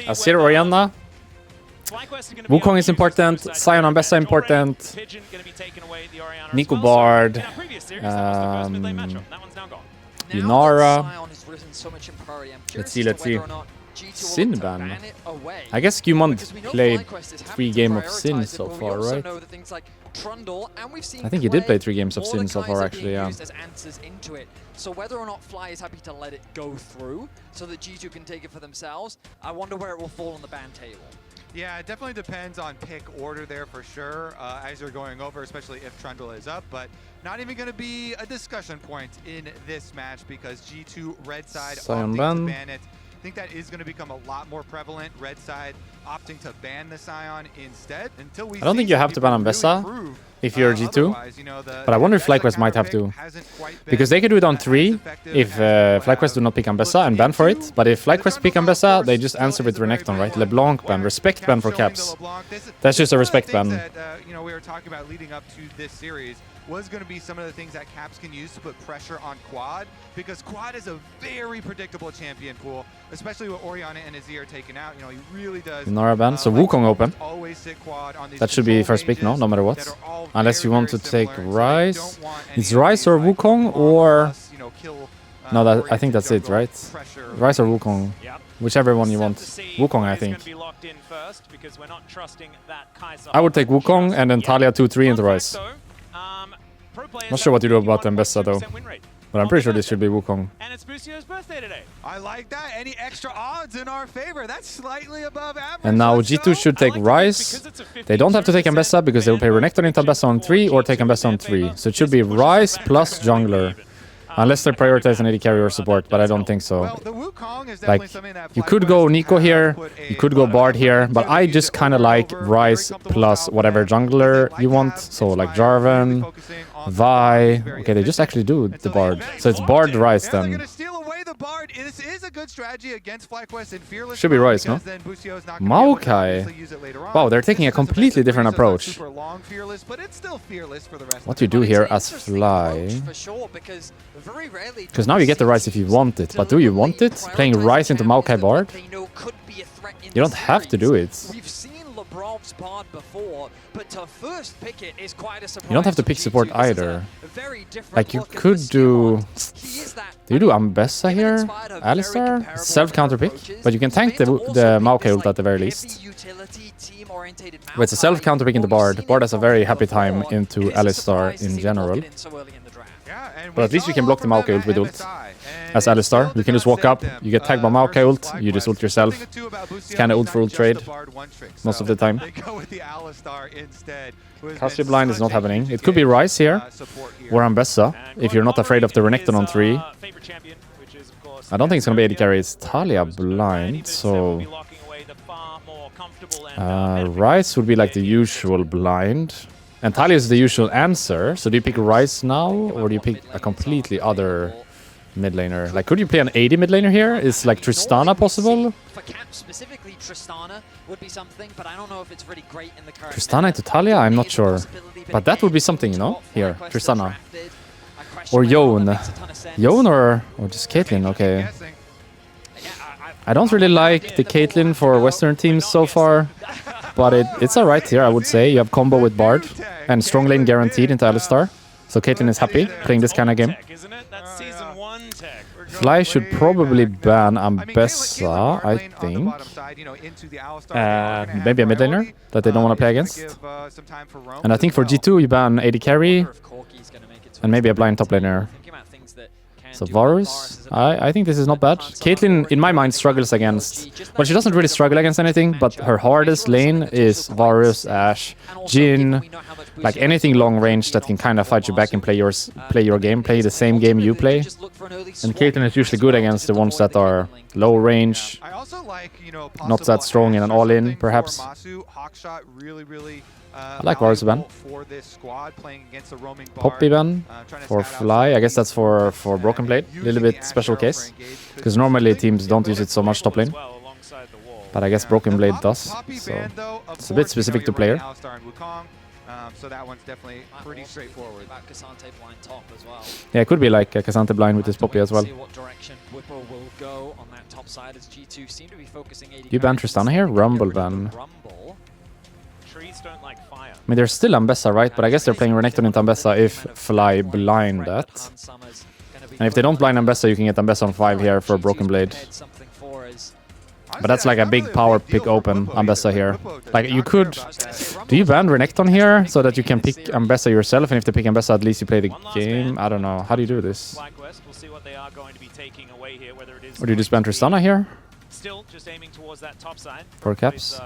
Azir Orianna. Wukong is important. Sion Ambessa important. Nico Bard. Yunara. Let's see. Sin ban. I guess Gumond played 3 games of Sin so far, right? I think he did play 3 games of Sin so far, actually, yeah. So whether or not Fly is happy to let it go through so that G2 can take it for themselves, I wonder where it will fall on the ban table. Yeah, it definitely depends on pick order there for sure, as you're going over, especially if Trundle is up, but not even going to be a discussion point in this match because G2 red side opting to ban it. I think that is going to become a lot more prevalent. Red side opting to ban the Sion instead until we. I don't think you have to ban Ambessa if you're G2, but I wonder if FlyQuest might have to, because they could do it on 3 if FlyQuest do not pick Ambessa and ban for it. But if FlyQuest pick Ambessa, they just answer with Renekton, right? LeBlanc ban, respect ban for Caps. That's just a respect ban. You know, we were talking about leading up to this series was going to be some of the things that Caps can use to put pressure on Quad, because Quad is a very predictable champion pool, especially with Orianna and Azir are taken out. You know, he really does. Nara ban, so Wukong open. That should be first pick, no matter what. Unless you want to take Ryze. It's Ryze or Wukong or... No, I think that's it, right? Ryze or Wukong. Whichever one you want. Wukong, I think. I would take Wukong and then Taliyah 2-3 into Ryze. Not sure what you do about Ambessa though. But I'm pretty sure this should be Wukong. And it's Bussio's birthday today. I like that. Any extra odds in our favor? That's slightly above average. And now G2 should take Ryze. They don't have to take Ambessa because they will play Renekton into Ambessa on 3 or take Ambessa on 3. So it should be Ryze plus Jungler. Unless they prioritize an AD carry or support, but I don't think so. Like, you could go Nico here, you could go Bard here, but I just kind of like Ryze plus whatever jungler you want. So like Jarvan, Vi. Okay, they just actually do the Bard. So it's Bard Ryze then. This is a good strategy against FlyQuest and Fearless. Should be Ryze, no? Maokai. Wow, they're taking a completely different approach. What do you do here as Fly? Because now you get the Ryze if you want it, but do you want it? Playing Ryze into Maokai Bard? You don't have to do it. You don't have to pick support either. Like you could do... Do you do Ambessa here? Alistar? Self-counter pick? But you can tank the Maokai ult at the very least. But it's a self-counter pick into Bard. Bard has a very happy time into Alistar in general. But at least you can block the Maokai ult with ult. As Alistar, you can just walk up, you get tagged by Maokai ult, you just ult yourself. It's kind of ult for ult trade most of the time. Cassia Blind is not happening. It could be Ryze here, or Ambessa, if you're not afraid of the Renekton on 3. I don't think it's going to be AD carry, it's Taliyah Blind, so... Ryze would be like the usual blind. And Taliyah is the usual answer, so do you pick Ryze now, or do you pick a completely other mid laner? Like, could you play an AD mid laner here? Is like Tristana possible? For Cap specifically, Tristana would be something, but I don't know if it's really great in the current. Tristana into Taliyah? I'm not sure. But that would be something, you know? Here, Tristana. Or Yone. Yone or just Caitlyn, okay. I don't really like the Caitlyn for Western teams so far. But it's alright here, I would say. You have combo with Bard and strong lane guaranteed into Alistar. So Caitlyn is happy playing this kind of game. Fly should probably ban Ambessa, I think. Maybe a mid laner that they don't want to play against. And I think for G2 you ban AD carry and maybe a blind top laner. So Varus, I think this is not bad. Caitlyn, in my mind, struggles against... Well, she doesn't really struggle against anything, but her hardest lane is Varus, Ashe, Jhin. Like anything long range that can kind of fight you back and play your game, play the same game you play. And Caitlyn is usually good against the ones that are low range, not that strong in an all-in, perhaps. I like Varus ban. Poppy ban for Fly. I guess that's for Broken Blade. A little bit special case. Because normally teams don't use it so much top lane. But I guess Broken Blade does. So it's a bit specific to player. So that one's definitely pretty straightforward. About K'Sante blind top as well. Yeah, it could be like a K'Sante blind with his Poppy as well. See what direction Whippo will go on that top side as G2 seem to be focusing AD. You ban Tristana here? Rumble ban. Trees don't like fire. I mean, there's still Ambessa, right? But I guess they're playing Renekton into Ambessa if Fly blind that. And if they don't blind Ambessa, you can get Ambessa on 5 here for Broken Blade. But that's like a big power pick open, Ambessa here. Like, you could... Do you ban Renekton here so that you can pick Ambessa yourself? And if they pick Ambessa, at least you play the game? I don't know. How do you do this? Or do you just ban Tristana here? Still just aiming towards that top side. For caps.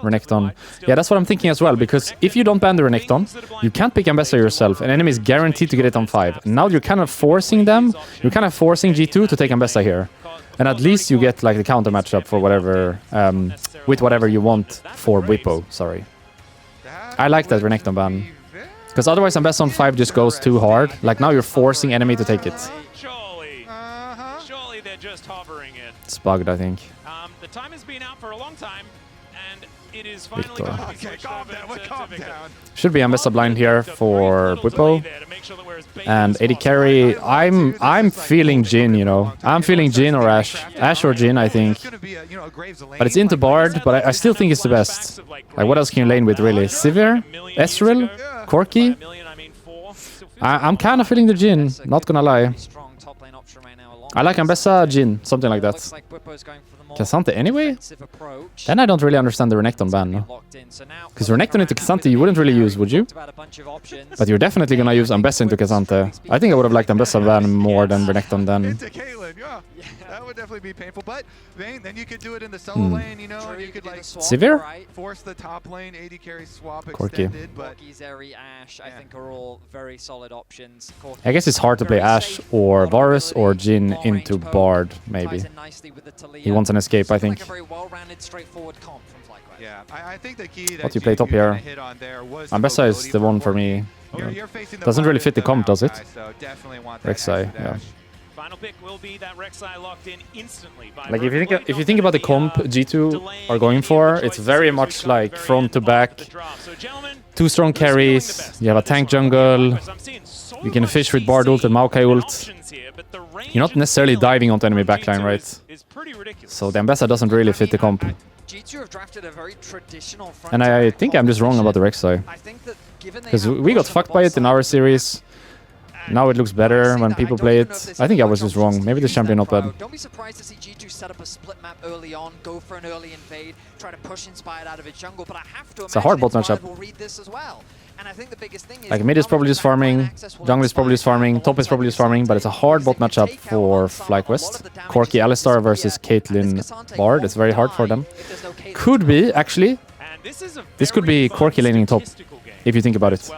Renekton. Yeah, that's what I'm thinking as well, because if you don't ban the Renekton, you can't pick Ambessa yourself. An enemy is guaranteed to get it on 5. Now you're kind of forcing them. You're kind of forcing G2 to take Ambessa here. And at least you get like the counter matchup for whatever, with whatever you want for Whippo, sorry. I like that Renekton ban. Because otherwise Ambessa on 5 just goes too hard. Like now you're forcing enemy to take it. Surely they're just hovering it. It's bugged, I think. The time has been out for a long time, and it is finally going to be switched over to Victor. Should be Ambessa blind here for Whippo. And AD carry, I'm feeling Jhin, you know. I'm feeling Jhin or Ashe. Ashe or Jhin, I think. But it's into Bard, but I still think it's the best. Like, what else can you lane with, really? Sivir? Ezreal? Corki? I'm kind of feeling the Jhin, not gonna lie. I like Ambessa, Jhin, something like that. K'Sante anyway? Then I don't really understand the Renekton ban, no? Because Renekton into K'Sante you wouldn't really use, would you? But you're definitely gonna use Ambessa into K'Sante. I think I would have liked Ambessa ban more than Renekton then. Into Caitlyn, yeah. That would definitely be painful, but then you could do it in the solo lane, you know, and you could like Sivir? force the top lane AD carry swap Corki. extended, but Corki, Zeri, Ashe, I think are all very solid options. I guess it's hard to play Ashe or Varus or Jhin into Bard, maybe. He wants an escape, I think. yeah, I think the key that What do you play top here? hit on there was Ambessa is the one for me. You're facing the Doesn't really fit the comp, does it? so definitely want that Rek'Sai, extra yeah. dash. Final pick will be that Rek'Sai locked in instantly by Like if you think about the comp G2 are going for, it's very much like front to back, 2 strong carries, you have a tank jungle, you can fish with Bard ult and Maokai ult. You're not necessarily diving onto enemy backline, right? So the Ambessa doesn't really fit the comp. And I think I'm just wrong about the Rek'Sai. Because we got fucked by it in our series. Now it looks better when people play it. I think I was just wrong. Maybe the champion not bad. Don't be surprised to see G2 set up a split map early on, go for an early invade, try to push Inspired out of its jungle, but I have to It's a hard bot Inspired matchup. will read this as well. And I think the biggest thing is Like mid is probably just farming, jungle is probably just farming, top is probably just farming, but it's a hard bot matchup for FlyQuest. Corki Alistar versus Caitlyn Bard. It's very hard for them. Could be, actually. This could be Corki laning top, if you think about it.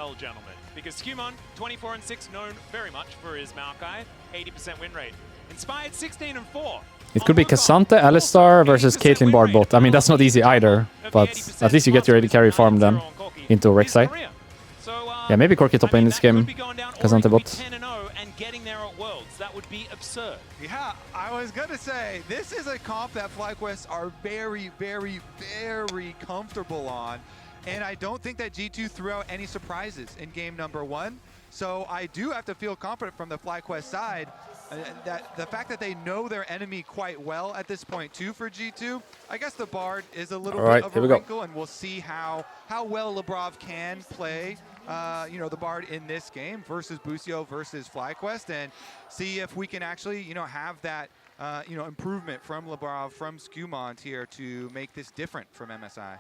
Because Skumon, 24-6, known very much for his Maokai, 80% win rate. Inspired 16-4. It could be K'Sante Alistar versus Caitlyn Bard bot. I mean, that's not easy either, but at least you get your AD carry farm then into Rek'Sai. Yeah, maybe Corki top lane this game. K'Sante bot. That would be absurd. Yeah, I was gonna say, this is a comp that FlyQuest are very, very, very comfortable on. And I don't think that G2 threw out any surprises in game number 1. So I do have to feel confident from the FlyQuest side that the fact that they know their enemy quite well at this point too for G2. I guess the Bard is a little bit of a wrinkle, and we'll see how well Labrov can play you know, the Bard in this game versus Busio versus FlyQuest, and see if we can actually, you know, have that you know, improvement from Labrov, from Skumont here to make this different from MSI.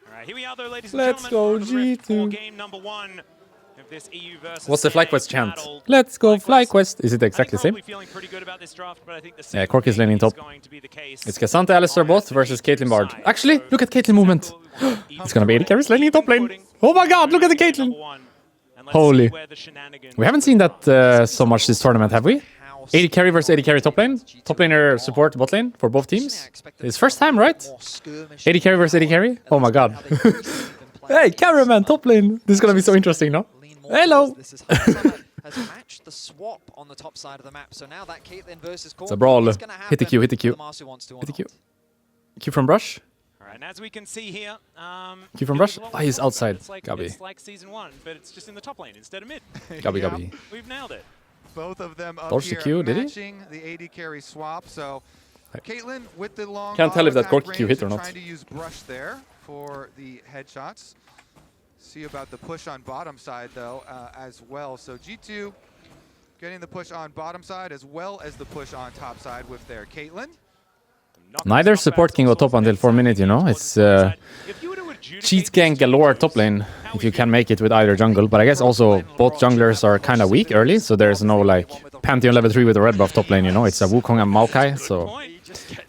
All right, here we are, though, ladies Let's and gentlemen. go G2. Game number 1 of this EU versus What's the NA FlyQuest chant? battle. Let's go FlyQuest. Is it exactly the same? Feeling pretty good about this draft, but I think the Yeah, same Corki is laning thing top. going to be the case. It's K'Sante Alistar bot versus Caitlyn Bard. Actually, look at Caitlyn movement. It's gonna be AD carries laning top lane. Oh my god, look at the Caitlyn. Holy. We haven't seen that so much this tournament, have we? AD carry versus AD carry top lane. Top laner support bot lane for both teams. It's first time, right? AD carry versus AD carry? Oh my god. Hey, cameraman, top lane. This is gonna be so interesting, no? Hello. Has matched the swap on the top side of the map. So now that Caitlyn versus Corki It's a brawl. is gonna Hit the Q, hit the Q. happen. Hit the Q. Q from Brush. All right, and as we can see here, Q from Rush. Oh, he's outside. Gabi. It's like season 1, but it's just in the top lane instead of mid. Gabi, Yeah. Gabi. We've nailed it. Both of them up Dodged the here Q, did he? matching the AD carry swap. So Caitlyn with the long Can't tell if that auto attack Corki Q range, hit or not. Trying to use Brush there for the headshots. See about the push on bottom side though as well. So G2 getting the push on bottom side as well as the push on top side with their Caitlyn. Neither support can go top until 4 minutes, you know? It's cheat gank galore top lane if you can make it with either jungle. But I guess also both junglers are kind of weak early, so there's no like Pantheon level 3 with a red buff top lane, you know? It's a Wukong and Maokai, so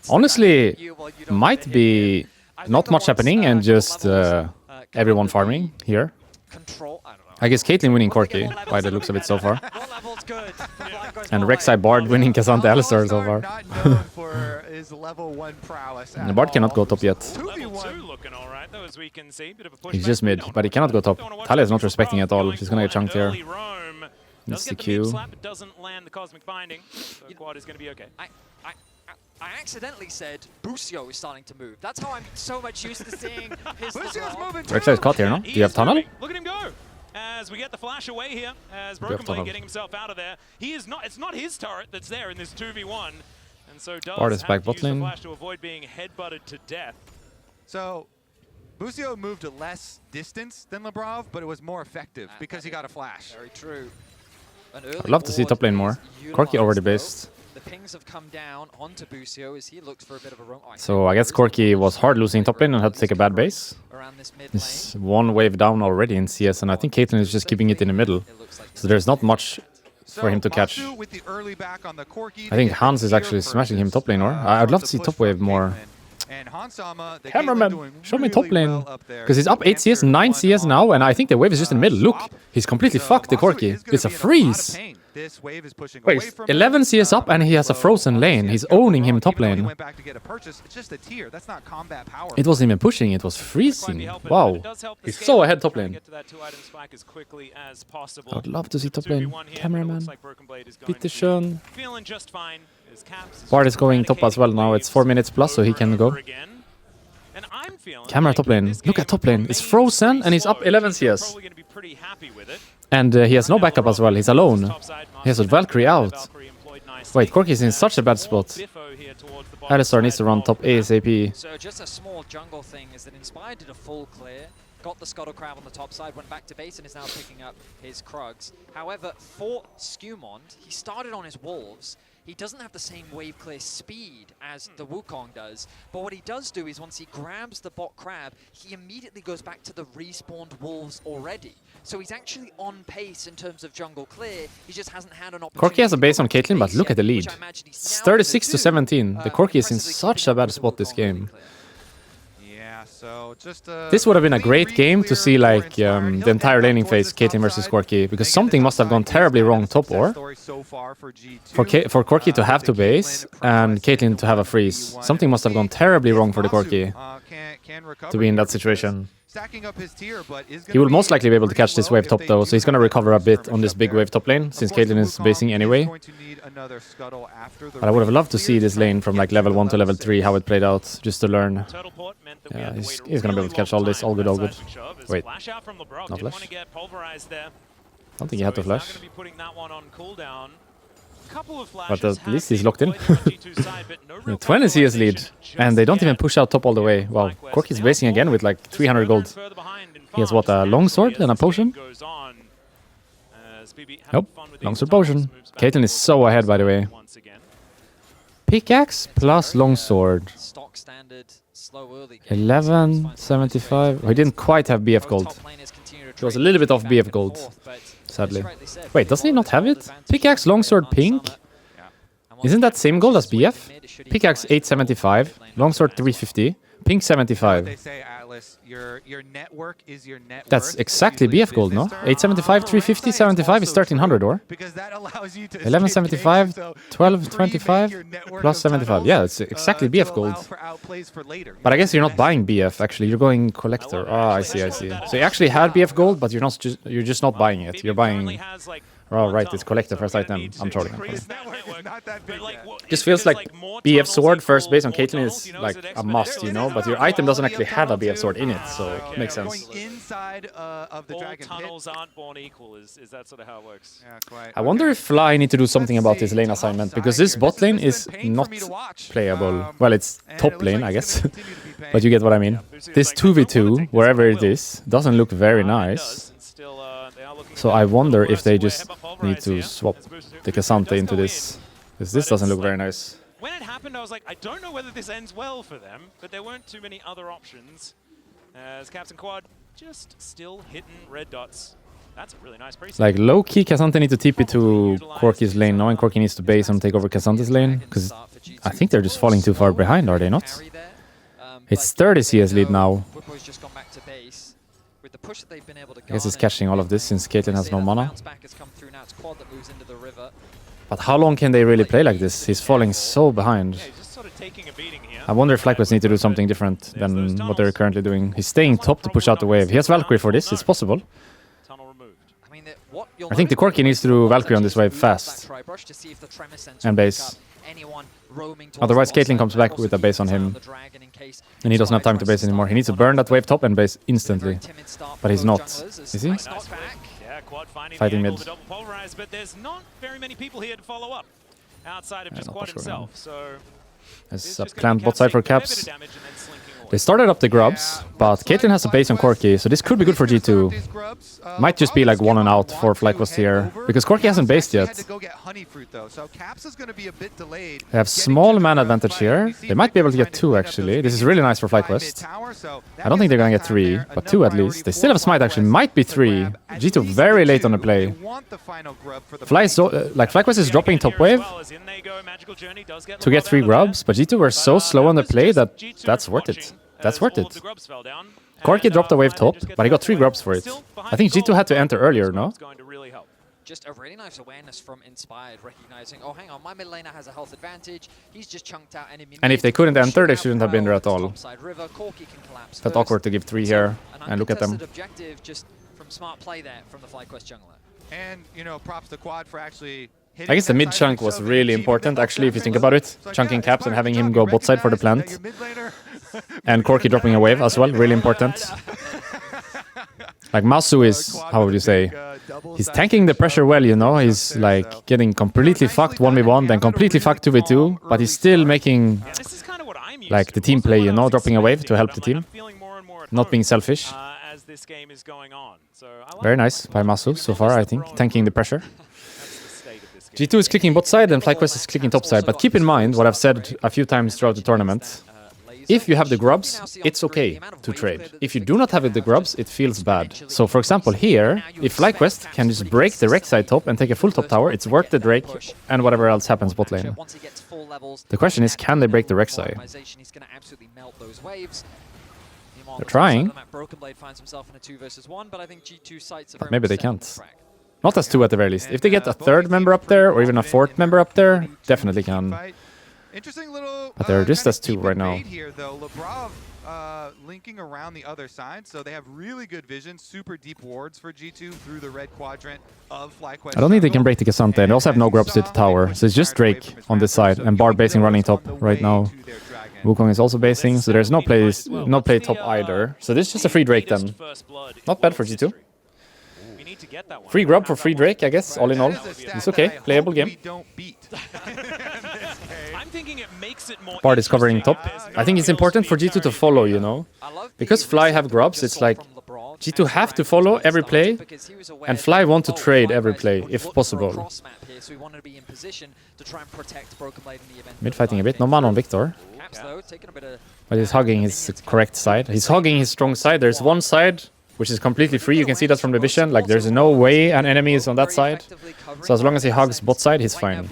honestly, might be not much happening and just everyone farming here. I guess Caitlyn winning Corki by the looks of it so far. And Rek'Sai Bard winning K'Sante Alistar so far. And the Bard cannot go top yet. He's just mid, but he cannot go top. Talia is not respecting at all. She's gonna get chunked here. That's the Q. I accidentally said Busio is starting to move. That's how I'm so much used to seeing his Rek'Sai is caught here, no? Do you have tunnel? Look at him go! As we get the flash away here, as Broken Blade getting himself out of there. He is not. It's not his turret that's there in this 2v1, and so does Bard is have back to use bot the lane. flash to avoid being headbutted to death. So Busio moved less distance than Labrov, but it was more effective because he got a flash. Very true. I'd love to see top lane more. Corki already based. The pings have come down onto Busio as he looks for a bit of a roam. So I guess Corki was hard losing top lane and had to take a bad base. Around this mid It's one wave down already in CS, and I think Caitlyn is just keeping it in the middle. So there's not much for him to catch. With the early back on the Corki, I think Hans is actually smashing him top lane, or? I'd love to see top wave more. And Hansama, the Cameraman, show me top lane. Because he's up 8 CS, 9 CS now, and I think the wave is just in the middle. Look, he's completely fucked, the Corki. It's a freeze. This wave is pushing Wait, away from 11 CS up and he has a frozen lane. He's owning him top lane. went back to get a purchase. It's just a tier. That's not combat power. It wasn't even pushing, it was freezing. Wow. He's so ahead top lane. I would love to see top lane. Cameraman. Bitteschön. Bard is going top as well now. It's 4 minutes plus, so he can go. Camera top lane. Look at top lane. It's frozen and he's up 11 CS. And he has no backup as well. He's alone. He has a Valkyrie out. Wait, Corki is in such a bad spot. Alistar needs to run top ASAP. So just a small jungle thing is that Inspired did a full clear, got the Scuttle Crab on the top side, went back to base and is now picking up his Krugs. However, for Skewmond, he started on his Wolves. He doesn't have the same wave clear speed as the Wukong does, but what he does do is once he grabs the bot crab, he immediately goes back to the respawned wolves already. So he's actually on pace in terms of jungle clear, he just hasn't had an opportunity. Corki has a base on Caitlyn, but look at the lead. It's 36 to 17. The Corki is in such a bad spot this game. So just this would have been a great game to see like the entire laning phase, Caitlyn versus Corki, because something must have gone terribly wrong top or for Corki to have to base and Caitlyn to have a freeze. Something must have gone terribly wrong for the Corki to be in that situation. He will most likely be able to catch this wave top though, so he's going to recover a bit on this big wave top lane since Caitlyn is basing anyway. But I would have loved to see this lane from like level 1 to level 3, how it played out, just to learn. Yeah, he's going to be able to catch all this, all good, all good. Wait, no flash? I don't think he had to flash. But at least he's locked in. 20 CS lead, and they don't even push out top all the way. Wow, Corki's basing again with like 300 gold. He has what, a longsword and a potion? Nope, longsword potion. Caitlyn is so ahead, by the way. Pickaxe plus longsword. 1175. He didn't quite have BF gold. He was a little bit off BF gold, sadly. Wait, doesn't he not have it? Pickaxe, longsword, pink? Isn't that same gold as BF? Pickaxe 875, longsword 350, pink 75. They say, Atlas, your network is your net That's worth. exactly BF gold, no? 875, 350, 75 is 1300, or? Because that allows you to 1175, 1225, plus 75. Yeah, it's exactly BF gold. But I guess you're not buying BF, actually. You're going collector. Ah, I see, I see. So you actually had BF gold, but you're just not buying it. You're buying Oh, right, it's collect the first item. I'm trolling. Not that big yet. Just feels like BF sword first base on Caitlyn is like a must, you know, but your item doesn't actually have a BF sword in it, so it makes sense. Going inside of the All dragon tunnels pit. aren't born equal. Is that sort of how it works? Yeah, quite. I wonder if Fly need to do something about his lane assignment, because this bot lane is not playable. Well, it's top lane, I guess, but you get what I mean. This 2v2, wherever it is, doesn't look very nice. So I wonder if they just need to swap the K'Sante into this, because this doesn't look very nice. When it happened, I was like, I don't know whether this ends well for them, but there weren't too many other options. As Captain Quad just still hitting red dots. That's a really nice preset. Like low-key, K'Sante need to TP to Corki's lane, knowing Corki needs to base and take over K'Sante's lane, because I think they're just falling too far behind, are they not? It's 30 CS lead now. I guess he's catching all of this since Caitlyn has no mana. But how long can they really play like this? He's falling so behind. I wonder if FlyQuest need to do something different than what they're currently doing. He's staying top to push out the wave. He has Valkyrie for this, it's possible. I think the Corki needs to do Valkyrie on this wave fast. And base. Otherwise Caitlyn comes back with a base on him. And he doesn't have time to base anymore. He needs to burn that wave top and base instantly. But he's not. Is he? Fighting mid. But there's not very many people here to follow up outside of just Quad himself. So there's a planned bot side for Caps. They started up the grubs, but Caitlyn has a base on Corki, so this could be good for G2. Might just be like 1 and out for FlyQuest here, because Corki hasn't based yet. They have small mana advantage here. They might be able to get 2 actually. This is really nice for FlyQuest. I don't think they're gonna get 3, but 2 at least. They still have Smite actually, might be 3. G2 very late on the play. FlyQuest is dropping top wave to get 3 grubs, but G2 were so slow on the play that that's worth it. That's worth it. Corki dropped a wave top, but he got 3 grubs for it. I think G2 had to enter earlier, no? Just a really nice awareness from Inspired, recognizing, oh, hang on, my mid laner has a health advantage. He's just chunked out enemy. And if they couldn't enter, they shouldn't have been there at all. That's awkward to give 3 here, and look at them. Objective just from smart play there from the FlyQuest jungler. And, you know, props to Quad for actually I guess the mid chunk was really important, actually, if you think about it. Chunking Caps and having him go bot side for the plant. And Corki dropping a wave as well, really important. Like Masu is, how would you say, he's tanking the pressure well, you know, he's like getting completely fucked 1v1, then completely fucked 2v2, but he's still making like the team play, you know, dropping a wave to help the team, not being selfish. Very nice by Masu so far, I think, tanking the pressure. G2 is clicking bot side and FlyQuest is clicking top side, but keep in mind what I've said a few times throughout the tournament. If you have the grubs, it's okay to trade. If you do not have the grubs, it feels bad. So for example here, if FlyQuest can just break the Rek'Sai top and take a full top tower, it's worth the Drake and whatever else happens bot lane. The question is, can they break the Rek'Sai? They're trying. But maybe they can't. Not as 2 at the very least. If they get a 3rd member up there, or even a 4th member up there, definitely can. Interesting little, but they're just as 2 right now. Here, though. Labrov linking around the other side, so they have really good vision, super deep wards for G2 through the red quadrant of FlyQuest. I don't think they can break the K'Sante, and they also have no grubs to the tower, so it's just Drake on this side, and Bard basing running top right now. Wukong is also basing, so there's no play top either. So this is just a free Drake then. Not bad for G2. Free grub for free Drake, I guess, all in all. It's okay, playable game. Bard is covering top. I think it's important for G2 to follow, you know. Because Fly have grubs, it's like G2 have to follow every play, and Fly want to trade every play, if possible. Mid fighting a bit, no mana on Victor. But he's hugging his correct side. He's hugging his strong side. There's one side which is completely free. You can see that from the vision. Like, there's no way an enemy is on that side. So as long as he hugs bot side, he's fine.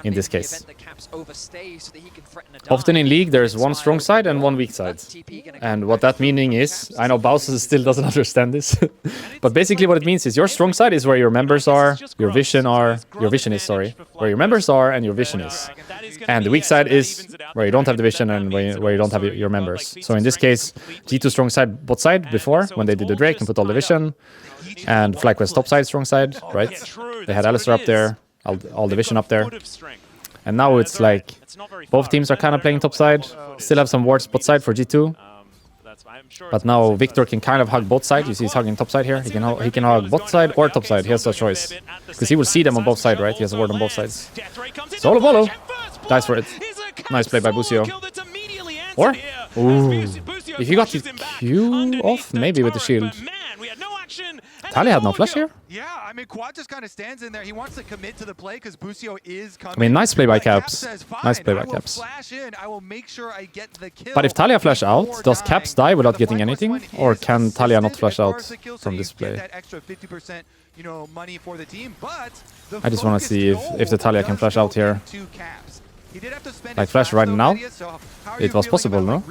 In this case. Caps overstay so that he can threaten a dive. Often in League, there's one strong side and one weak side. And what that meaning is, I know Bowser still doesn't understand this. But basically what it means is your strong side is where your members are, your vision is, where your members are and your vision is. And the weak side is where you don't have the vision and where you don't have your members. So in this case, G2 strong side bot side before, when they did the Drake and put all the vision, and FlyQuest top side strong side, right? They had Alistar up there, all the vision up there. And now it's like both teams are kind of playing top side, still have some wards bot side for G2. But now Victor can kind of hug both sides. You see he's hugging top side here. He can hug bot side or top side. He has no choice. Because he will see them on both sides, right? He has a ward on both sides. Solo Bolo! Dies for it. Nice play by Busio. Or? Ooh. If he got his Q off, maybe with the shield. Talia had no flash here. Yeah, I mean, Quad just kind of stands in there. He wants to commit to the play because Busio is coming. I mean, nice play by Caps. Nice play by Caps. But if Talia flash out, does Caps die without getting anything? Or can Talia not flash out from this play? I just want to see if the Talia can flash out here. Like flash right now? It was possible, no?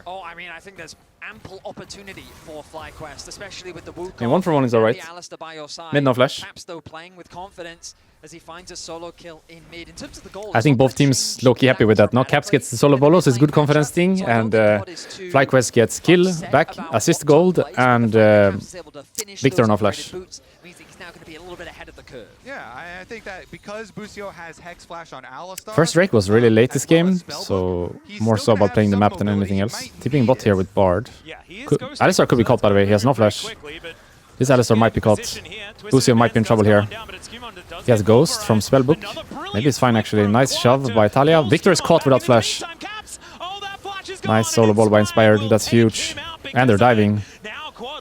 Oh, I mean, I think there's ample opportunity for FlyQuest, especially with the Wukong. And 1-for-1 is alright. Mid no flash. Caps though playing with confidence as he finds a solo kill in mid. In terms of the goals, I think both teams low-key happy with that. No, Caps gets the solo bolo, so it's good confidence thing, and FlyQuest gets kill back, assist gold, and Victor no flash. Now going to be a little bit ahead of the curve. Yeah, I think that because Busio has Hex Flash on Alistar. First Drake was really late this game, so more so about playing the map than anything else. Tipping bot here with Bard. Alistar could be caught, by the way. He has no flash. This Alistar might be caught. Busio might be in trouble here. He has Ghost from Spellbook. Maybe it's fine actually. Nice shove by Talia. Victor is caught without flash. Nice solo ball by Inspired. That's huge. And they're diving.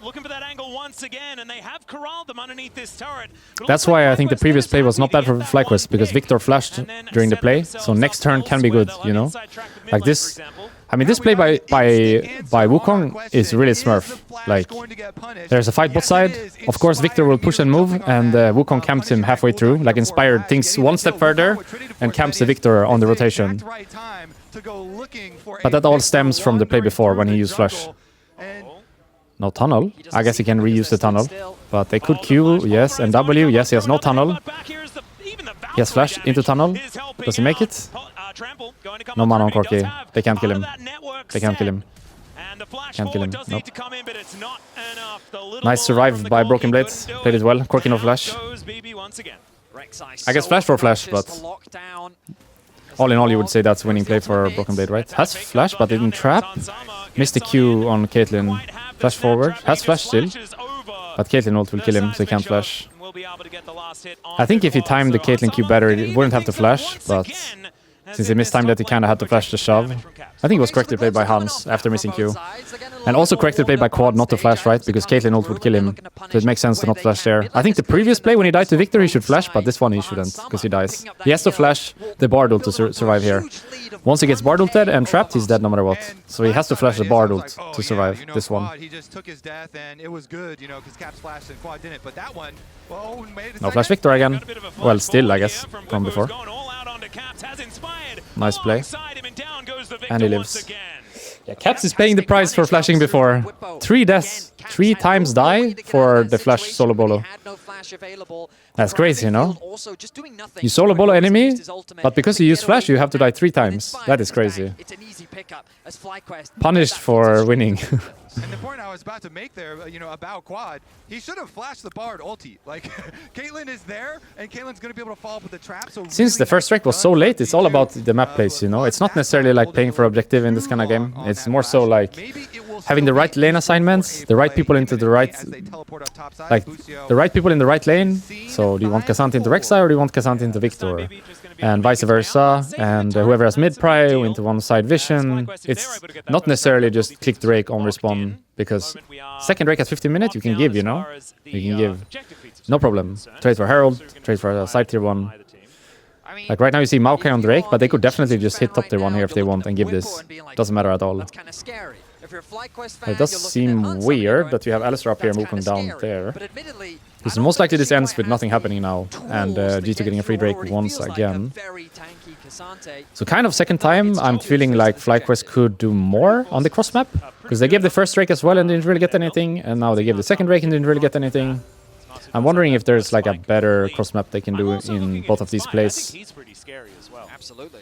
Looking for that angle once again, and they have corralled them underneath this turret. That's why I think the previous play was not bad for FlyQuest, because Victor flashed during the play, so next turn can be good, you know? Like this, I mean, this play by Wukong is really smurf. Like, there's a fight bot side, of course Victor will push and move, and Wukong camps him halfway through, like Inspired thinks one step further, and camps the Victor on the rotation. But that all stems from the play before, when he used flash. No tunnel. I guess he can reuse the tunnel. But they could Q, yes, and W. Yes, he has no tunnel. He has flash into tunnel. Does he make it? No mana on Corki. They can't kill him. They can't kill him. Can't kill him. Nope. Nice survive by Broken Blade. Played it well. Corki no flash. I guess flash for flash, but all in all, you would say that's winning play for Broken Blade, right? Has flash, but didn't trap. Missed the Q on Caitlyn. Flash forward. Has flash still. But Caitlyn ult will kill him, so he can't flash. I think if he timed the Caitlyn Q better, he wouldn't have to flash, but since he mistimed that, he kind of had to flash the shove. I think it was correctly played by Hans after missing Q. And also correctly played by Quad not to flash, right? Because Caitlyn ult would kill him. So it makes sense to not flash there. I think the previous play, when he died to Victor, he should flash, but this one he shouldn't, because he dies. He has to flash the Bard ult to survive here. Once he gets Bard ulted and trapped, he's dead no matter what. So he has to flash the Bard ult to survive this one. He just took his death, and it was good, you know, because Caps flashed and Quad didn't. But that one, well, no flash Victor again. Well, still, I guess, from before. Nice play. And he lives. Yeah, Caps is paying the price for flashing before. 3 deaths, 3 times die for the flash solo bolo. That's crazy, you know? You solo bolo enemy, but because you use flash, you have to die 3 times. That is crazy. Punished for winning. And the point I was about to make there, you know, about Quad, he should have flashed the Bard ulti. Like, Caitlyn is there, and Caitlyn's going to be able to follow up with the trap. So since the first strike was so late, it's all about the map plays, you know? It's not necessarily like playing for objective in this kind of game. It's more so like having the right lane assignments, the right people into the right... Like, the right people in the right lane. So, do you want K'Sante into Rek'Sai or do you want K'Sante into Victor? And vice versa. And whoever has mid-prio into one side vision. It's not necessarily just click Drake on respawn. Because second Drake at 15 minutes, you can give, you know? You can give. No problem. Trade for Herald, trade for a side tier 1. Like right now you see Maokai on Drake, but they could definitely just hit top tier 1 here if they want and give this. Doesn't matter at all. It does seem weird that you have Alistar up here and Wukong down there. Because most likely this ends with nothing happening now, and G2 getting a free Drake once again. K'Sante. So kind of second time, I'm feeling like FlyQuest could do more on the cross map. Because they gave the first Drake as well and didn't really get anything. And now they gave the second Drake and didn't really get anything. I'm wondering if there's like a better cross map they can do in both of these plays. He's pretty scary as well. Absolutely.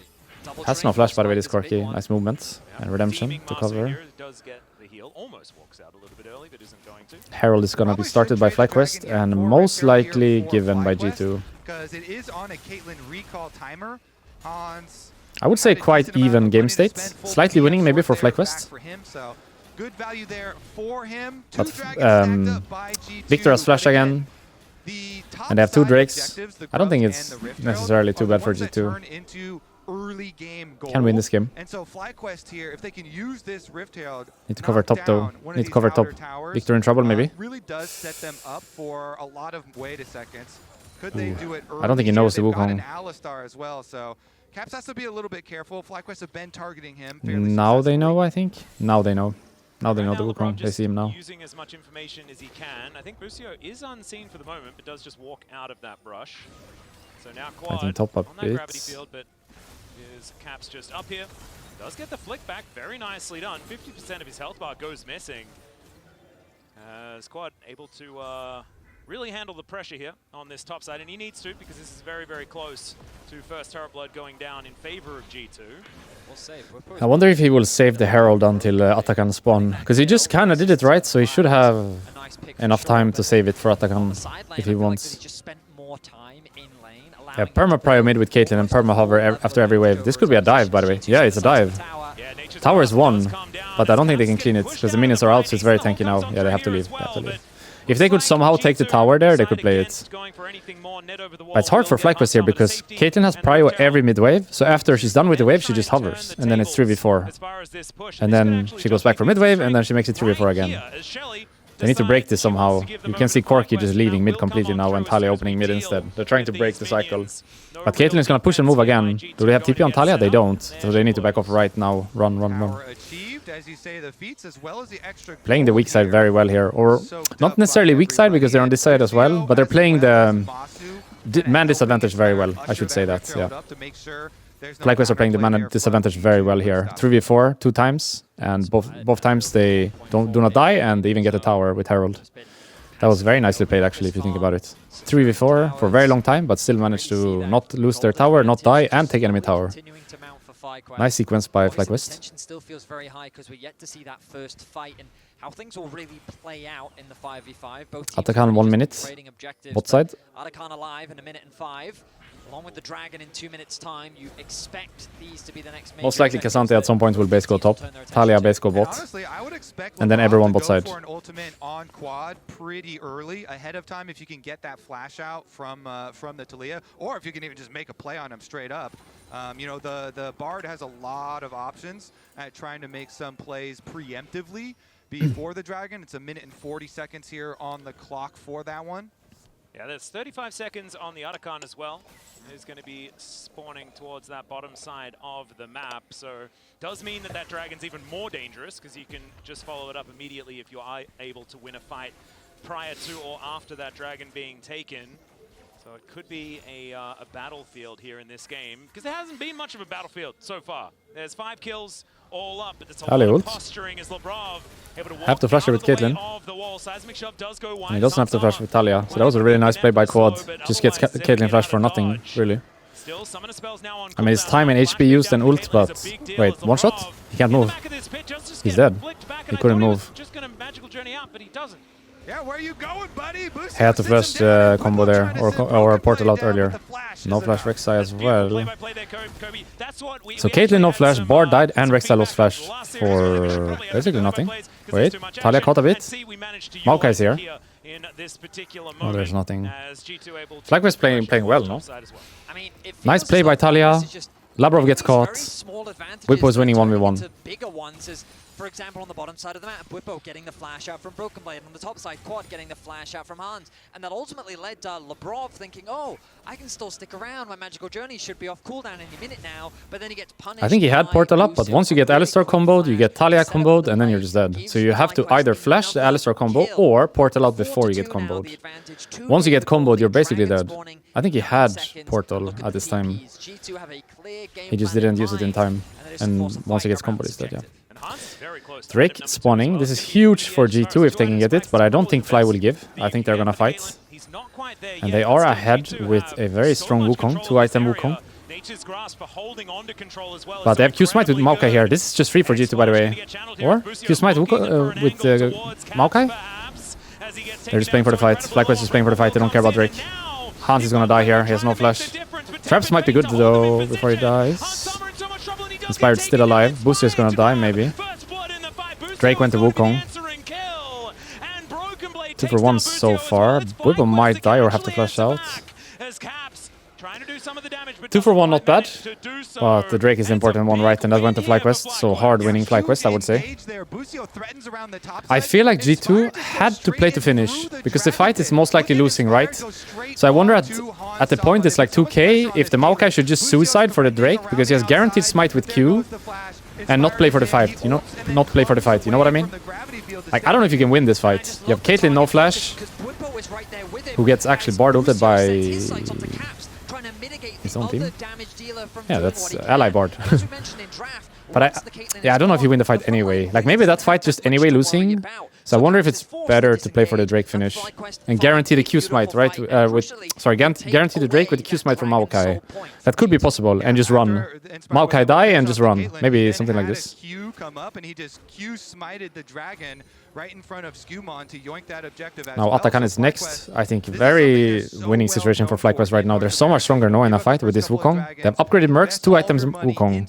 Has no flash, by the way, this Corki. Nice movement. And Redemption to cover. Does get the heal. Almost walks out a little bit early, but isn't going to. Herald is going to be started by FlyQuest and most likely given by G2. Because it is on a Caitlyn recall timer. Hans, I would say quite even game state. Slightly winning maybe for FlyQuest. Good value there for him. But Victor has flash again. And they have 2 Drakes. I don't think it's necessarily too bad for G2. Can win this game. And so FlyQuest here, if they can use this Rift Herald, Need to cover top though. Need to cover top. Victor in trouble maybe. Really does set them up for a lot of wait a seconds. Could they do it early? I don't think he knows the Wukong. Alistar as well, so Caps has to be a little bit careful. FlyQuest have been targeting him. Now they know, I think. Now they know. Now they know the Wukong. They see him now. Using as much information as he can. I think Busio is unseen for the moment, but does just walk out of that brush. So now Quad I think top up on that gravity bits. field, but his Caps just up here. Does get the flick back. Very nicely done. 50% of his health bar goes missing. Quad able to really handle the pressure here on this top side, and he needs to because this is very, very close to first TerraBlood going down in favor of G2. I wonder if he will save the Herald until Atakan spawn. Because he just kind of did it right, so he should have enough time to save it for Atakan if he wants. Yeah, perma prio mid with Caitlyn and perma hover after every wave. This could be a dive, by the way. Yeah, it's a dive. Tower is 1, but I don't think they can clean it because the minions are out, so it's very tanky now. Yeah, they have to leave. They have to leave. If they could somehow take the tower there, they could play it. But it's hard for FlyQuest here because Caitlyn has prio every mid wave, so after she's done with the wave, she just hovers, and then it's 3v4. And then she goes back for mid wave, and then she makes it 3v4 again. They need to break this somehow. You can see Corki just leaving mid completely now and Talia opening mid instead. They're trying to break the cycle. But Caitlyn is going to push and move again. Do they have TP on Talia? They don't. So they need to back off right now. Run, run, run. Playing the weak side very well here. Or not necessarily weak side because they're on this side as well. But they're playing the man disadvantage very well. I should say that, yeah. FlyQuest are playing the man disadvantage very well here. 3v4 2 times. And both times they do not die and they even get a tower with Herald. That was very nicely played actually if you think about it. 3v4 for a very long time but still managed to not lose their tower, not die and take enemy tower. Nice sequence by FlyQuest. Tension still feels very high because we're yet to see that first fight and how things will really play out in the 5v5. Both teams Atakan 1 minute. Bot side. Atakan alive in 1 minute and 5. Along with the Dragon in 2 minutes time, you expect these to be the next. Most likely K'Sante at some point will base go top, Talia base go bot, and then everyone bot side. For an ultimate on Quad pretty early ahead of time if you can get that flash out from the Talia, or if you can even just make a play on him straight up. You know, the Bard has a lot of options at trying to make some plays preemptively before the Dragon. It's 1 minute and 40 seconds here on the clock for that one. Yeah, there's 35 seconds on the Atakan as well. Who's going to be spawning towards that bottom side of the map. So does mean that that Dragon's even more dangerous because you can just follow it up immediately if you are able to win a fight prior to or after that Dragon being taken. So it could be a battlefield here in this game because there hasn't been much of a battlefield so far. There's 5 kills all up, but it's a lot of posturing as Labrov able to walk have to flash it with Caitlyn. And he doesn't have to flash with Talia. So that was a really nice play by Quad. Just gets Caitlyn flash for nothing, really. I mean, it's time and HP used and ult, but wait, one shot? He can't move. He's dead. He couldn't move. Yeah, where are you going, buddy? He had to flash combo there, or portal out earlier. No flash Rek'Sai as well. So Caitlyn no flash, Bard died, and Rek'Sai lost flash for basically nothing. Wait, Talia caught a bit. Maokai's here. Oh, there's nothing. FlyQuest playing well, no? Nice play by Talia. Labrov gets caught. Bwipo's winning 1v1. For example, on the bottom side of the map, Bwipo getting the flash out from Broken Blade. On the top side, Quad getting the flash out from Hans. And that ultimately led to Labrov thinking, oh, I can still stick around. My Magical Journey should be off cooldown any minute now. But then he gets punished. I think he had Portal up, but once you get Alistar comboed, you get Talia comboed, and then you're just dead. So you have to either flash the Alistar combo or Portal out before you get comboed. Once you get comboed, you're basically dead. I think he had Portal at this time. G2 have a clear clear game He just plan didn't use it in mind, time. and then it's And forced a once he fight gets around combo, this he's dead, yeah. objective. And Hans is very close to Drake item number 2 as spawning. well. This is Gonna be huge the for edge G2 versus if they can Jonas get it, Max. but I don't All think the Fly best. will give. I think they're gonna The fight. Galen, he's not quite there And yet, they but are still ahead G2 with have a very so strong much Wukong, control of 2-item this Wukong. area. Nature's Grasp for holding on to control as well. But is they have Q-Smite with incredibly Maokai here. good. This is just free for G2, by the way. Or Q-Smite with Maokai. They're just playing for the fight. FlyQuest is playing for the fight. They don't care about Drake. Hans is gonna die here. He has no flash. Traps might be good though before he dies. Inspired's still alive. Boostio is gonna die, maybe. Drake went to Wukong. 2 for 1 so far. Whipple might die or have to flash out. 2 for 1, not bad. But the Drake is the important one, right? And that went to FlyQuest. So hard winning FlyQuest, I would say. I feel like G2 had to play to finish. Because the fight is most likely losing, right? So I wonder at the point it's like 2k if the Maokai should just suicide for the Drake. Because he has guaranteed smite with Q. And not play for the fight, you know? Not play for the fight, you know what I mean? Like, I don't know if you can win this fight. You have Caitlyn, no flash. Who gets actually Bard ulted by his own team. Yeah, that's ally Bard. But I don't know if you win the fight anyway. Like maybe that fight just anyway losing. So I wonder if it's better to play for the Drake finish and guarantee the Q smite, right? Guarantee the Drake with the Q smite from Maokai. That could be possible, and just run. Maokai die and just run. Maybe something like this. Q come up and he just Q smited the dragon right in front of Skewmon to yoink that objective. Now Atakan is next. I think very winning situation for FlyQuest right now. They're so much stronger now in a fight with this Wukong. They have upgraded Mercs, 2 items Wukong.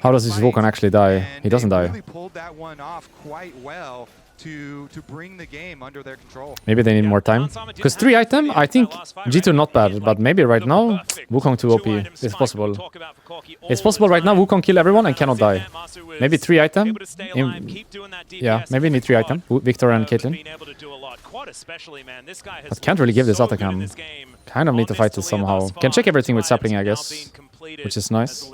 How does this Wukong actually die? He doesn't die. Really pulled that one off quite well to bring the game under their control. Maybe they need more time. Because 3 item, I think G2 not bad, but maybe right now Wukong 2 OP is possible. It's possible right now Wukong kill everyone and cannot die. Maybe 3 item. Yeah, maybe need 3 item. Victor and Caitlyn. But can't really give this Atakan. Kind of need to fight this somehow. Can check everything with Sapling, I guess. Which is nice.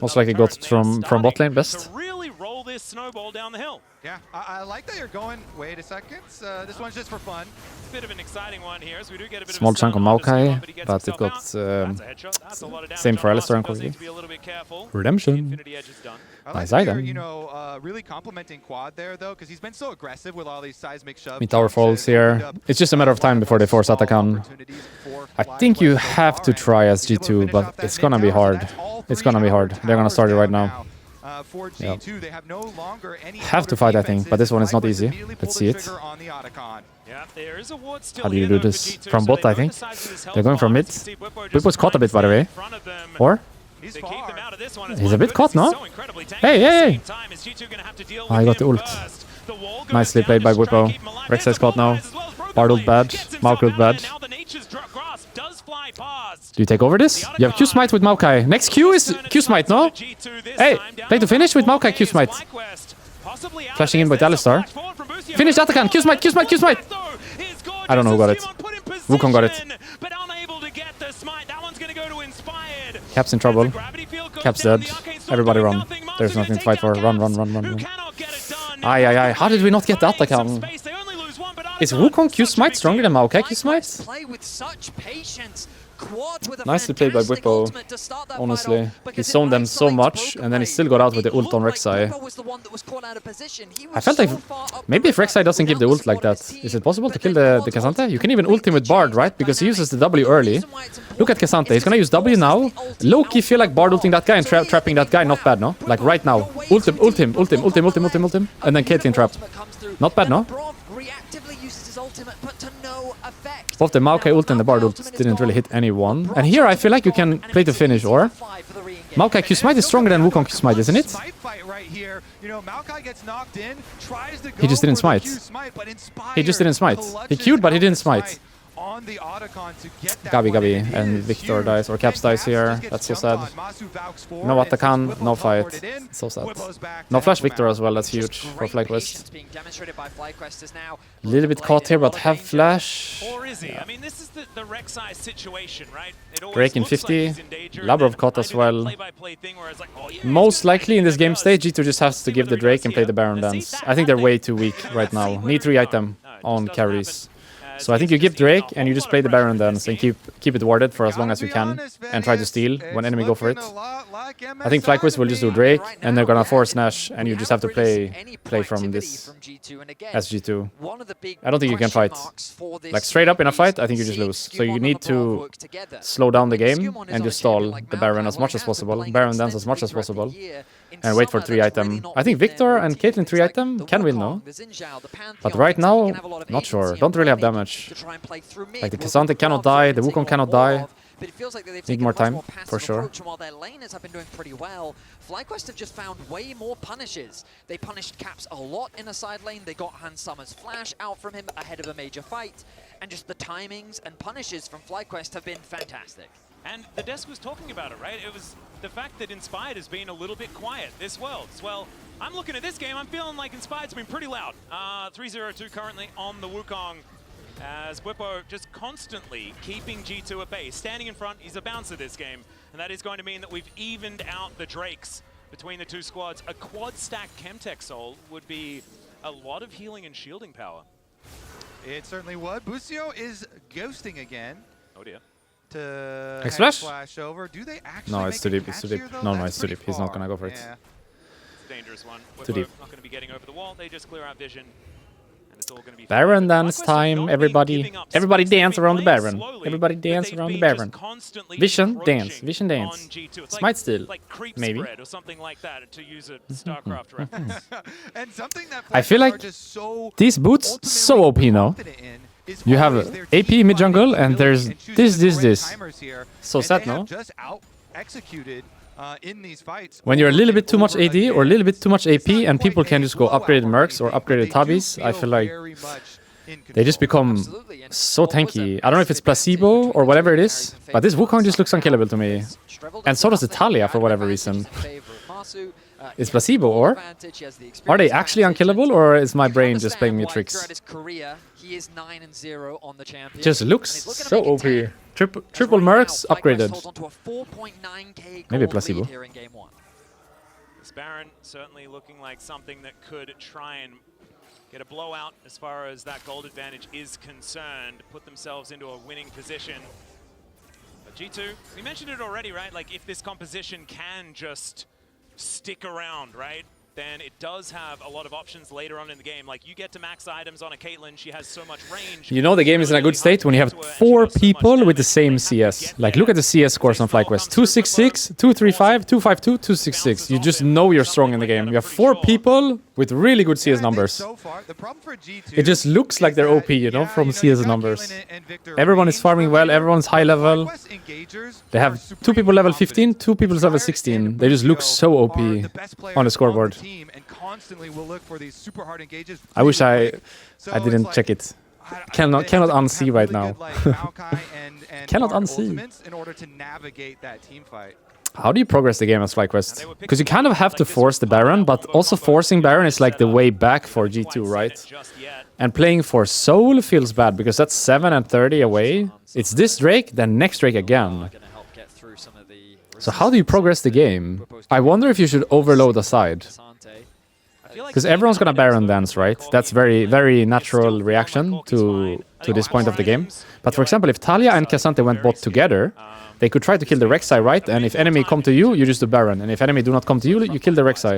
Most likely got from bot lane best. Yeah, I like that you're going. Wait a second. This one's just for fun. Bit of an exciting one here, so we do get a bit Small of chunk on Maokai, but it got same for Alistar and Corgi. Redemption. I like Nice that item. you're, really complimenting Quad there though, because he's been so aggressive with all these seismic shoves. Mid tower falls here. It's just a matter of time before they force Atakan. I think you have to try as G2, but it's gonna be hard. It's gonna be hard. They're gonna start it right now. For G2, they have no longer any Have to fight, I think, but this one is not easy. Let's see it. How do you do this? From bot, I think. They're going from mid. Whippo's caught a bit, by the way. Or? He's a bit caught, no? Hey, hey, hey! Oh, I got the ult. Nicely played by Whippo. Rek'Sai is caught now. Bard ult bad. Maokai ult bad. Do you take over this? You have Q smite with Maokai. Next Q is Q smite, no? Hey, play to finish with Maokai Q smite. Flashing in with Alistar. Finish Atakan. Q smite, Q smite, Q smite. I don't know who got it. Wukong got it. Cap's in trouble. Cap's dead. Everybody run. There's nothing to fight for. Run, run, run, run, run. Aye, aye, aye. How did we not get the Atakan? Is Wukong Q smite stronger than Maokai Q smite? Nicely played by Whippo, honestly. He zoned them so much, and then he still got out with the ult on Rek'Sai. I felt like maybe if Rek'Sai doesn't give the ult like that, is it possible to kill the K'Sante? You can even ult him with Bard, right? Because he uses the W early. Look at K'Sante, he's gonna use W now. Low-key feel like Bard ulting that guy and trapping that guy, not bad, no? Like right now. Ult him, ult him, ult him, ult him, ult him, ult him, ult him. And then Caitlyn trap. Not bad, no? Both the Maokai ult and the Bard ult didn't really hit anyone. And here I feel like you can play to finish, or? Maokai Q smite is stronger than Wukong Q smite, isn't it? He just didn't smite. He just didn't smite. He Q'd, but he didn't smite. Gabi, Gabi, and Victor dies, or Caps dies here. That's so sad. No Atakan, no fight. So sad. No Flash Victor as well, that's huge for FlyQuest. Little bit caught here, but have Flash. Yeah. I mean, this is the Rek'Sai situation, right? Drake in 50. Labrov caught as well. Most likely in this game state, G2 just has to give the Drake and play the Baron dance. I think they're way too weak right now. Need 3 item on carries. So I think you give Drake and you just play the Baron dance and keep it warded for as long as you can and try to steal when enemy go for it. I think FlyQuest will just do Drake and they're gonna force Nash and you just have to play from this as G2. I don't think you can fight. Like straight up in a fight, I think you just lose. So you need to slow down the game and just stall the Baron as much as possible, Baron dance as much as possible, and wait for 3 item. I think Victor and Caitlyn 3 item can win though. But right now, not sure. Don't really have damage. Like the K'Sante cannot die, the Wukong cannot die. But it feels like they've Need taken more a much time, more passive for sure. approach, and while their laners have been doing pretty well, FlyQuest have just found way more punishes. They punished Caps a lot in a side lane. They got Hans Summer's flash out from him ahead of a major fight. And just the timings and punishes from FlyQuest have been fantastic. And the desk was talking about it, right? It was the fact that Inspired has been a little bit quiet this Worlds. Well, I'm looking at this game, I'm feeling like Inspired's been pretty loud. 3-0-2 currently on the Wukong, as Bwipo just constantly keeping G2 at bay. Standing in front, he's a bouncer this game, and that is going to mean that we've evened out the Drakes between the two squads. A quad stack Chemtech Soul would be a lot of healing and shielding power. It certainly would. Busio is ghosting again. Oh dear. To X-Flash? over. Do they actually No, it's too make deep, a it's too catch deep. here, No, though? it's too deep. He's not gonna go for it. Yeah. It's a dangerous one. Too deep. Not going to be getting over the wall. They just clear out vision. And it's all going to be Baron fine. dance FlyQuest have time, not been everybody. giving up Everybody space. They've dance been around the playing Baron. slowly, Everybody but dance they've around the been just Baron. constantly Vision encroaching dance, Vision dance. on G2. It's Smite steal, like creep maybe. spread or something like that, to use a StarCraft reference. And something that I feel FlyQuest are like just so these boots so OP now. confident in is You have always their AP team mid jungle finding and there's ability and choosing this, the great this. timers here. So And sad, they have no? just out-executed in these fights. When you're a over little bit and too much over AD or a again. little bit too much AP It's not and people quite can a just go blowout upgraded or mercs or anything, but upgraded they do tabbies, I feel feel like very much in they just control. become Absolutely, and so what was a tanky. I don't know if it's massive advantage placebo or between whatever it the is, two carries in but this favor of Wukong just looks Marsu. unkillable to me. Strevel And so does nothing. Italia for Had whatever advantages reason. in favor of Marsu. It's He has placebo, the or advantage, he has the are they experience actually advantage, unkillable and or is my you brain can just playing me understand why throughout tricks? his career, he is 9-0 on the champion. Just looks and he's looking to so make it OP. 10. Triple As right mercs now, FlyQuest upgraded. holds onto a 4.9k Maybe gold placebo. lead here in game 1. This Baron certainly looking like something that could try and get a blowout as far as that gold advantage is concerned, put themselves into a winning position. But G2, we mentioned it already, right? Like if this composition can just stick around, right? Then it does have a lot of options later on in the game. Like you get to max items on a Caitlyn, she has so much range. You know the game is in a good state when you have 4 people with the same CS. Like look at the CS scores on FlyQuest. 266, 235, 252, 266. You just know you're strong in the game. You have 4 people with really good CS numbers. So far, the problem for G2 It just looks like they're is OP, that, you know, yeah, from you CS got numbers. Caitlyn and Victor Everyone is range farming for well, Victor. everyone's high level. FlyQuest engagers They have are 2 people supremely level confident. 15, 2 people level Inspired 16. and They just look Busio so OP are the best players on the scoreboard. the team and constantly will look for these super hard engages. I wish really quick. So I it's didn't like, check it. I Cannot they have to unsee have right really now. good, like, Maokai and Cannot hard unsee. ultimates in order to navigate that team fight. How do you progress the game as FlyQuest? Because you kind of have to force the Baron, but also forcing Baron is like the way back for G2, right? And playing for Soul feels bad because that's 7 and 30 away. It's this Drake, then next Drake again. So how do you progress the game? I wonder if you should overload a side. Because everyone's gonna Baron dance, right? That's very, very natural reaction to this point of the game. But for example, if Talia and K'Sante went bot together, they could try to kill the Rek'Sai, right? And if enemy come to you, you just do Baron. And if enemy do not come to you, you kill the Rek'Sai.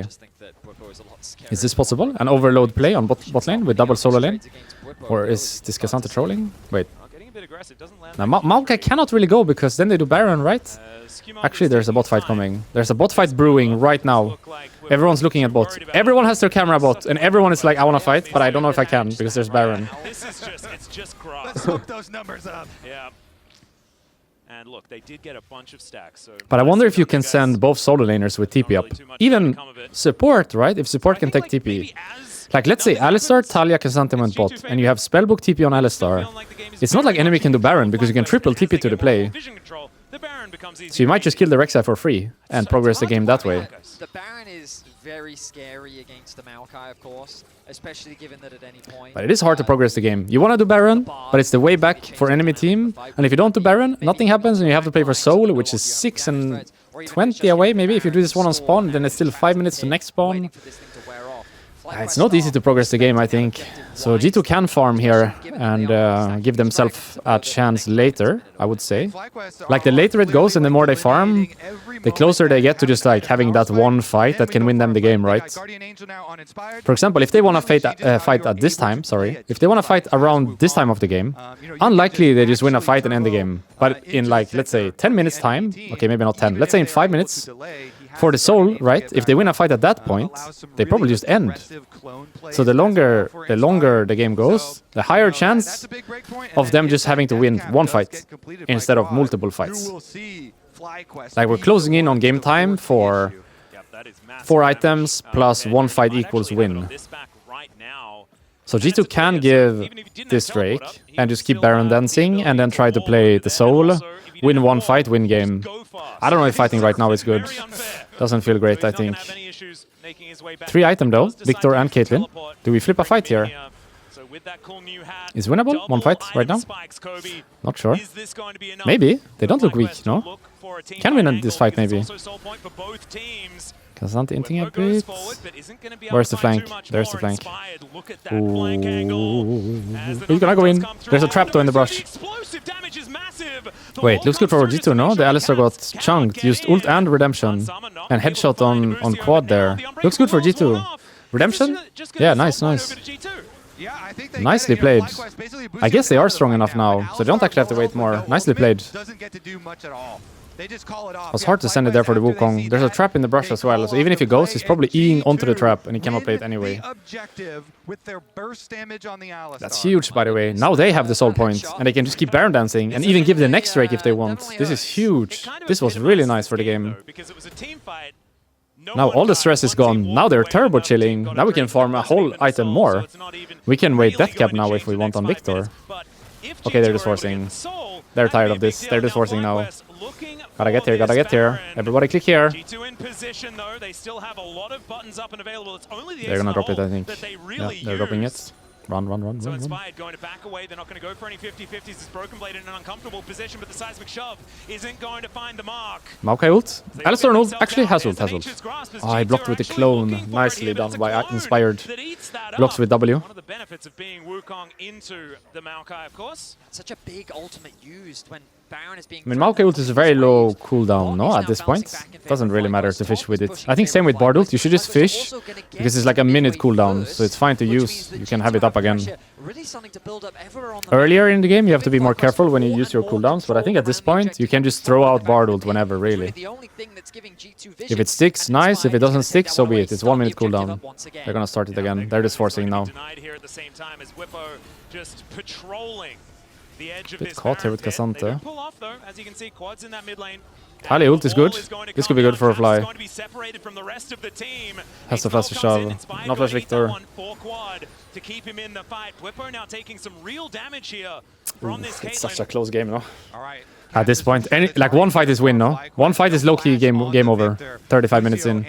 Is this possible? An overload play on bot lane with double solo lane? Or is this K'Sante trolling? Wait. Now Maokai cannot really go because then they do Baron, right? Actually, there's a bot fight coming. There's a bot fight brewing right now. Everyone's looking at bot. Everyone has their camera bot, and everyone is like, I want to fight, but I don't know if I can because there's Baron. This is just, it's just grass. Let's hook those numbers up. Yeah. And look, they did get a bunch of stacks. So But I wonder if you can send both solo laners with TP up. Even support, right? If support can take TP. Like, let's say Alistar, Talia, K'Sante went bot, and you have Spellbook TP on Alistar. It's not like enemy can do Baron, because you can triple TP to the play. So you might just kill the Rek'Sai for free, and progress the game that way. The Baron is very scary against the Maokai, of course, especially given that at any point... But it is hard to progress the game. You want to do Baron, but it's the way back for enemy team, and if you don't do Baron, nothing happens, and you have to play for Soul, which is 6 and 20 away. Maybe if you do this one on spawn, then it's still 5 minutes to next spawn. It's not easy to progress the game, I think. So G2 can farm here and give themselves a chance later, I would say. Like, the later it goes and the more they farm, the closer they get to just like having that one fight that can win them the game, right? For example, if they want to fight at this time, if they want to fight around this time of the game, unlikely they just win a fight and end the game. But in like, let's say 10 minutes time, okay, maybe not 10, let's say in 5 minutes, for the soul, right? If they win a fight at that point, they probably just end. So the longer the game goes, the higher chance of them just having to win one fight instead of multiple fights. Like, we're closing in on game time for 4 items plus 1 fight equals win. So G2 can give this Drake and just keep Baron dancing and then try to play the soul, win 1 fight, win game. I don't know if fighting right now is good. Doesn't feel great, I think. 3 item though, Viktor and Caitlyn. Do we flip a fight here? Is winnable? 1 fight right now? Not sure. Maybe. They don't look weak, no? Can win this fight, maybe. Kazante hinting a bit. Where's the flank? There's the flank. Ooh. He's gonna go in. There's a trapdoor in the brush. Wait, looks good for G2, no? The Alistar got chunked, used ult and redemption. And headshot on quad there. Looks good for G2. Redemption? Yeah, nice. Nicely played. I guess they are strong enough now, so they don't actually have to wait more. Nicely played. It was hard to send it there for the Wukong. There's a trap in the brush as well, so even if he goes, he's probably eating onto the trap and he cannot play it anyway. That's huge, by the way. Now they have the soul point and they can just keep Baron dancing and even give the next Drake if they want. This is huge. This was really nice for the game. Now all the stress is gone. Now they're turbo chilling. Now we can farm a whole item more. We can wait death cap now if we want on Viktor. Okay, they're just forcing. They're tired of this. They're just forcing now. Gotta get here. Everybody click here. They're gonna drop it, I think. Yeah, they're dropping it. Run. So Inspired going to back away. They're not going to go for any 50-50s. It's Broken Blade in an uncomfortable position, but the seismic shove isn't going to find the mark. Maokai ult. Alistar ult. Actually has ult. Oh, he blocked with the clone. Nicely done by Inspired. Blocks with W. One of the benefits of being Wukong into the Maokai, of course. Such a big ultimate used when Baron is being... I mean, Maokai ult is a very low cooldown, no? At this point. Doesn't really matter to fish with it. I think same with Bard ult. You should just fish because it's like a minute cooldown, so it's fine to use. You can have it up again. Earlier in the game, you have to be more careful when you use your cooldowns, but I think at this point, you can just throw out Bard ult whenever, really. If it sticks, nice. If it doesn't stick, so be it. It's 1 minute cooldown. They're gonna start it again. They're just forcing now. Bit caught here with Kazante. Tali ult is good. This could be good for a fly. Has to flash the shove. No flash Viktor. It's such a close game, no? At this point, like 1 fight is win, no? 1 fight is low-key game over. 35 minutes in.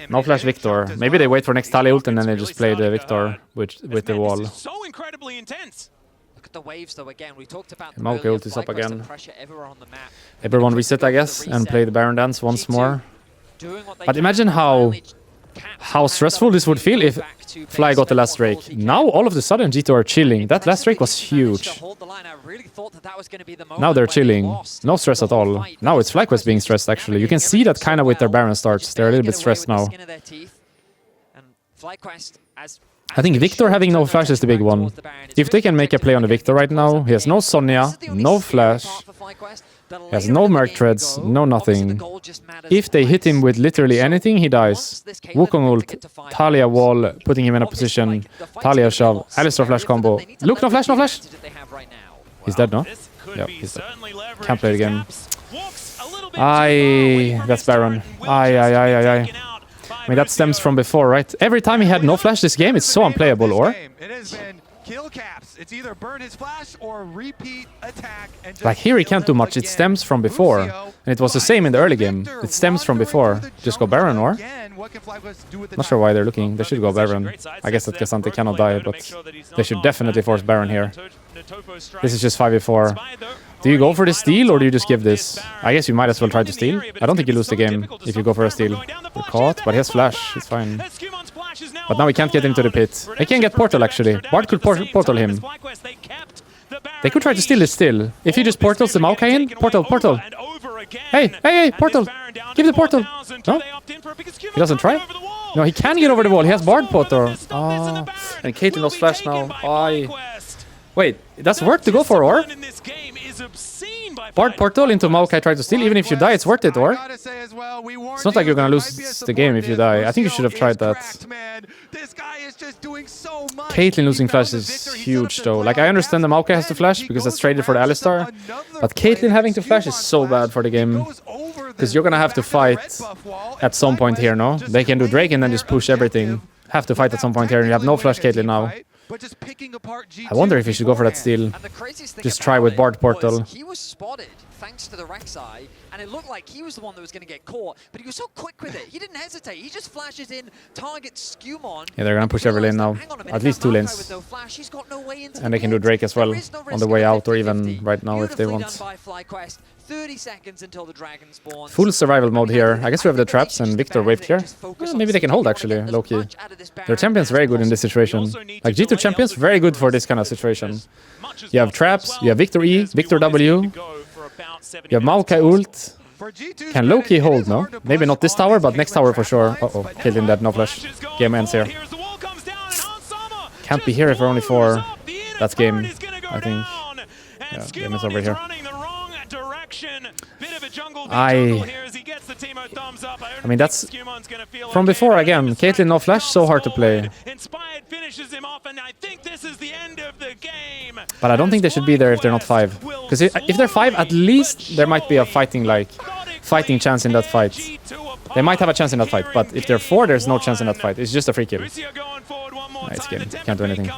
No flash Viktor. Maybe they wait for next Tali ult and then they just play the Viktor with the wall. So incredibly intense. Look at the waves though again. We talked about Maokai ult is up again. Everyone reset, I guess, and play the Baron dance once more. But imagine how stressful this would feel if Fly got the last Drake. Now all of a sudden G2 are chilling. That last Drake was huge. Now they're chilling. No stress at all. Now it's FlyQuest being stressed, actually. You can see that kind of with their Baron starts. They're a little bit stressed now. I think Viktor having no flash is the big one. If they can make a play on the Viktor right now, he has no Sonya, no flash, he has no Merc Treads, no nothing. If they hit him with literally anything, he dies. Wukong ult, Talia wall, putting him in a position, Talia shove, Alistar flash combo. Look, no flash, no flash! He's dead, no? Yeah, he's dead. Can't play the game. That's Baron. I mean, that stems from before, right? Every time he had no flash this game, it's so unplayable, or? Like here he can't do much, it stems from before. And it was the same in the early game. It stems from before. Just go Baron, or? Not sure why they're looking. They should go Baron. I guess that Kazante cannot die, but they should definitely force Baron here. This is just 5v4. Do you go for the steal or do you just give this? I guess you might as well try to steal. I don't think you lose the game if you go for a steal. We're caught, but he has flash. It's fine. But now we can't get into the pit. They can get portal actually. Bard could portal him. They could try to steal this still. If he just portals the Maokai in, portal. Hey, portal. Give the portal. No? He doesn't try? No, he can get over the wall. He has Bard portal. Oh. And Caitlyn lost flash now. Wait, that's worth to go for, or? Bard portal into Maokai try to steal. Even if you die, it's worth it, or? It's not like you're gonna lose the game if you die. I think you should have tried that. Caitlyn losing flash is huge though. Like, I understand the Maokai has to flash because that's traded for the Alistar. But Caitlyn having to flash is so bad for the game. Because you're gonna have to fight at some point here, no? They can do Drake and then just push everything. Have to fight at some point here and you have no flash Caitlyn now. I wonder if you should go for that steal. Just try with Bard portal. He was spotted thanks to the Rek'Sai, and it looked like he was the one that was going to get caught, but he was so quick with it. He didn't hesitate. He just flashes in, targets Skewmon. Yeah, they're going to push every lane now. At least 2 lanes. And they can do Drake as well on the way out or even right now if they want. 30 seconds until the dragon spawns. Full survival mode here. I guess we have the traps and Victor wave clear. Yeah, maybe they can hold actually, low-key. Their champion's very good in this situation. Like G2 champions, very good for this kind of situation. You have traps, you have Victor E, Victor W. You have Maokai ult. Can low-key hold, no? Maybe not this tower, but next tower for sure. Uh-oh, Caitlyn dead, no flash. Game ends here. Can't be here if we're only 4. That's game, I think. Yeah, game is over here. I mean, that's from before again. Caitlyn no flash, so hard to play. But I don't think they should be there if they're not 5. Because if they're 5, at least there might be a fighting chance in that fight. They might have a chance in that fight, but if they're 4, there's no chance in that fight. It's just a free kill. Nice game. Can't do anything.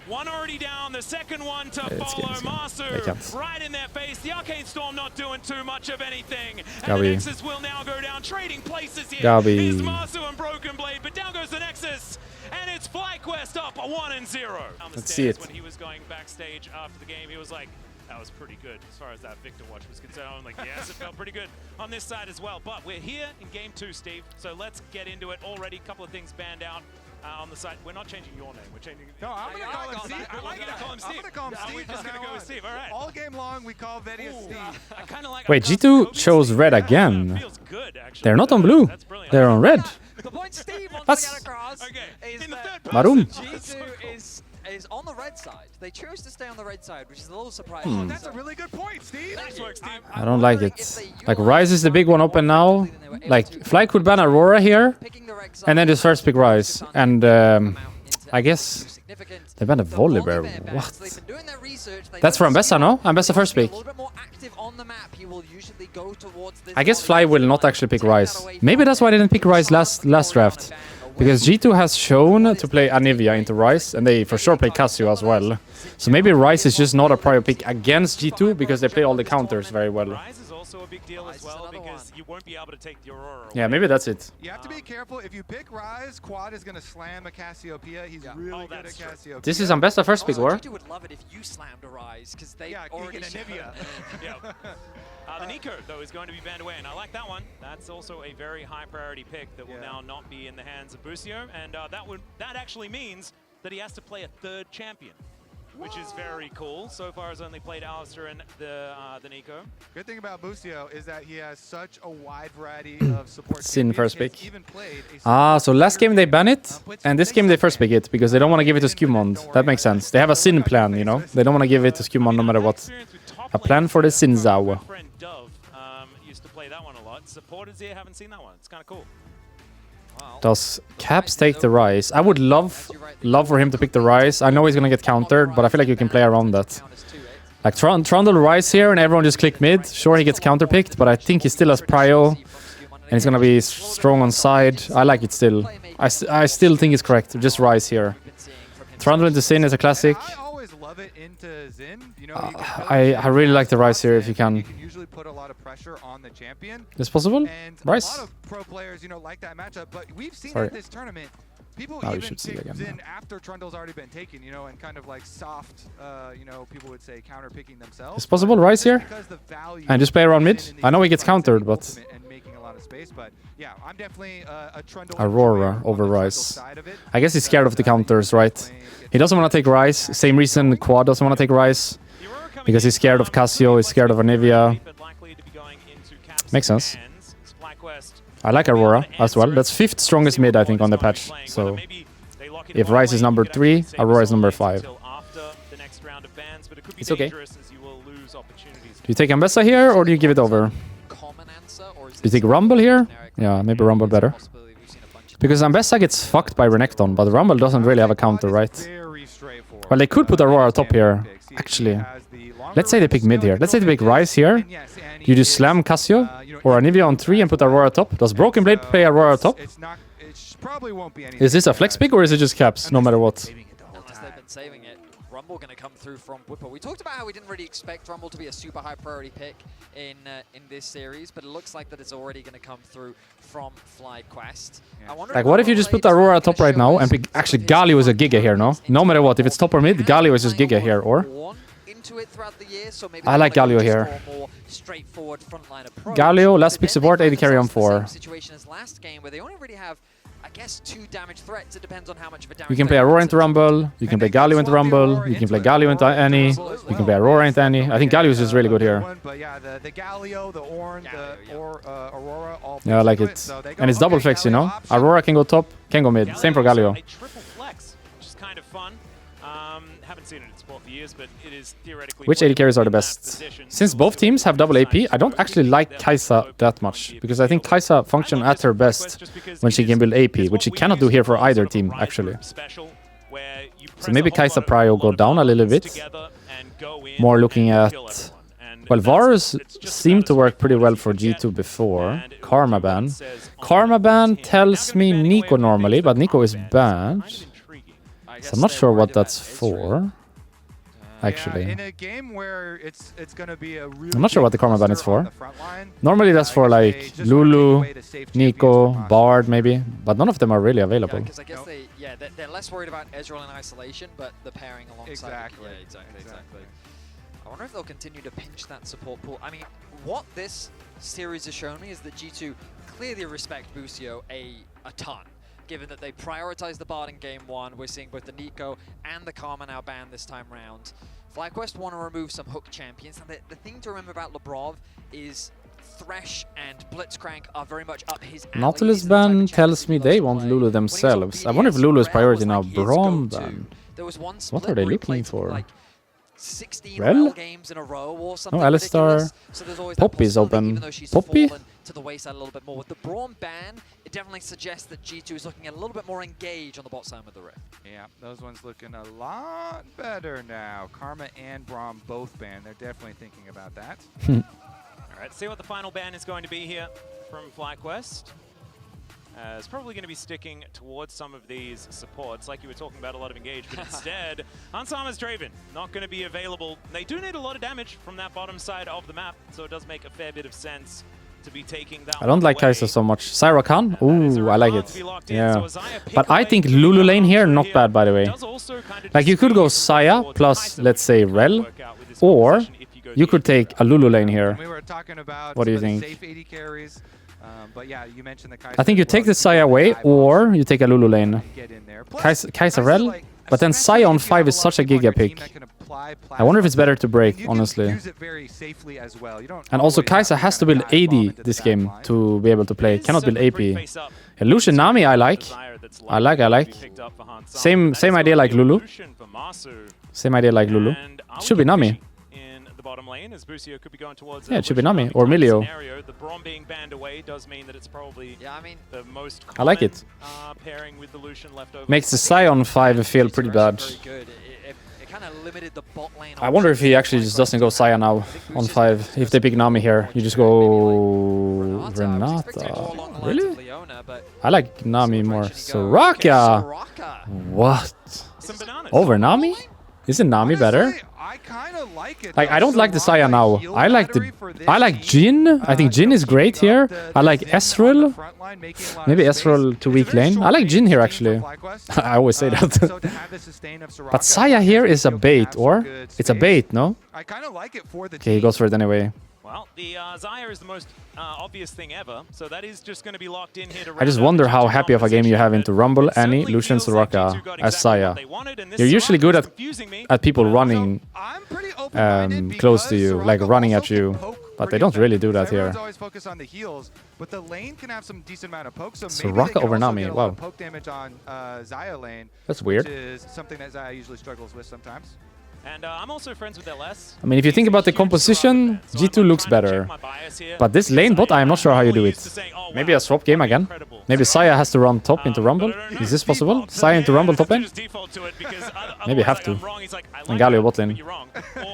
One already down, the second one to follow. They can't. Right in their face. The Arcane Storm not doing too much of anything. Gabi. And the Nexus will now go down, trading places here. Gabi. Here's Marsu and Broken Blade, but down goes the Nexus. And it's FlyQuest up 1-0. Let's see it. When he was going backstage after the game, he was like, that was pretty good as far as that Victor watch was concerned. I'm like, yes, it felt pretty good on this side as well. But we're here in game 2, Steve. So let's get into it. Already a couple of things banned out. On the site, we're not changing your name. We're changing. No, I'm gonna call him Steve. I like it. I'm gonna call him Steve. We're just gonna go with Steve. All right. All game long, we call Vedia Steve. I kind of like. Wait, G2 chose red again. Feels good, actually. They're not on blue. That's brilliant. They're on red. The point Steve wants That's- to get across Okay. is In the that third Maroon. G2 is on the red side. They chose to stay on the red side, which is a little surprising. That's a really good point, Steve. Nice work, Steve. I don't like it. Like, Ryze is the big one open now. Like, Fly could ban Aurora here. And then just first pick Ryze. And I guess they banned a Volibear. What? That's for Ambessa, no? Ambessa first pick. I guess Fly will not actually pick Ryze. Maybe that's why I didn't pick Ryze last draft. Because G2 has shown to play Anivia into Ryze, and they for sure play Cassio as well. So maybe Ryze is just not a prior pick against G2 because they play all the counters very well. Ryze is also a big deal as well because you won't be able to take the Aurora away. Yeah, maybe that's it. You have to be careful. If you pick Ryze, Quad is going to slam a Cassiopeia. He's really good at Cassiopeia. This is Ambessa first pick, or? G2 would love it if you slammed a Ryze, because they already already Anivia. Yeah. The Nico, though, is going to be banned away, and I like that one. That's also a very high priority pick that will now not be in the hands of Busio, and that actually means that he has to play a 3rd champion, which is very cool. So far, has only played Alistair and the Nico. Good thing about Busio is that he has such a wide variety of support. Sin first pick. Even played So last game they ban it, and this game they first pick it because they don't want to give it to Skewmon. That makes sense. They have a Sin plan, you know? They don't want to give it to Skewmon no matter what. A plan for the Sin Zao. Dove used to play that one a lot. Supporters here haven't seen that one. It's kind of cool. Does Caps take the Ryze? I would love for him to pick the Ryze. I know he's gonna get countered, but I feel like you can play around that. Like Trundle Ryze here and everyone just click mid. Sure, he gets counterpicked, but I think he still has prio. And he's gonna be strong on side. I like it still. I still think it's correct. Just Ryze here. Trundle into Sin is a classic. into Xin, you know, I really like the Ryze here if you can. You can usually put a lot of pressure on the champion. It's possible. And Ryze. a lot of pro players, you know, like that matchup. But we've seen Sorry. at this tournament, people Now we even should see pick again. Xin after Trundle's already been taken, you know, and kind of like soft, you know, people would say counter picking themselves. It's possible Ryze here. Because the value And just play around mid. in the I know he gets ultimate countered, but and making race. But yeah, I'm definitely a Trundle Aurora over on the Trundle Ryze. side of it. I guess he's scared of the counters, right? He doesn't want to take Ryze. Same reason Quad doesn't want to take Ryze. Because he's scared of Casio, he's scared of Anivia. Makes sense. I like Aurora as well. That's 5th strongest mid, I think, on the patch. So if Ryze is number 3, Aurora is number 5. It's okay. Do you take Ambessa here, or do you give it over? Do you take Rumble here? Yeah, maybe Rumble better. Because Ambessa gets fucked by Renekton, but Rumble doesn't really have a counter, right? Well, they could put Aurora top here, actually. Let's say they pick mid here. Let's say they pick Ryze here. You just slam Casio or Anivia on 3 and put Aurora top. Does Broken Blade play Aurora top? Is this a flex pick or is it just caps, no matter what? Unless they've been saving it. Rumble going to come through from Whipper. We talked about how we didn't really expect Rumble to be a super high priority pick in this series, but it looks like that it's already going to come through from FlyQuest. Like, what if you just put Aurora top right now and pick... Actually, Galio is a Giga here, no? No matter what, if it's top or mid, Galio is just Giga here, or... I like Galio here. Galio, last pick support, AD carry on 4. Situation as last game where they only really have, I guess, 2 damage threats. It depends on how much of a damage. You can play Aurora into Rumble. You can play Galio into Rumble. You can play Galio into Annie. You can play Aurora into Annie. I think Galio is just really good here. But yeah, the Galio, the Ornn, the Aurora, all. Yeah, I like it. And it's double flex, you know. Aurora can go top, can go mid. Same for Galio. Which AD carries are the best? Since both teams have double AP, I don't actually like Kai'Sa that much, because I think Kai'Sa functions at her best when she can build AP, which she cannot do here for either team, actually. So maybe Kai'Sa Prio go down a little bit. More looking at... Well, Varus seemed to work pretty well for G2 before. Karma ban. Karma ban tells me Nico normally, but Nico is banned. So I'm not sure what that's for. Actually, yeah, in a game where it's gonna be a I'm not sure what the Karma ban is for. Normally that's for like Lulu, Nico, Bard maybe, but none of them are really available. Because I guess they're less worried about Ezreal in isolation, but the pairing alongside. Exactly. Yeah, exactly. I wonder if they'll continue to pinch that support pool. I mean, what this series has shown me is that G2 clearly respect Busio a ton. Given that they prioritize the Bard in game 1, we're seeing both the Nico and the Karma now banned this time round. FlyQuest want to remove some hook champions. And the thing to remember about Labrov is Thresh and Blitzcrank are very much up his alley. Nautilus ban tells me they want Lulu themselves. I wonder if Lulu is priority now. Braum ban. What are they looking for? Like 16 Rel? games in a row or something. No, Alistar. So there's always Poppy is open. Poppy? To the wayside a little bit more. With the Braum ban, it definitely suggests that G2 is looking a little bit more engaged on the bot side with the Rift. Yeah, those ones looking a lot better now. Karma and Braum both banned. They're definitely thinking about that. All right, see what the final ban is going to be here from FlyQuest. It's probably going to be sticking towards some of these supports, like you were talking about, a lot of engage, but instead, Hansama's Draven, not going to be available. They do need a lot of damage from that bottom side of the map, so it does make a fair bit of sense to be taking that. I don't like Kai'Sa so much. Syra Khan? Ooh, I like it. Yeah. But I think Lulu lane here, not bad, by the way. Like, you could go Xayah plus, let's say, Rel, or you could take a Lulu lane here. What do you think? But yeah, you mentioned the I think you take the Xayah away, or you take a Lulu lane. Kai'Sa Rel, but then Xayah on 5 is such a giga pick. I wonder if it's better to break, honestly. And also Kai'Sa has to build AD this game to be able to play. Cannot build AP. Yeah, Lucian Nami I like. I like. Same idea like Lulu. Same idea like Lulu. It should be Nami. Bottom lane as Busio could be going towards it should be Nami or Milio. The Braum being banned away does mean that it's probably the most common, I like it. Pairing with the Lucian left over. Makes the Xayah on 5 feel pretty bad. I wonder if he actually just doesn't go Xayah now on 5. If they pick Nami here, you just go Renata. Really? I like Nami more. Soraka! What? Over Nami? Isn't Nami better? I kind of like it. Like, I don't like the Xayah now. I like Jhin. I think Jhin is great here. I like Ezreal. Maybe Ezreal to weak lane. I like Jhin here actually. I always say that. But Xayah here is a bait, or? It's a bait, no? I kind of like it for the Okay, he goes for it anyway. Well, the Xayah is the most obvious thing ever, so that is just going to be locked in here to I just wonder how happy of a game you have into Rumble, Annie, Lucian, Soraka as Xayah. You're usually good at people running I'm pretty open-minded close to because you, like Soraka running also at you, can poke but they pretty don't really do effectively. that here. Everyone's always focused on the heals, but the lane can have some decent amount of poke, so maybe Soraka they can over also Nami, get a lot wow. of poke damage on Xayah lane. That's weird. Which is something that Xayah usually struggles with sometimes. And I'm also friends with LS. I mean, if you think about the composition, G2 looks better. But this lane bot, I am not sure how you do it. Maybe a swap game again? Maybe Xayah has to run top into Rumble? Is this possible? Xayah into Rumble top lane? Maybe have to. And Galio bot lane.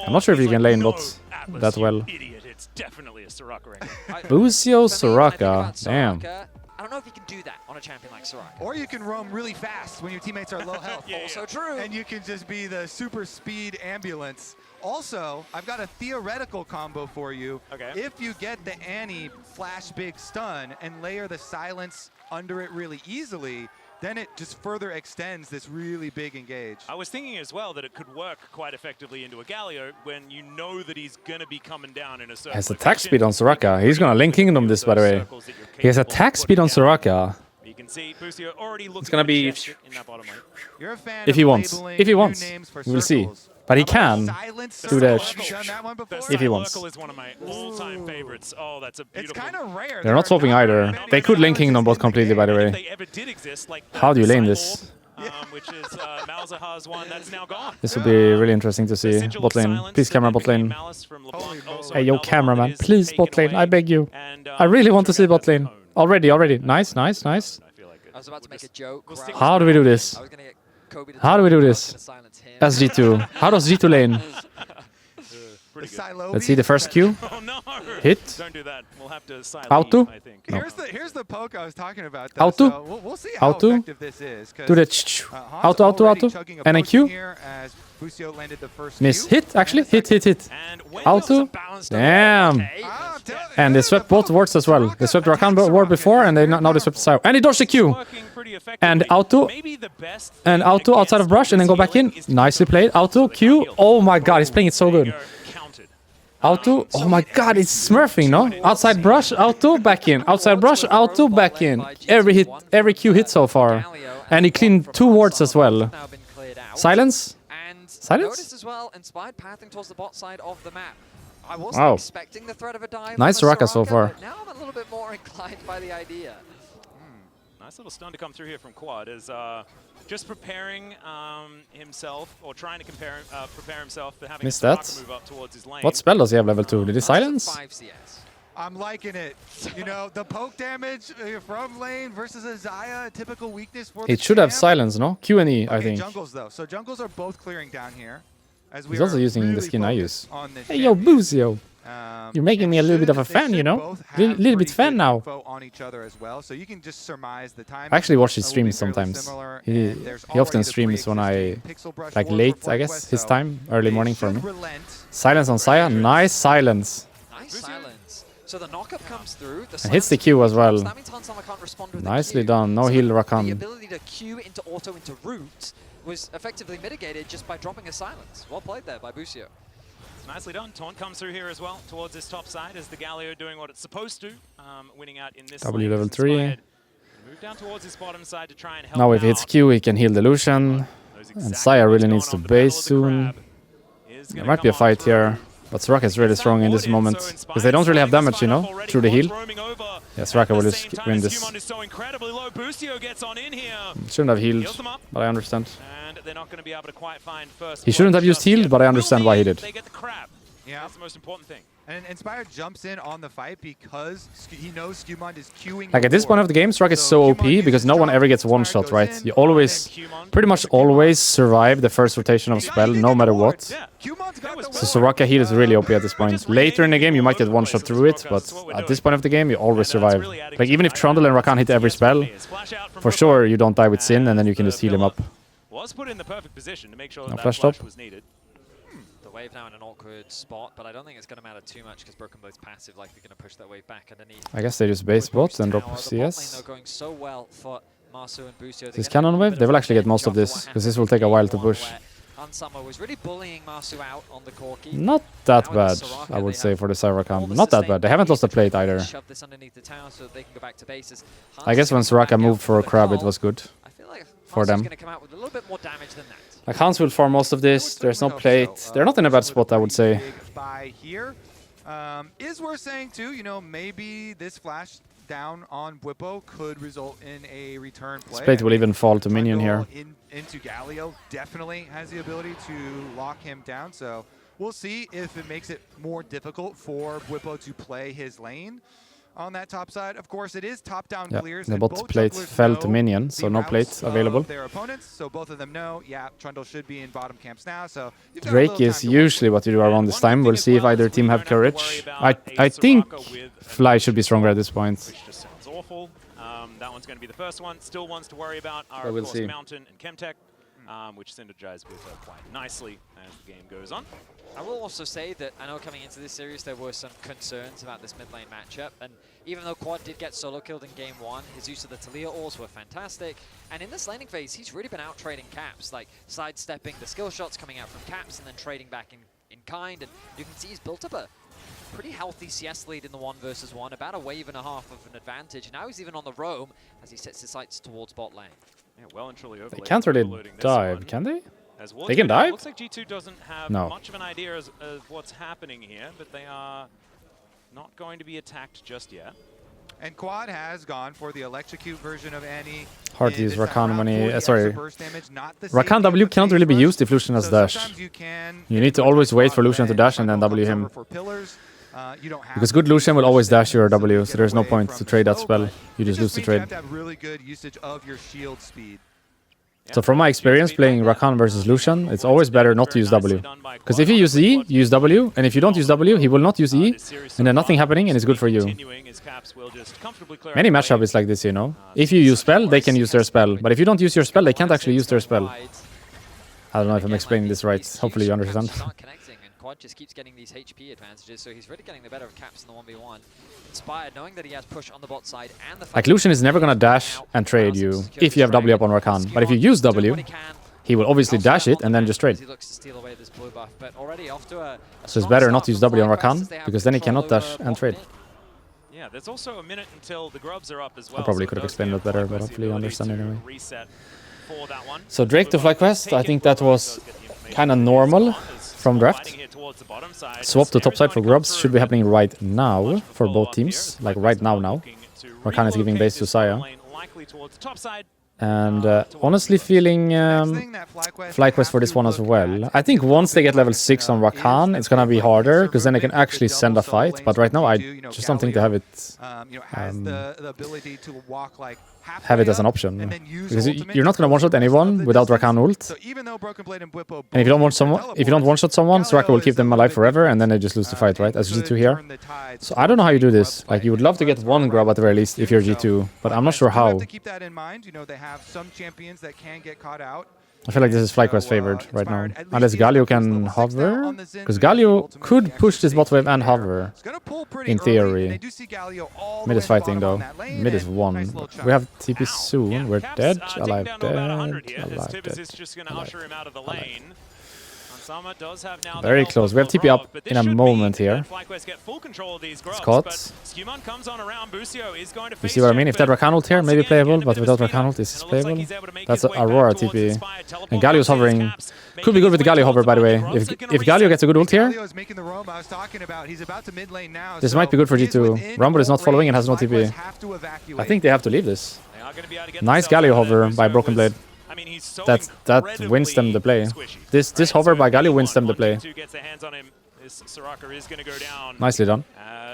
I'm not sure if you can lane bots that well. It's definitely a Soraka ring. Lucio, For me, when I think Soraka. about Damn. Soraka, I don't know if you can do that on a champion like Soraka. Or you can roam really fast when your teammates are low health. Also true. And you can just be the super speed ambulance. Also, I've got a theoretical combo for you. Okay. If you get the Annie flash big stun and layer the silence under it really easily, then it just further extends this really big engage. I was thinking as well that it could work quite effectively into a Galio when you know that he's going to be coming down in a certain Has attack speed on Soraka. He's gonna Link Kingdom this, by the way. He has attack speed on Soraka. You can see Busio already looking It's gonna be- in that bottom lane. You're a fan If of he wants. labeling If he new wants. names for We'll see. circles. But he How about can silence do circle? that. Have you done that one before? If he wants. Circle is one of my all-time favorites. Oh, that's a It's beautiful. kind of rare. They're not swapping either. They could Link Kingdom bot completely, by the If way. they ever did exist, like How do you lane Cyborg, this? which is Malzahar's one that's now gone. This will be really interesting to see. Sigil Bot of lane. Silence Please, that camera then bot lane. became Malice from LeBlanc, also Hey, yo, another one cameraman. that is Please, bot taken lane. I away. beg you. And, I really want to see Trigger bot lane. has owned. Already, already. Nice, nice, nice. I feel like it. I was about to make a We'll joke. we'll where stick I How was do we do gonna- this? I was gonna get Kobe to How tell do we do me I this? was gonna silence him. As G2. How does G2 lane? Pretty good. Silo Let's see the first Q. Oh no! Hit. Don't do that. We'll have to silence. Auto? I think. Here's the poke I was talking about. Though. Auto? So we'll see how Auto? effective this is. 'Cause, Do the Han's auto, auto, already auto. chugging a And a potion Q. here as Busio landed the first Miss. Q. Hit, actually. And the Hit, hit, hit. And when Auto? there's a balanced Damn. okay, Ah, I'm telling you, And they swept both wards as well. They swept Rakan ward before, and they now they swept Sire. And he dodged the Q. working pretty effectively. And auto. Maybe the best And thing auto outside of against brush, and then go back in. healing is to Nicely keep played. the Auto, heal. Q. Oh my god, he's playing it so There you good. go, counted. Auto. Oh my god, it's smurfing, no? Outside brush, auto, back in. Outside brush, auto, back in. Every Q hit so far. And he cleaned 2 wards as well. Now been cleared out. Silence? And Silence? notice as well, Inspired pathing towards the bot side of the map. I wasn't Wow. expecting the threat of a dive. Nice on the Soraka so far. but now I'm a little bit more inclined by the idea. Nice little stun to come through here from Quad as just preparing himself, or trying to prepare himself for having Missed a that. Soraka move up towards his lane. What spell does he have level 2? Did he silence? 5 CS. I'm liking it. You know, the poke damage from lane versus a Xayah, typical weakness for the It should have champ. silence, no? Q and E, I Okay, think. jungles though. So jungles are both clearing down here. As we He's also are using the really skin I focused use. on this Hey, yo, champion. Buzio. You're making and me a little bit of a they fan, you should know? both have Little bit pretty fan good now. info on each other as well, so you can just surmise the time. I actually watch his will be streams fairly sometimes. similar, He and there's often already the streams when I, pre-existing Pixel Brush like War late, report I guess, quest, his so time, early they morning for should me. relent. Silence on Xayah, nice silence. Nice silence. So the knockup comes through. And hits the Q as well. That means Hans Sama can't respond with the Nicely Q. done, no So heal The Rakan. ability to Q into auto into root was effectively mitigated just by dropping a silence. Well played there by Busio. Nicely done. Taunt comes through here as well towards his top side as the Galio doing what it's supposed to, winning out in this W lane. level As 3. Inspired Move down towards his bottom side to try and help Now if he hits out. Q, he can heal the Lucian. Knows And exactly Xayah what's really going needs on, to but the Battle base of the soon. Crab is There gonna might be a come on fight through. here. But Soraka is really strong in this moment. Because they don't really have damage, you know, through the heal. Yeah, Soraka will just win this. Shouldn't have healed, but I understand. And they're not going to be able to quite find first. He shouldn't have used heal, but I understand why he did. They get the crab. Yeah. That's the most important thing. And Inspired jumps in on the fight because he knows Skewmon is queuing. Like at this point of the game, Soraka is so OP because no one ever gets one shot, right? You always, Qmon. pretty much always survive the first rotation of spell, no matter what. Yeah. Qmon's got the So Soraka heal is really OP at this point. Later in the game, you might get one shot through it, but at this point of the game, you always survive. Like even if Trundle and Rakan hit every spell, for sure you don't die with Sin, and then you can just heal him up. Was put in the perfect position to make sure No that flash flash top. was needed. The wave now in an awkward spot, but I don't think it's going to matter too much because Broken Blade's passive likely going to push that wave back underneath. I guess they just base bot and drop The bot CS. lane, though, going so well for Marsu and Busio. This cannon wave, they will actually get most of this, because this will take a while to push. Hansama was really bullying Masu out on the Corki. Not that Now with bad, the Soraka, I would they say, have for the Cyber Camp. almost Not the that same bad. They haven't lost a plate either. Shove this underneath the tower so that they can go back to bases. I guess when Soraka moved for a crab, it was good I feel like for Han's them. going to come out with a little bit more damage than that. Like, Hans will farm most of this. There's no plate. They're not in a bad spot, I would say. Big buy here. Is worth saying too, you know, maybe this flash down on Bwipo could result in a return play. This plate will even fall to minion here. Into Galio definitely has the ability to lock him down, so we'll see if it makes it more difficult for Bwipo to play his lane on that top side. Of course, it is top-down Yeah, clears. the and bot both plate jugglers fell know to minion, so the no routes plate available. of their opponents, so both of them know, yeah, Trundle should be in bottom camps now. So you've got a Drake little is time to work usually what you do around this time. We'll see if either team have courage. I think Fly should be stronger at this point. Which just sounds awful. That one's going to be the first one. Still ones to worry about are, But of we'll course, see. Mountain and Chemtech, which synergize with quite nicely as the game goes on. I will also say that I know coming into this series there were some concerns about this mid lane matchup, and even though Quad did get solo killed in game 1, his use of the Talia ores were fantastic, and in this laning phase he's really been out trading Caps, like sidestepping the skill shots coming out from Caps and then trading back in kind, and you can see he's built up a pretty healthy CS lead in the 1 versus 1, about a wave and a half of an advantage. Now he's even on the roam as he sets his sights towards bot lane. Yeah, well and truly They can't really dive, can they? They can dive? Looks like G2 doesn't have No. much of an idea of what's happening here, but they are not going to be attacked just yet. And Quad has gone for the electrocute version of Annie. Hard to use This time Rakan around, when he... 40 extra sorry. burst damage, not the Rakan same W as the cannot phase really be burst. used if Lucian has So dash. sometimes You need to always wait for Lucian to dash and then W him. Because good Lucian will always dash your W, so there's no point to trade that spell. You just lose the trade. You have to have really good usage of your shield speed. So from my experience playing Rakan versus Lucian, it's always better not to use W. Because if you use E, you use W, and if you don't use W, he will not use E, and then nothing happening, and it's good for you. Many matchup is like this, you know. If you use spell, they can use their spell, but if you don't use your spell, they can't actually use their spell. I don't know if I'm explaining this right. Hopefully you understand. Quad just keeps getting these HP advantages, so he's really getting the better of Caps in the 1v1. Inspired, knowing that he has push on the bot side and the Like Lucian is never gonna dash and trade you if you have W up on Rakan, but if you use W, he will obviously dash it and then just trade. He looks to steal away this blue buff, but already off to a So it's better not to use W on Rakan, because then he cannot dash and trade. Yeah, there's also a minute until the grubs are up as well. I probably so could have it does explained give it better, but FlyQuest the hopefully you ability understand to anyway. reset for that one. So Drake to Blue buff FlyQuest, I taken, think that Blue buff was does get the information kind of that normal is from draft. fighting here towards the bottom side. Swap to top Snare's side for going to grubs come should be through. happening right now Much of a for both follow-up teams, here. like FlyQuest right now. looking to Rakan is giving relocate base to this Saya. lane, likely towards the top side. And honestly feeling FlyQuest for this one as well. I think once they get level 6 on Rakan, it's gonna be harder, because then they can actually send a fight, but right now I just don't think they have it as an option. Because you're not gonna one-shot anyone without Rakan ult. And if you don't one-shot someone, Soraka will keep them alive forever, and then they just lose the fight, right? As G2 here. So I don't know how you do this. Like, you would love to get one grub at the very least if you're G2, but I'm not sure how. To keep that in mind, you know, they have some champions that can get caught out. I feel like this is FlyQuest favored right now. Unless Galio can hover. Because Galio could push this bot wave and hover. In theory. Mid is fighting though. Mid is 1. We have TP soon. We're dead. Alive, dead. Alive, dead. Alive. Very close. We have TP up in a moment here. It's caught. You see what I mean? If that Rakan ult here, maybe playable, but without Rakan ult, this is playable. That's Aurora TP. And Galio's hovering. Could be good with the Galio hover, by the way. If Galio gets a good ult here, this might be good for G2. Rumble is not following and has no TP. I think they have to leave this. Nice Galio hover by Broken Blade. That wins them the play. This hover by Galio wins them the play. Nicely done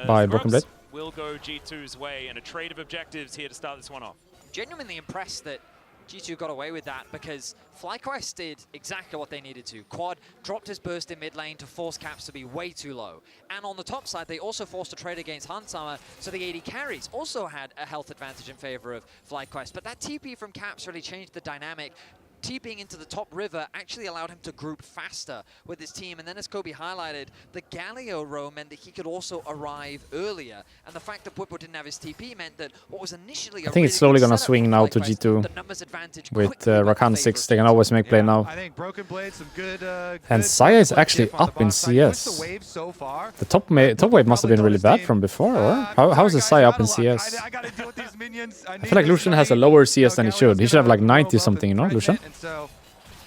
by Broken Blade. Will go G2's way, and a trade of objectives here to start this one off. Genuinely impressed that G2 got away with that, because FlyQuest did exactly what they needed to. Quad dropped his burst in mid lane to force Caps to be way too low. And on the top side, they also forced a trade against Hansama, so the AD carries also had a health advantage in favor of FlyQuest. But that TP from Caps really changed the dynamic. TPing into the top river actually allowed him to group faster with his team. And then as Kobe highlighted, the Galio row meant that he could also arrive earlier. And the fact that Bwipo didn't have his TP meant that what was initially I think it's slowly gonna swing now to G2 with Rakan 6. They can always make play now. I think Broken Blade, some good, And Saya is actually up in CS. The top wave must have been really bad from before, or? How is the Saya up in CS? I feel like Lucian has a lower CS than he should. He should have like 90 something, you know, Lucian?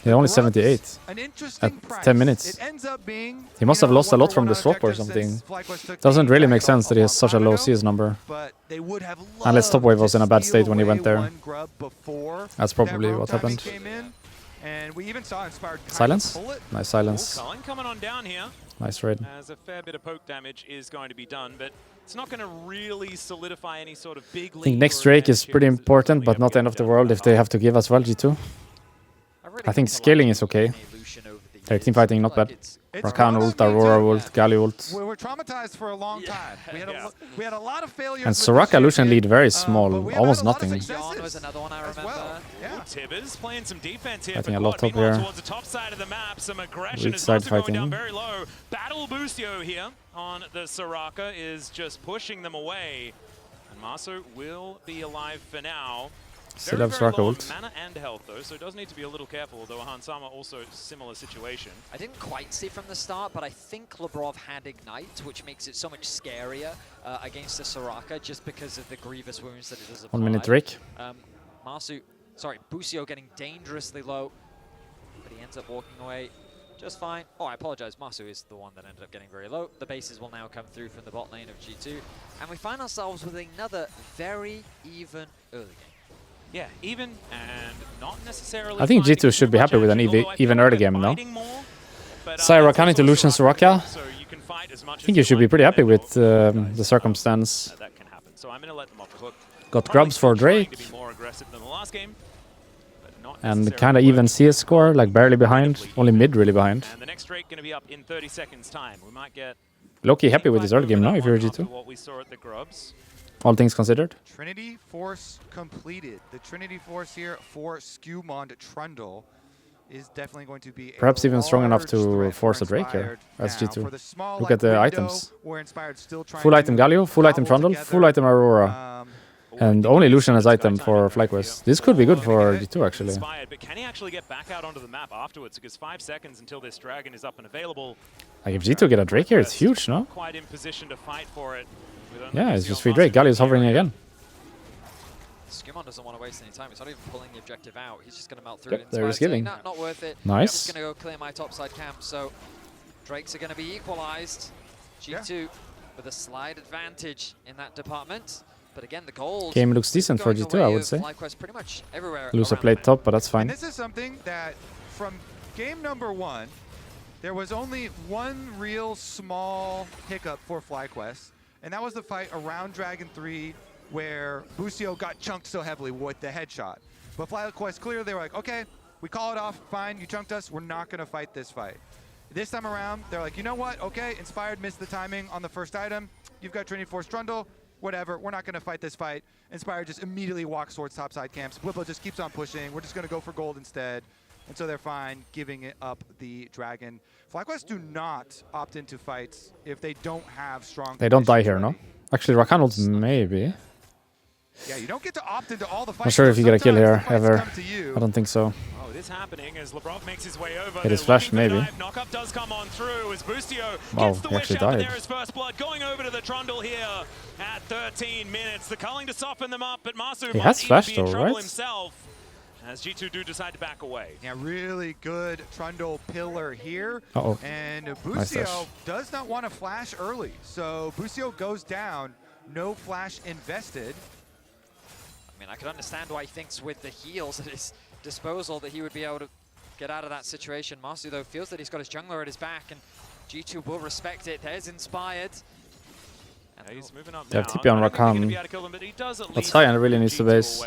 Yeah, only 78 at 10 minutes. He must have lost a lot from the swap or something. Doesn't really make sense that he has such a low CS number. Unless top wave was in a bad state when he went there. That's probably what happened. Silence? Nice silence. Cullen coming on down here. Nice raid. As a fair bit of poke damage is going to be done, but it's not going to really solidify any sort of big lead. I think next Drake is pretty important, but not the end of the world if they have to give as well, G2. I think scaling is okay. Their team fighting not bad. Rakan ult, Aurora ult, Galio ult. We were traumatized for a long time. We had a lot of failures. And Soraka Lucian lead very small, almost nothing. Yon was another one I remember. Tibbers playing some defense here. I think a lot top here. Towards the top side of the map, some aggression Weak is side also going fighting. down very low. Battle Boostio here on the Soraka is just pushing them away. And Maso will be alive for now. Still have Soraka low on ult. mana and health though, so it does need to be a little careful, although Hansama also similar situation. I didn't quite see from the start, but I think Labrov had Ignite, which makes it so much scarier against the Soraka just because of the grievous wounds that it does apply. 1 minute Drake. Boostio getting dangerously low, but he ends up walking away just fine. Oh, I apologize, Masu is the one that ended up getting very low. The bases will now come through from the bot lane of G2, and we find ourselves with another very even early game. Yeah, even and not necessarily. I think G2 should be happy with an even early game, no? Saya Rakan into Lucian Soraka. I think you should be pretty happy with the circumstance. That can happen. So I'm going to let them off the hook. Got grubs for Drake. And kind of even CS score, like barely behind. Only mid really behind. And the next Drake going to be up in 30 seconds time. We might get Low-key happy with his early game now if you're G2. what we saw at the Grubs. All things considered. Trinity Force completed. The Trinity Force here for Skewmond Trundle is definitely going to be perhaps even strong enough to force a Drake here as G2. Look at the items. Full item Galio, full item Trundle, full item Aurora. And only Lucian has item for FlyQuest. This could be good for G2 actually. Inspired, but can he actually get back out onto the map afterwards? Because 5 seconds until this dragon is up and available. Like if G2 get a Drake here, it's huge, no? Quite in position to fight for it. Yeah, it's just free Drake. Galio's hovering again. Skewmon doesn't want to waste any time. He's not even pulling the objective out. He's just going to melt through it. There is giving. Not worth it. Nice. I'm just going to go clear my topside camp. So Drakes are going to be equalized. G2 with a slight advantage in that department. But again, the gold Game looks decent for G2, I would say. Pretty much everywhere. Loser played top, but that's fine. And this is something that from game number 1, there was only one real small hiccup for FlyQuest. And that was the fight around Dragon 3 where Boostio got chunked so heavily with the headshot. But FlyQuest clearly, they were like, okay, we call it off, fine, you chunked us, we're not going to fight this fight. This time around, they're like, you know what, okay, Inspired missed the timing on the first item, you've got Trinity Force Trundle, whatever, we're not going to fight this fight. Inspired just immediately walks towards topside camps, Bwipo just keeps on pushing, we're just going to go for gold instead. And so they're fine giving it up the Dragon. FlyQuest do not opt into fights if they don't have strong. They don't die here, no? Actually, Rakan ult maybe. Yeah, you don't get to opt into all the fights. Not sure if you get a kill here, ever. I don't think so. Oh, this happening as Labrov makes his way over. Hit his flash, maybe. Knockup does come on through as Boostio wow, gets the he wish actually out, died. there is first blood going over to the Trundle here at 13 minutes. The culling to soften them up, but Masu He might has even flash be in though, trouble right? himself. As G2 do decide to back away. Yeah, really good Trundle pillar here. Uh-oh. And Nice Boostio dash. does not want to flash early. So Boostio goes down, no flash invested. I mean, I could understand why he thinks with the heals at his disposal that he would be able to get out of that situation. Masu, though, feels that he's got his jungler at his back, and G2 will respect it. There's Inspired. Yeah, he's moving up They now. have TP on Rakan. But Cyan really needs to base.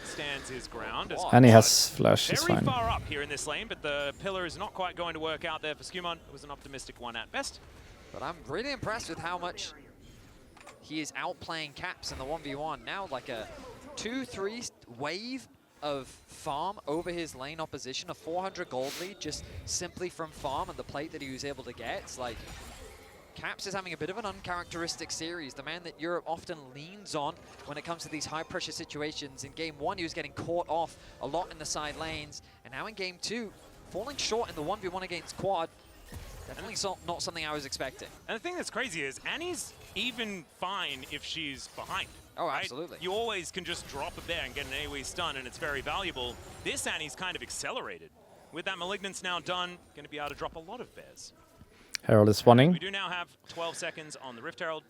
Stands his ground. And he has flash, he's Very fine. far up here in this lane, but the pillar is not quite going to work out there for Skewmon. It was an optimistic one at best. But I'm really impressed with how much he is outplaying Caps in the 1v1. Now like a 2-3 wave of farm over his lane opposition, a 400 gold lead just simply from farm and the plate that he was able to get. It's like Caps is having a bit of an uncharacteristic series, the man that Europe often leans on when it comes to these high-pressure situations. In Game 1, he was getting caught off a lot in the side lanes, and now in Game 2, falling short in the 1v1 against Quad. Definitely not something I was expecting. And the thing that's crazy is Annie's even fine if she's behind. Oh, absolutely. Right? You always can just drop it there and get an AoE stun, and it's very valuable. This Annie's kind of accelerated. With that Malignance now done, going to be able to drop a lot of bears. Herald is spawning. We do now have 12 seconds on the Rift Herald,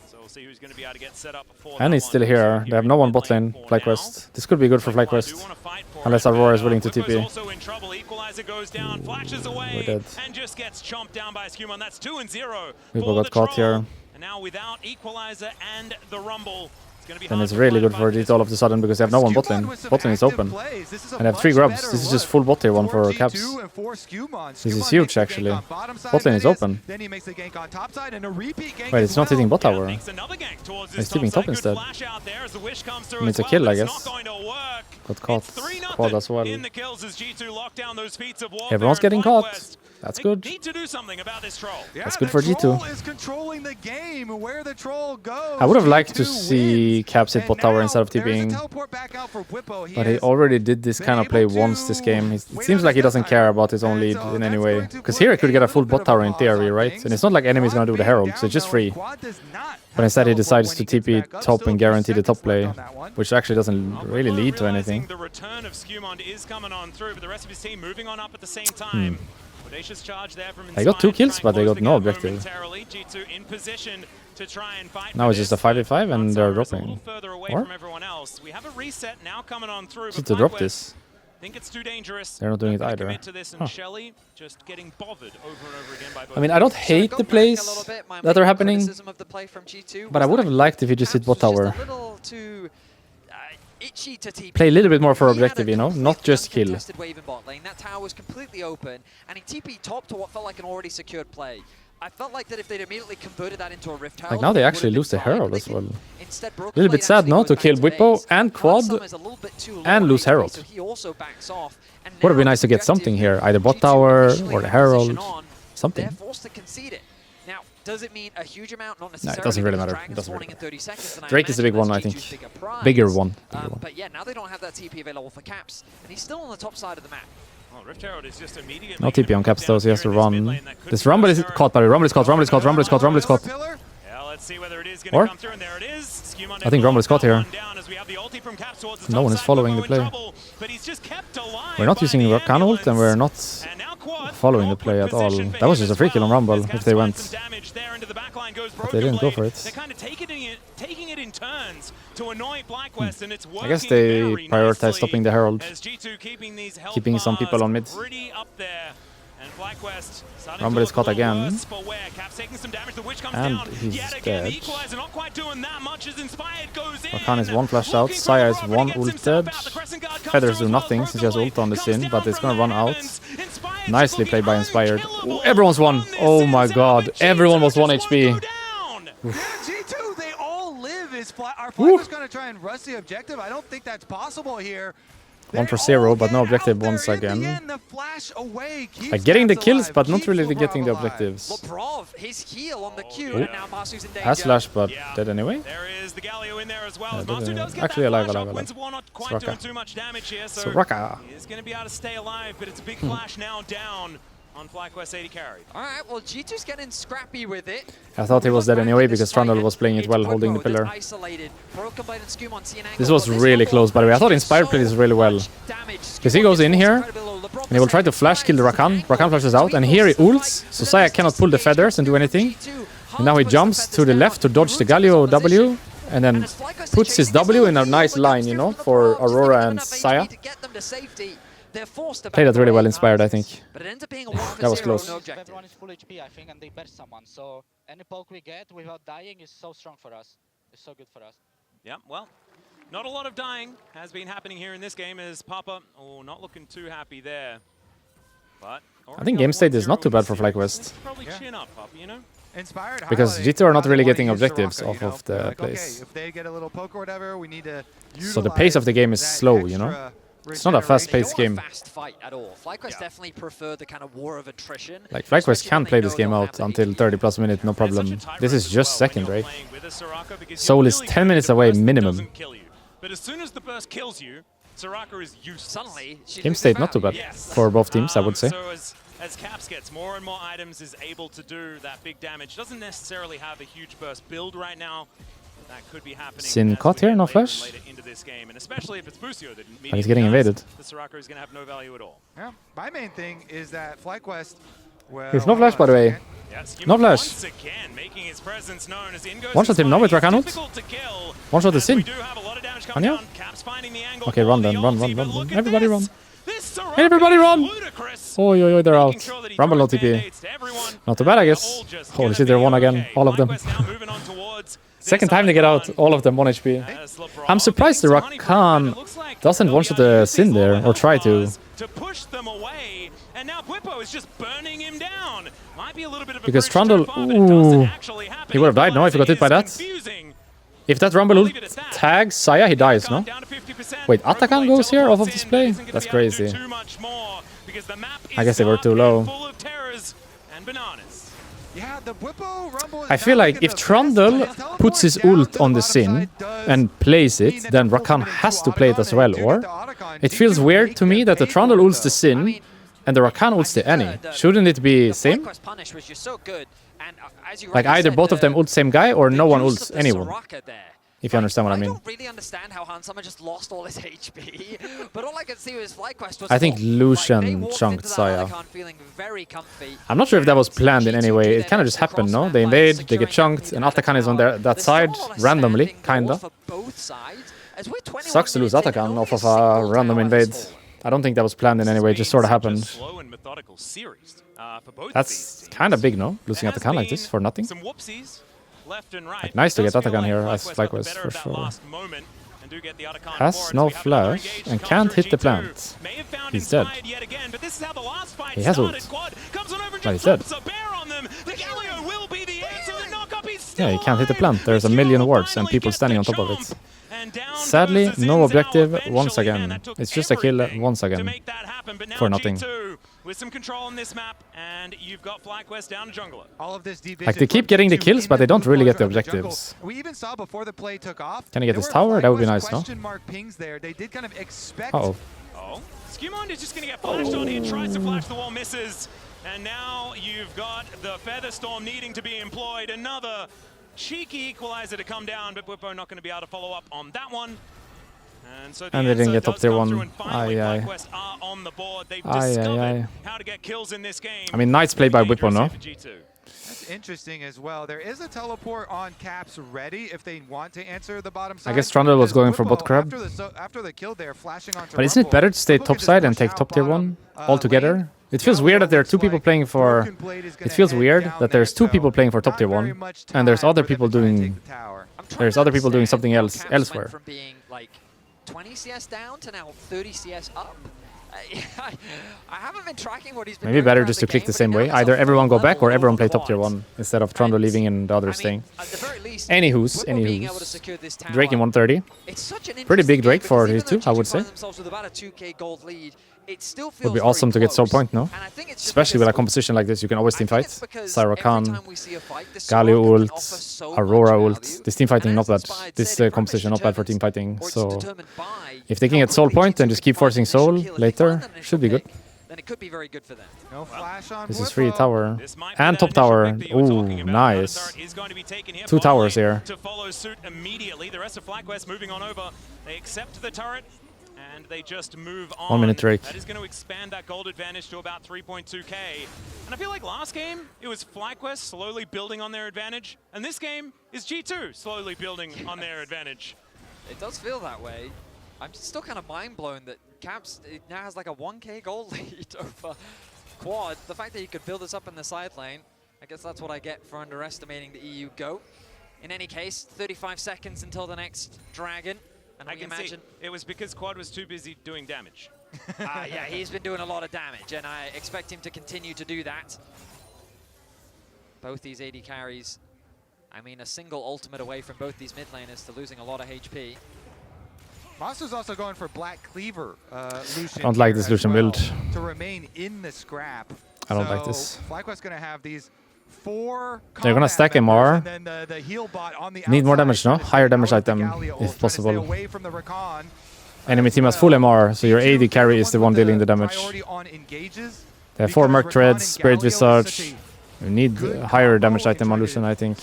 so we'll see who's going to be able to get set up for And he's still here. They have no one bot lane, FlyQuest. This could be good for FlyQuest. Unless Aurora is willing to TP. Also in trouble. Equalizer goes down, flashes away, dead. and just gets chomped down by Skewmon. That's 2-0. People got caught here. And now without Equalizer and the Rumble, And it's really good for G2 all of a sudden because they have no one bot lane. Bot lane is open. And they have 3 grubs. This is just full bot tier 1 for Caps. This is huge actually. Bot lane is open. Wait, it's not hitting bot tower. It's hitting top instead. And it's a kill, I guess. Got caught. Quad as well. Everyone's getting caught. That's good. Need to do something about this troll. That's good for G2. Is controlling the game where the troll goes. I would have liked to see Caps hit bot tower instead of TPing. But he already did this kind of play once this game. It seems like he doesn't care about his own lead in any way. Because here he could get a full bot tower in theory, right? And it's not like enemy's gonna do the Herald, so it's just free. But instead he decides to TP top and guarantee the top play, which actually doesn't really lead to anything. The return of Skewmon is coming on through, but the rest of his team moving on up at the same time. Audacious charge there from They got 2 kills, but they got no objective. G2 in position to try and fight. Now it's just a 5v5 and they're dropping. Or? We have a reset now coming on through. Just to drop this. Think it's too dangerous. They're not doing it either. Huh. Shelly just getting bothered over and over again by both. I mean, I don't hate the plays that are happening, but I would have liked if he just hit bot tower. Play a little bit more for objective, you know, not just kill. That tower was completely open, and he TP top to what felt like an already secured play. I felt like that if they'd immediately converted that into a Rift Herald, like now they actually lose the Herald as well. A little bit sad, no, to kill Bwipo and Quad and lose Herald. Would have been nice to get something here, either bot tower or the Herald, something. Does it mean a huge amount? Not No, necessarily. it doesn't really matter. It doesn't really matter. Drake is the big one, I think. Bigger one. But yeah, now they don't have that TP available for Caps, and he's still on the top side of the map. Oh, Rift Herald is just immediately no TP on Caps though, so he has to run. This Rumble is caught, buddy. Rumble is caught, Rumble is caught, Rumble is caught, Rumble is caught. Let's see whether it is Or? come through, and there it is. I think Rumble is caught here. No one is following the play. We're not using Rakan ult and we're not following the play at all. That was just a free kill on Rumble if they went. But they didn't go for it. They're kind of taking it in turns to annoy FlyQuest, and it's I guess they prioritize stopping the Herald, keeping some people on mid. Rumble is caught again. And he's dead. Rakan is 1 flashed out, Saya is 1 ulted. Feathers do nothing since he has ult on the Sin, but it's gonna run out. Nicely played by Inspired. Ooh, everyone's 1! Oh my god, everyone was 1 HP. G2, they all live. Our FlyQuest gonna try and rush the objective? I don't think that's possible here. 1 for 0, but no objective once again. Like getting the kills, but not really getting the objectives. Has flash, but dead anyway. Actually alive. Soraka. Is going to be able to stay alive, but it's a big flash now down on FlyQuest 80 carry. Alright, well G2's getting scrappy with it. I thought he was dead anyway because Trundle was playing it well, holding the pillar. This was really close, by the way. I thought Inspired played this really well. Because he goes in here, and he will try to flash kill the Rakan. Rakan flashes out, and here he ults, so Saya cannot pull the feathers and do anything. And now he jumps to the left to dodge the Galio W, and then puts his W in a nice line, you know, for Aurora and Saya. Played that really well, Inspired, I think. That was close. Everyone is full HP, I think, and they burst someone. So any poke we get without dying is so strong for us. It's so good for us. Yeah, well, not a lot of dying has been happening here in this game as Papa, not looking too happy there. But I think game state is not too bad for FlyQuest. Probably chin up, Papa, you know? Inspired because G2 are not really getting objectives off of the like, plays. Okay, if they get a little poke or whatever, we need to so the pace of the game is slow, you know? It's not a fast-paced game. Fast fight at all. FlyQuest definitely prefer the kind of war of attrition. Like, FlyQuest can play this game out until 30+ minutes, no problem. This is just second, right? Soul is 10 minutes away minimum. But as soon as the burst kills you, Soraka is useless. Suddenly, Game state not too bad for both teams, I would say. So as Caps gets more and more items, is able to do that big damage. Doesn't necessarily have a huge burst build right now. That could be happening. Sin caught here, no flash. Later into this game, and especially if it's Busio that And he's getting invaded. The Soraka is going to have no value at all. Yeah, my main thing is that FlyQuest. Well, He's no flash, by the way. Yes, No flash. Once again, making his presence known as in goes One shot him now with Rakan ult. difficult to kill. One shot is Sin. We do have a lot of damage coming Anya? down. Caps finding the angle Okay, for run the then, run, ulti, run, but run, look run. at Everybody this. run. This Soraka Everybody is run! ludicrous. Oi, oi, oi, they're Making out. sure that he Rumble no throws TP. band-aids to everyone, Not too bad, I and guess. they're all just Holy gonna shit, they're be one again. okay. All of them. FlyQuest now moving on towards Second this time they get out, Otacon. all of them 1 HP. As LeBron I'm surprised the getting some money for it, Rakan but it looks like doesn't one-shot the Sin there, or try to. To push them away, and now Bwipo is just burning him down. Might be a little bit of a Because bridge too Trundle- far, but it doesn't ooh. actually happen. He would have died, no, if he got hit by that. Confusing. If that Rumble ult tags Saya, he dies, no? Down to 50%. Wait, Otacon goes here off of display? Isn't gonna That's be able to do crazy. too much more, because the map I is guess they were dark too and low. full of terrors and bananas. Yeah, the Bwipo Rumble is I feel not like looking if the Trundle best, but teleport puts his down ult to on the bottom Sin side does and plays mean it, that then the Rakan movement has into to play it Otacon, as and well, if you or? get the Otacon, It you feels can weird make to me them that the pay Trundle for it, ults the though. Sin and the Rakan ults the Annie. Shouldn't it be same? FlyQuest punish was just so good, and as you Like rightly either said, both of them ult same guy or the no one use ults of the anyone. Soraka there. If you understand what I mean. I don't really understand how Hansama just lost all his HP, but all I could see was FlyQuest was I think full. Lucian Like, they walked chunked into that Saya. Otacon feeling very comfy. I'm not sure if that was And planned in any G2 way. do It their kind of best just happened, across no? map They by invade, they securing get chunked, that and lead Otacon is on tower. that There's side still a lot of randomly, standing kinda. north of both sides, as we're 21 Sucks to lose minutes in, and Otacon only off of single a random tower has invade. fallen. I don't think that was planned in any way, it just sort of happened. Slow and methodical series for both That's of these kind of teams. big, no? Losing There has Otacon like this been for nothing. Some whoopsies left and right. Like, nice to It get does feel Otacon like here as FlyQuest got the FlyQuest, better for of that sure. last moment and do get the Otacon Has forward. no So we have another flash engage and come can't through hit the G2. plant. May have found He's dead. Inspired yet again, but this is how the last fight He has started. ult. Quad comes on over and But just he's dead. drops a bear on them. The Galio will be the answer. The knock-up is still Yeah, he can't hit the alive. plant. There's a Mizkilo million wards and finally people gets standing the on top of it. chomp. And down Sadly, goes the no Xin Zhao objective once eventually. again. Man, that took It's just a kill everything once to again. make that happen, but now For nothing. G2 with some control on this map, and you've got FlyQuest down to jungler. All of this division Like, they keep from getting the G2 kills, in but they don't blue really get corner the of jungle. objectives. We even saw before the play took off. Can he get there this were tower? That would be FlyQuest nice, no? question mark pings there. They did kind of expect. Uh-oh. Oh, Skewmond is just going to get flashed on here, tries to flash the wall, misses. And now you've got the Feather Storm needing to be employed. Another cheeky equalizer to come down, but Bwipo not going to be able to follow up on that one. And so the And they didn't answer get top does tier come one. through, and finally Aye, aye. FlyQuest are on the board. They've Aye, aye, discovered aye. how to get kills in this game. I mean, nice play by Dangerous Bwipo, no? here for G2. That's interesting as well. There is a teleport on Caps ready if they want to answer the bottom side. I guess Trundle was because going for bot Bwipo, crab. After the kill there, flashing onto But isn't it Rumble, better to stay Bwipo top can side just and push take out top tier bottom, 1 altogether? lane. It feels Galio weird that there are looks two people like playing for... Broken Blade is gonna It feels head weird down that there's there, two people so playing for top not tier very 1, much and there's time other for them people to try and doing... take the tower. I'm trying There's to other people doing understand something how else Caps elsewhere. went from being like 20 CS down to now 30 CS up. I haven't been tracking what he's been Maybe doing better throughout just to the click game, the but same now way. he's on Either full everyone go back or level everyone on play top tier quads. 1 instead of Trundle leaving and the I others mean, staying. at the very least, Anywho's, Bwipo being able to anywho's. secure this tower, Drake in 130. it's such an Pretty big interesting Drake game for because his even two, though I would G2 say. find themselves with about a 2k gold lead, it still feels Would be very awesome to get soul close. point, no? And I think it's just Especially with a because composition like this, you can always I team think fight. it's because Syra every Khan, time we see a fight, the Galio Soraka can ult, offer so Aurora much ult. value. This team fighting And not as bad. Inspired This said, it pretty composition much not bad for team determines, fighting. or it's So determined by if they can how get soul quickly point and G2 just keep can find forcing an initial soul kill. If they find later, that initial should be good. pick, then it could be very good for them. No flash on This is Bwipo. free tower. This might be And that top initial tower. pick that you were talking Ooh, about. nice. Another is going to be taken here. Two Bottom towers lane here. to follow suit immediately. The rest of FlyQuest moving on over. They accept the turret and they just move on. 1 minute Drake. That is going to expand that gold advantage to about 3.2k. And I feel like last game it was FlyQuest slowly building on their advantage, and this game is G2 slowly building on their advantage. It does feel that way. I'm still kind of mind blown that Caps now has like a 1k gold lead over Quad. The fact that you could build this up in the side lane, I guess that's what I get for underestimating the EU GOAT. In any case, 35 seconds until the next Dragon. And I we can see imagine, it was because Quad was too busy doing damage. yeah, he's been doing a lot of damage, and I expect him to continue to do that. Both these AD carries, I mean, a single ultimate away from both these mid laners to losing a lot of HP. Masu's also going for Black Cleaver Lucian. I don't like here this as Lucian well, build. to remain in the scrap. I don't like this. FlyQuest going to have these 4 They're gonna stack MR. MR. Need more damage, no? Higher damage item, if possible. Away from the Rakan. Enemy team has full MR, so your AD carry is the one dealing the damage. They have 4 Merc Treads, Spirit Visage. You need higher damage item on Lucian, I think,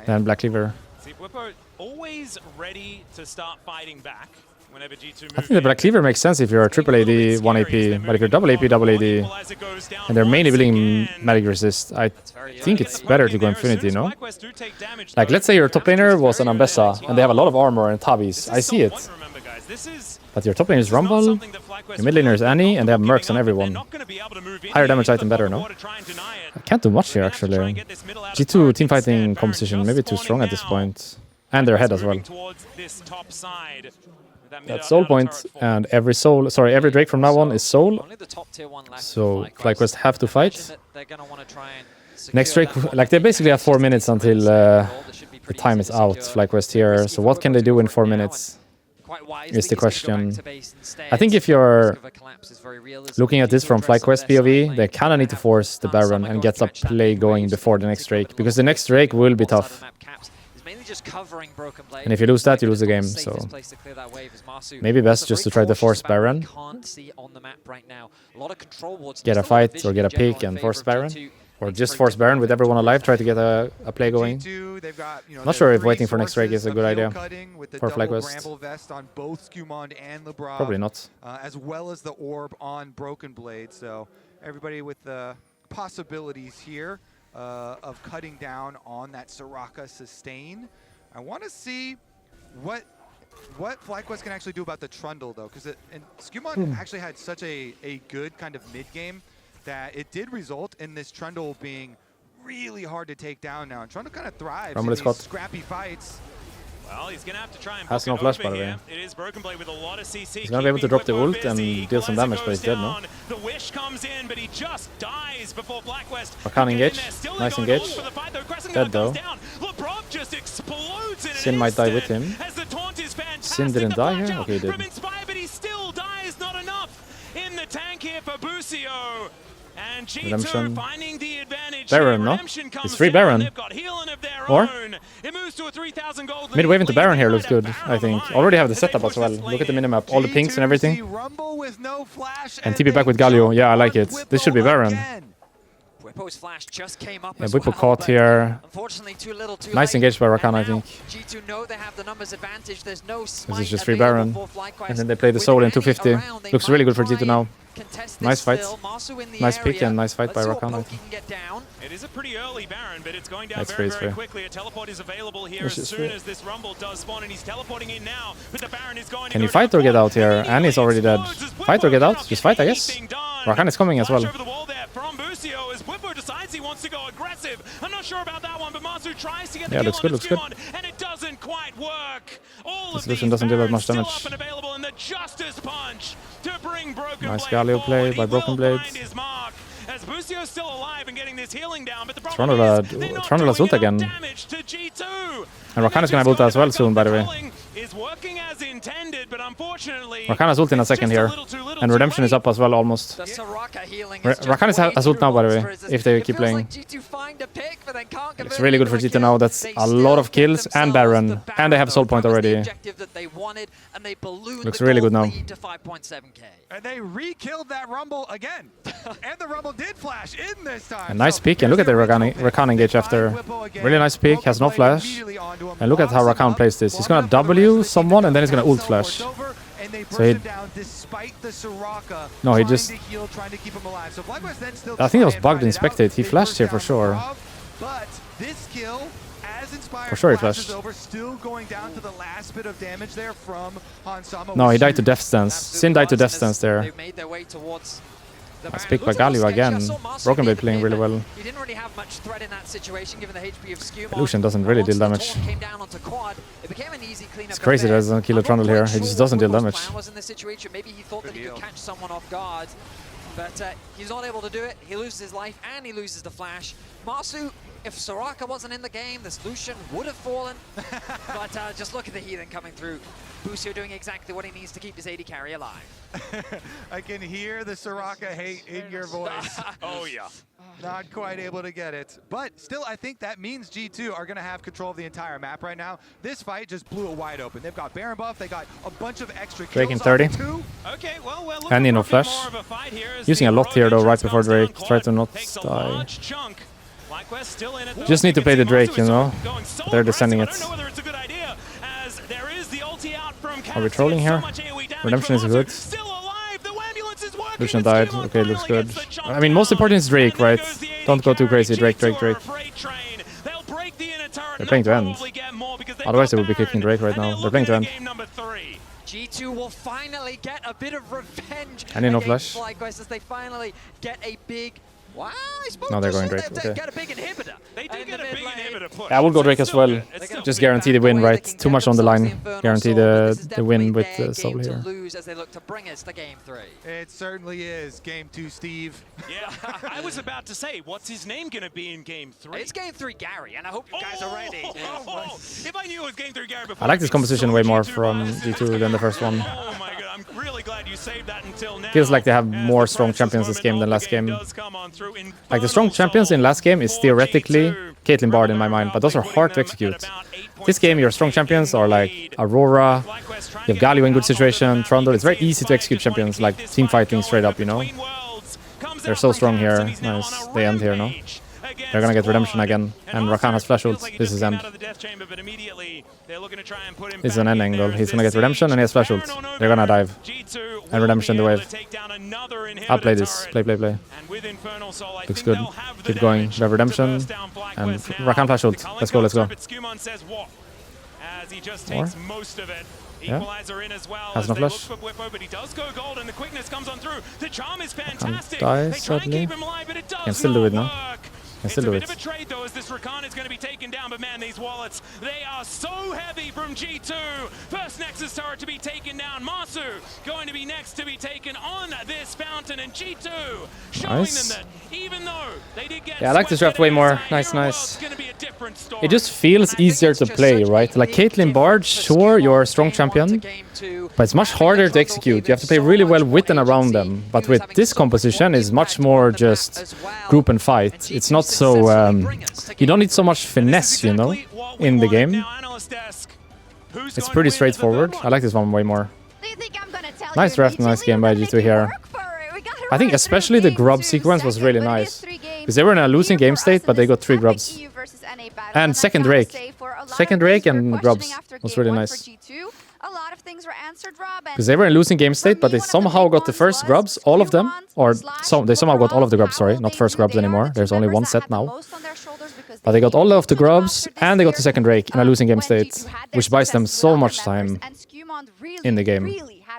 than Black Cleaver. See, Bwipo always ready to start fighting back whenever G2 moves. I think the Black Cleaver makes sense if you're a triple AD, 1 AP, but if you're double AP, double AD, and they're mainly building Magic Resist, I think it's better to go Infinity, no? Like, let's say your top laner was an Ambessa, and they have a lot of armor and Tabis. I see it. But your top laner is Rumble, your mid laner is Annie, and they have Mercs on everyone. Higher damage item better, no? I can't do much here, actually. G2 teamfighting composition, maybe too strong at this point. And their head as well. That's soul point, and every Drake from now on is soul. So FlyQuest have to fight. Next Drake, like they basically have 4 minutes until the time is out, FlyQuest here. So what can they do in 4 minutes? Is the question. I think if you're looking at this from FlyQuest POV, they kind of need to force the Baron and get a play going before the next Drake, because the next Drake will be tough. And if you lose that, you lose the game, so maybe best just to try to force Baron. Get a fight or get a pick and force Baron. Or just force Baron with everyone alive, try to get a play going. Not sure if waiting for next Drake is a good idea for FlyQuest. Probably not. As well as the orb on Broken Blade, so everybody with the possibilities here of cutting down on that Soraka sustain. I want to see what FlyQuest can actually do about the Trundle, though, because Skumon actually had such a good kind of mid-game that it did result in this Trundle being really hard to take down now. And Trundle kind of thrives in these scrappy fights. Well, he's going to have to try and has no flash, by the way. It is Broken Blade with a lot of CC. He's going to be able to drop the ult and deal some damage, but he's dead, no? The wish comes in, but he just dies before FlyQuest. Rakan engage. Nice engage. Dead, though. Sin might die with him. Sin didn't die here? Okay, he did. But he still dies, not enough in the tank here for Busio. And G2 Redemption. finding the advantage. Baron, no? It's free Baron. Or? Mid-wave into Baron here looks good, I think. Already have the setup as well. Look at the minimap, all the pinks and everything. And TP back with Galio. Yeah, I like it. This should be Baron. Bwipo's flash just came up. Yeah, Bwipo caught here. Unfortunately, too little, too nice late. engaged by Rakan, I think. G2 know they have the numbers advantage. There's no smite. This is just free Baron. And then they play the soul in 250. Looks really good for G2 now. Nice fight. Nice pick and nice fight by Rakan, I think. It is a pretty early Baron, but it's going down very quickly. A teleport is available here as soon as this Rumble does spawn, and he's teleporting in now. But the Baron is going. Can you fight or get out here? Annie's already dead. Fight or get out? Just fight, I guess. Rakan is coming as well. He wants to go aggressive. I'm not sure about that one, but Masu tries to get the kill looks good, and it doesn't quite work. All this Lucian doesn't do that much damage. Nice Galio play by Broken Blade. As Busio still alive and getting this healing down, but the Trundle has ult again. And Rakan is gonna have ult as well soon, by the way. Rakan has ult in a second here. And Redemption is up as well, almost. Rakan has ult now, by the way, if they keep playing. It's really good for G2 now. That's a lot of kills and Baron. And they have Soul Point already. Looks really good now. And they re-killed that Rumble again. And the Rumble did flash in this time. A nice pick, and look at the Rakan engage after. Really nice pick, has no flash. And look at how Rakan plays this. He's gonna W someone and then he's gonna ult flash. So he... No, he just... I think it was bugged in Spectate. He flashed here for sure. For sure he flashed. No, he died to Death Stance. Sin died to Death Stance there. Nice pick by Galio again. Broken Blade playing really well. He didn't really have much threat in that situation given the HP of Skumon. Lucian doesn't really deal damage. It's crazy that he doesn't kill a Trundle here. He just doesn't deal damage. Maybe he thought that he could catch someone off guard, but he's not able to do it. He loses his life and he loses the flash. Masu If Soraka wasn't in the game, this Lucian would have fallen. But just look at the Heathen coming through. Busio doing exactly what he needs to keep his AD carry alive. I can hear the Soraka hate in your voice. Oh, yeah. Not quite able to get it. But still, I think that means G2 are going to have control of the entire map right now. This fight just blew it wide open. They've got Baron buff. They got a bunch of extra kills. Drake in 30. Okay, well, we're And looking no for a bit flash. more of a fight here as Using the a lot here though, Royal right before Vengeance Drake. comes Try down to not Takes a die. large chunk. FlyQuest still in it, though. Just need to You play can the see Drake, Mazu you is know? going so They're descending aggressive. it. I don't know whether it's a good idea, as there is the ulti out from Are we Cass. trolling He here? gets so much AoE damage Redemption is from good. Mazu. Still alive. The ambulance is working. Lucian It's died. Skumon Okay, looks finally good. gets the chunk I mean, most down. important is Drake, And there right? goes the AD Don't go too carry. crazy. Drake, G2 Drake, are Drake. a freight train. They'll break the inner turret. They're playing to end. Probably get more because they've Otherwise, got they would be Baron. kicking Drake right And now. They're playing to end. game number 3. G2 will finally get a bit of revenge And no against flash. FlyQuest as they finally get a big... Wow, I suppose No, they're just going so Drake, they okay. get a big inhibitor. They did in get the a big mid lane. inhibitor push. Yeah, I would go Drake as well. It's still Just good. guarantee the Back win, away, they right? can Too get much on the themselves line. Infernal Guarantee Soul, but this is the win definitely with their Soul game to here. lose as they look to bring us to game 3. It certainly is. Game 2, Steve. Yeah, I was about to say, what's his name going to be in game 3? It's game 3 Gary, and I hope you guys are ready. If I knew it was game 3 Gary before, I like this I'd be composition so way more G2 from biased. G2 than the first one. Oh my god, I'm really glad you saved that until now. Feels like they have As more the strong precious champions this moment game of than the last game. does come on through. Like the strong Infernal champions in Soul last game is for theoretically G2. Caitlyn Bard in my mind, but those are hard to execute. This game, your strong champions are like Aurora, you have Galio in good situation, Trundle. It's very easy to execute champions, like team fighting straight up, you know? They're so strong here. Nice. They end here, no? They're gonna get redemption again, and Rakan has flash ult. This is end. This is an end angle. He's gonna get redemption, and he has flash ult. They're gonna dive. And redemption the wave. I'll play this. Play. Looks good. Keep going. We have redemption, and Rakan flash ult. Let's go. More? Yeah. Has no flash. Can't die, sadly. Can still do it now. Can still do it. It's a bit of a trade though, as this Rakan is going to be taken down, but man, these wallets, they are so heavy from G2. First Nexus turret to be taken down. Masu going to be next to be taken on this fountain, and G2 showing Nice. them that even though they did get Yeah, I like this swept draft way in more. outside, Nice, Hero nice. World's gonna be a different story. It just feels easier to play, right? Like Caitlyn Bard, sure, you're a strong champion, but it's much harder to execute. You have to play really well with and around them. But with this composition, is much more just group and fight. It's not so you don't need so much finesse, you know, in the game. It's pretty straightforward. I like this one way more. Nice draft, nice game by G2 here. I think especially the grub sequence was really nice, because they were in a losing game state, but they got 3 grubs. And second Drake and grubs was really nice. Because they were in losing game state, but they somehow got the first grubs, all of them, or they somehow got all of the grubs, sorry, not first grubs anymore. There's only one set now. But they got all of the grubs, and they got the second Drake in a losing game state, which buys them so much time in the game.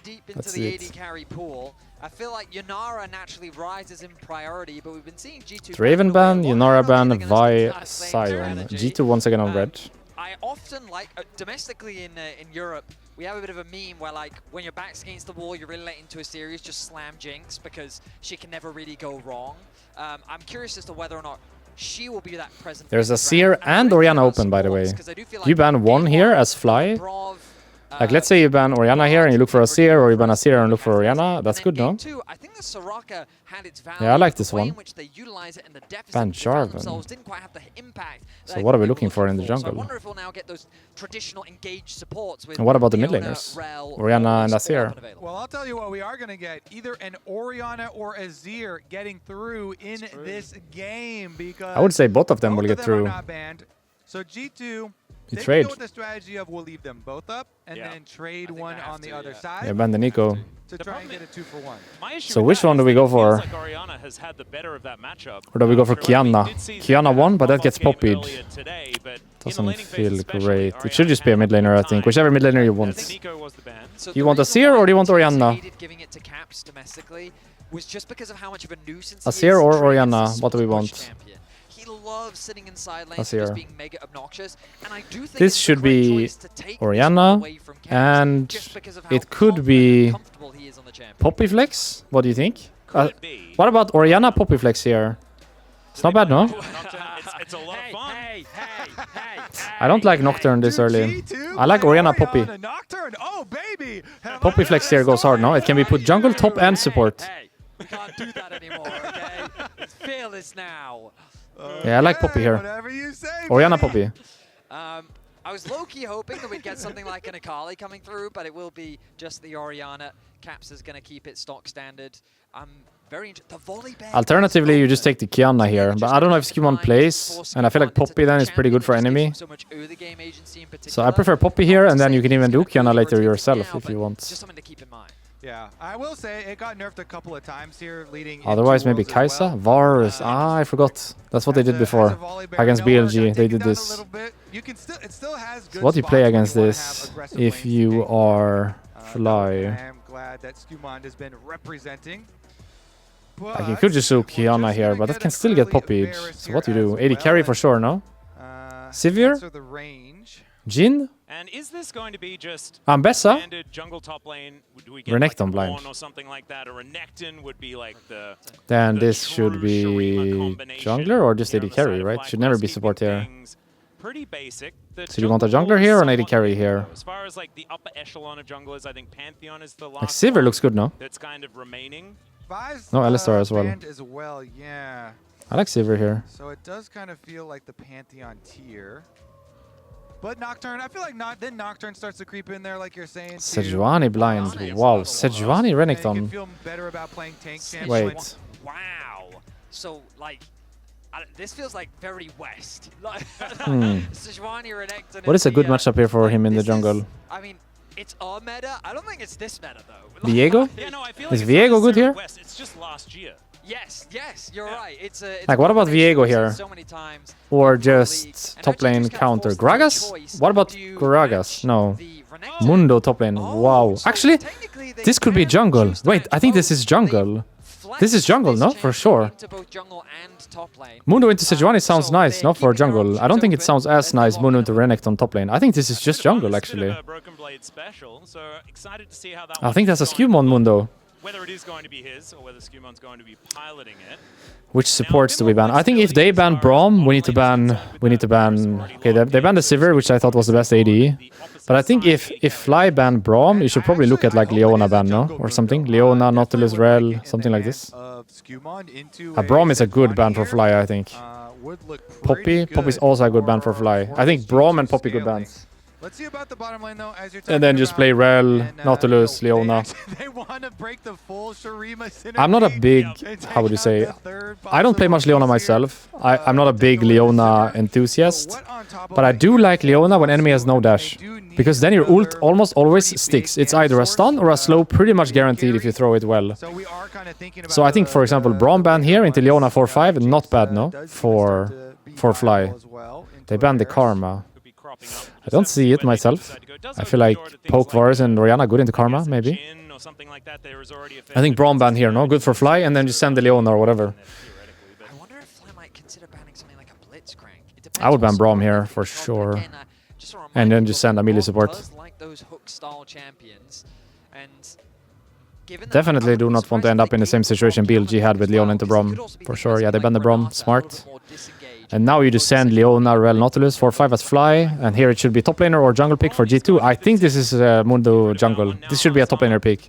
Deep into That's the it. AD carry pool. I feel like Yunara naturally rises in priority, but we've been seeing G2... Draven ban, Yunara ban, Vi, Vi, Sion. G2 once again on red. I often like, domestically in Europe, we have a bit of a meme where like, when your back's against the wall, you're really late into a series, just slam Jinx because she can never really go wrong. I'm curious as to whether or not she will be that present. There's a Seer and Orianna open, by the way. You ban one here as Fly. Like, let's say you ban Orianna here and you look for a Seer, or you ban a Seer and look for Orianna. That's good, no? I think the Soraka had its value. Yeah, I like this the way one. in which they utilize it and the deficit Ban they found Jarvan. themselves didn't quite have the impact So that what are we they were looking for in the So I jungle? wonder if we'll now get those traditional engaged supports with And what about the mid Leona, laners? Rel, Orianna and Mortis, all Azir. up and available. Well, I'll tell you what we are going to get. Either an Orianna or Azir getting through in this game, because I would say both of them will both get of them through. are not banned. So G2, You they trade. go with the strategy of we'll leave them both up and Yeah. then trade think one they have on the to, other yeah. side Yeah, ban the Nico. to try and get a 2-for-1. My issue So with which that one do is we that go it feels for? like Orianna has had the better of that matchup. Or do we go for After all, we Kiana? did see Kiana them won, but that pop gets off game poppied. earlier today, but in the Doesn't laning phase feel especially, great. It Orianna should just be a had mid laner, I think. time. Whichever mid laner you I want. think Nico was the ban. So You the want a reason Seer why or do you want G2 Orianna? succeeded giving it to Caps domestically was just because of how much of a nuisance A he Seer is or treated as a Orianna? What do we push want? champion. He loves sitting in side A lanes and Seer. just being mega obnoxious, and I do think This it's the should correct be choice to take this Orianna, away from Caps and just because of how it could confident be and comfortable he is on the champion. Poppy Flex? What do you think? Could it be? What about Orianna Poppy Flex here? It's not bad, no? It's a lot of fun. Hey. I don't like Nocturne this early. I like Orianna Poppy. Nocturne. Oh, baby. Poppy flex here goes hard, no? It can be put jungle, top, and support. Hey, we can't do that anymore, okay? It's fearless now. Yeah, I like Poppy here. Whatever you say, Orianna buddy. Poppy. I was low-key hoping that we'd get something like an Akali coming through, but it will be just the Orianna. Caps is going to keep it stock standard. I'm very the volley bear. Alternatively, you just take the Kiana here, but I don't know if Skumon plays, and I feel like Poppy then is pretty good for enemy. So I prefer Poppy here, and then you can even do Kiana later yourself if you want. Just something to keep in mind. Yeah, I will say it got nerfed a couple of times here leading. Otherwise, maybe Kai'Sa, Varus. I forgot. That's what they did before against BLG. They did this. So what do you play against this if you are Fly? I'm glad that Skumon has been representing. Like you could just do Kiana here, but that can still get poppied. So what do you do? 80 carry for sure, no? Sivir? Jhin? And is this going to be just Ambessa? standard jungle top lane? Would we get Renekton like blind. Ornn or something like that, or Renekton would be like the. Then the this should true be Shurima combination jungler or just here 80 on the carry, side of right? Black Should never West, be keeping support here. things pretty basic. The So you want a jungle jungler here or an is 80 carry somewhat here? low. As far as like the upper echelon of junglers, I think Pantheon is the last. Like Sivir one looks good, no? That's kind of remaining. No, Alistar as well. Yeah. I like Sivir here. So it does kind of feel like the Pantheon tier. But Nocturne, I feel like then Nocturne starts to creep in there, like you're saying. Sejuani blind. Wow, Sejuani Renekton. Feel better about playing tank champion. Wait. Wow. So like, this feels like very West. Like, Sejuani Renekton. What is a good matchup here for him in the jungle? I mean, it's our meta. I don't think it's this meta though. Viego? Yeah, no, I feel Is like it's Viego not good here? necessarily West, it's just last year. Yes, you're right. It's Like, what about combination Viego we've seen here? so many times Or in the league. just And top actually lane just kind of counter? forced the Gragas? choice. What about Do you Gragas? No. the Renekton? Mundo top lane. Oh, Wow. so Actually, technically they this could be can jungle. choose to Wait, I think this is jungle. This is jungle, no? For sure. into both jungle and top lane. Mundo into Sejuani sounds So nice, they're no? For keeping their jungle. I don't options think it open, sounds as and they nice lock Mundo it into up. Renekton top lane. I think this is just jungle, actually. A Broken Blade special, so excited to see how that I think that's a one's going to Skumon look. Mundo, Whether it is going to be his or whether Skumon's going to be piloting it. which supports to be banned. I think if they ban Braum, we need to ban. Okay, they banned the Sivir, which I thought was the best AD. But I think if Fly ban Braum, you should probably look at like Leona ban, no? Or something. Leona, Nautilus, Rel, something like this. Braum is a good ban for Fly, I think. Poppy is also a good ban for Fly. I think Braum and Poppy good bans. Let's see about the bottom lane though, as you're And then just play Rel, Nautilus, Leona. They want to break the full Shurima synergy. I'm not a big, how would you say, I don't play much Leona myself. I'm not a big Leona enthusiast. But I do like Leona when enemy has no dash. Because then your ult almost always sticks. It's either a stun or a slow, pretty much guaranteed if you throw it well. So I think, for example, Braum ban here into Leona 4-5, not bad, no? For Fly. They banned the Karma. I don't see it myself. I feel like Poke, Varus, and Orianna good into Karma, maybe. I think Braum ban here, no? Good for Fly, and then just send the Leona or whatever. I wonder if Fly might consider banning something like a Blitzcrank. It depends I would ban what Braum support here, they're for thinking of, sure. but again, just a And reminder, then just send a melee Braum support. does like those hook-style champions, and given that Definitely I do would be not want surprised to end if up in the they same do situation Braum BLG had with as well, Leona into because it Braum. could also be For the sure, case yeah, that they banned the like Braum. Renata Smart. a little bit more disengaged, And now you just send Leona, Rel, Nautilus, 4-5 as Fly, and here it should be top laner or jungle pick for G2. I think this is Mundo jungle. This should be a top laner pick.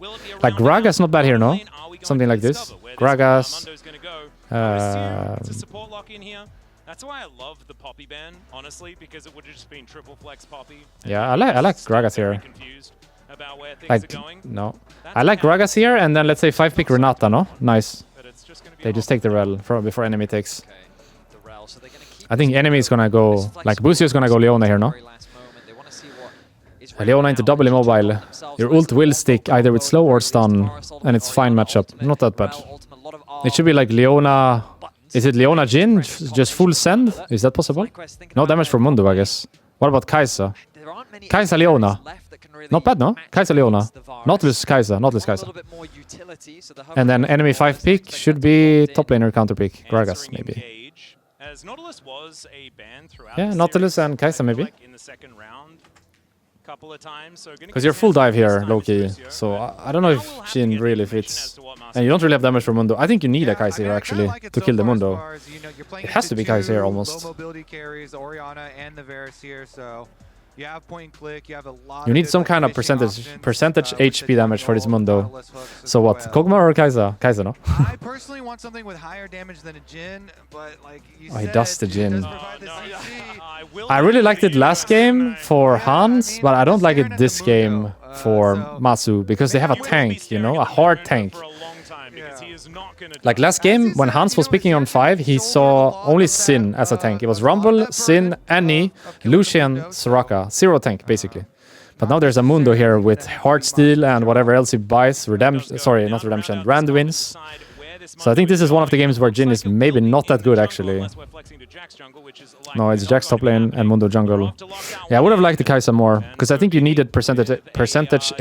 Like Gragas not bad here, no? Something like this. Gragas. To support lock in here. That's why I love the Poppy ban, honestly, because it would have just been triple flex Poppy. Yeah, I like Gragas Very here. confused about where things Like, are going. no. I like Gragas here, and then let's say 5 pick Renata, no? Nice. But it's just gonna be They just take the Rel before enemy takes. okay, the Rel, so they're gonna keep I think enemy is gonna go, like Busio gonna go Leona here, no? very last moment. They wanna see what is Leona into double immobile. Your ult will stick either with slow or stun, and it's fine matchup. Not that bad. It should be like Leona. Is it Leona Jhin? Just full send? Is that possible? No damage for Mundo, I guess. What about Kai'Sa? Kai'Sa Leona. Not bad, no? Kai'Sa Leona. Nautilus Kai'Sa. Nautilus Kai'Sa. And then enemy 5 pick should be top laner counter pick. Gragas, maybe. As Nautilus was a ban throughout Yeah, the Nautilus series, and Kai'Sa, maybe. like in the second round, couple of times. So because you're full dive here, Loki. So I don't know if Jhin really fits. And you don't really have damage for Mundo. I think you need a Kai'Sa here actually to kill the Mundo. It has to be Kai'Sa here almost. Low mobility carries, the Orianna and the Varus here, so you have point and click, you have a lot You need some kind of percentage HP damage for this Mundo. So what, Kog'Maw or Kai'Sa? Kai'Sa, no? I personally want something with higher damage than a Jhin, but like you He said, does the Jhin Jhin. does provide the CC. I really liked it last game for Hans, but I don't like it this game for Masu, because they have a tank, you know, a hard tank. Like last game, when Hans was picking on 5, he saw only Sin as a tank. It was Rumble, Sin, Annie, Lucian, Soraka. 0 tank, basically. But now there's a Mundo here with Heartsteel and whatever else he buys. Redemption, sorry, not Redemption, Randuin's. So I think this is one of the games where Jhin is maybe not that good, actually. No, it's Jack's top lane and Mundo jungle. Yeah, I would have liked the Kai'Sa more, because I think you needed percentage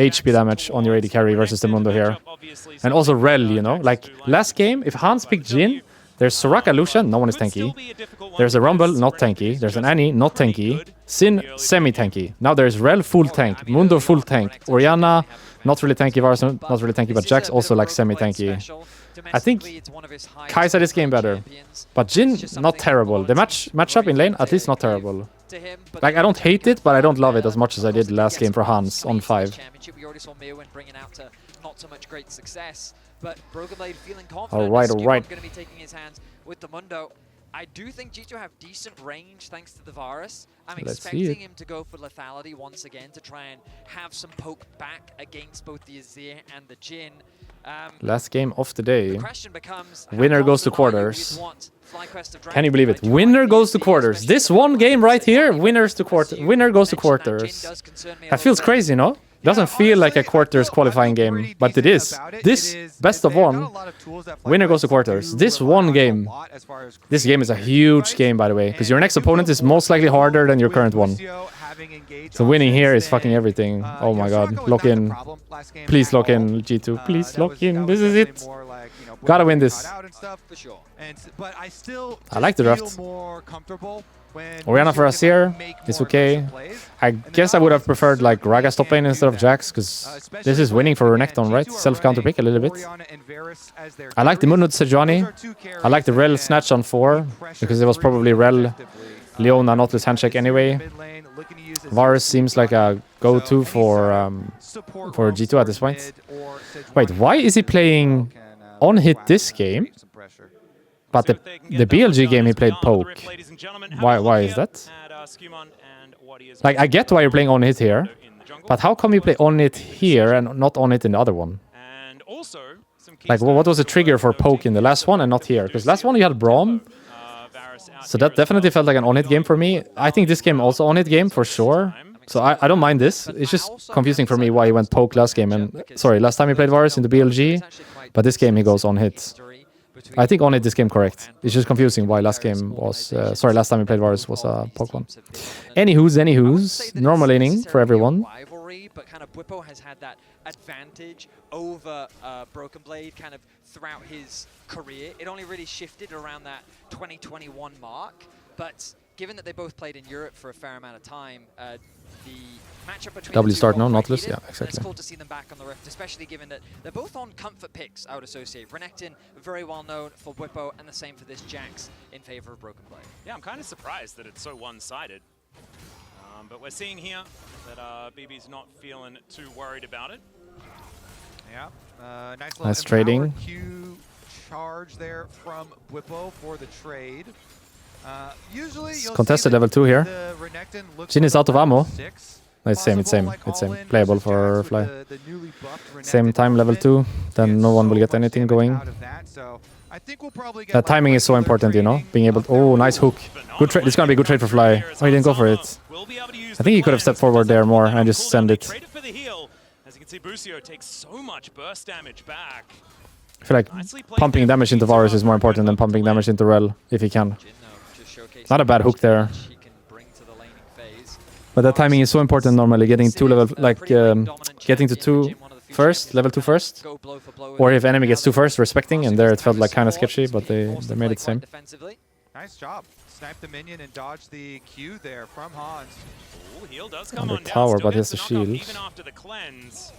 HP damage on your AD carry versus the Mundo here. And also Rel, you know? Like, last game, if Hans picked Jhin, there's Soraka Lucian, no one is tanky. There's a Rumble, not tanky. There's an Annie, not tanky. Sin, semi-tanky. Now there's Rel, full tank. Mundo, full tank. Orianna, not really tanky. Varus, not really tanky, but Jax also like semi-tanky. I think Kai'Sa this game better, but Jhin not terrible. The matchup in lane at least not terrible. Like I don't hate it, but I don't love it as much as I did last game for Hans on 5. We already saw Mewin bringing out to not so much great success, but Broken Blade feeling confident. All right. Going to be taking his hands with the Mundo. I do think G2 have decent range thanks to the Varus. I'm expecting him to go for lethality once again to try and have some poke back against both the Azir and the Jhin. Last game of the day. The question becomes, winner goes to quarters. Can you believe it? Winner goes to quarters. This one game right here, winner goes to quarters. That feels crazy, no? Doesn't feel like a quarters qualifying game, but it is. This best of one, winner goes to quarters. This one game, this game is a huge game, by the way, because your next opponent is most likely harder than your current one. So winning here is fucking everything. Oh my god, lock in. Please lock in, G2. Please lock in. This is it. Gotta win this. I like the draft. Orianna for Azir is okay. I guess I would have preferred like Raga's top lane instead of Jax, because this is winning for Renekton, right? Self-counter pick a little bit. I like the Mundo Sejuani. I like the Rel snatch on 4, because it was probably Rel, Leona, Nautilus handshake anyway. Varus seems like a go-to for G2 at this point. Wait, why is he playing on hit this game? But the BLG game he played poke. Why is that? Like, I get why you're playing on hit here, but how come you play on it here and not on it in the other one? Like, what was the trigger for poke in the last one and not here? Because last one you had Braum, so that definitely felt like an on-hit game for me. I think this game also on-hit game for sure. So I don't mind this. It's just confusing for me why he went poke last game. And sorry, last time he played Varus in the BLG, but this game he goes on-hit. I think on it this game correct. It's just confusing why last game was... sorry, last time we played Varus was a poke one. Anywho's. Normal laning for everyone. But kind of Bwipo has had that advantage over Broken Blade kind of throughout his career. It only really shifted around that 2021 mark. But given that they both played in Europe for a fair amount of time, the matchup between W start now, Nautilus, yeah, exactly. It's cool to see them back on the Rift, especially given that they're both on comfort picks, I would associate. Renekton, very well known for Bwipo, and the same for this Jax in favor of Broken Blade. Yeah, I'm kind of surprised that it's so one-sided. But we're seeing here that BB's not feeling too worried about it. Yeah, nice trading. Q charge there from Bwipo for the trade. Usually you'll contested level 2 here. Jhin is out of ammo. It's same. Playable for Fly. Same time level 2, then no one will get anything going. That timing is so important, you know? Being able to... Oh, nice hook. Good trade. It's gonna be a good trade for Fly. Oh, he didn't go for it. I think he could have stepped forward there more and just send it. As you can see, Busio takes so much burst damage back. I feel like pumping damage into Varus is more important than pumping damage into Rel, if he can. Not a bad hook there. But that timing is so important normally, getting 2 level, like getting to 2 first, level 2 first. Or if enemy gets 2 first, respecting, and there it felt like kind of sketchy, but they made it same. Nice job. snipe the minion and dodge the Q there from Hans. Ooh, heal does come Under on down. tower, Still but he has gets the knock off shield. Even after the cleanse.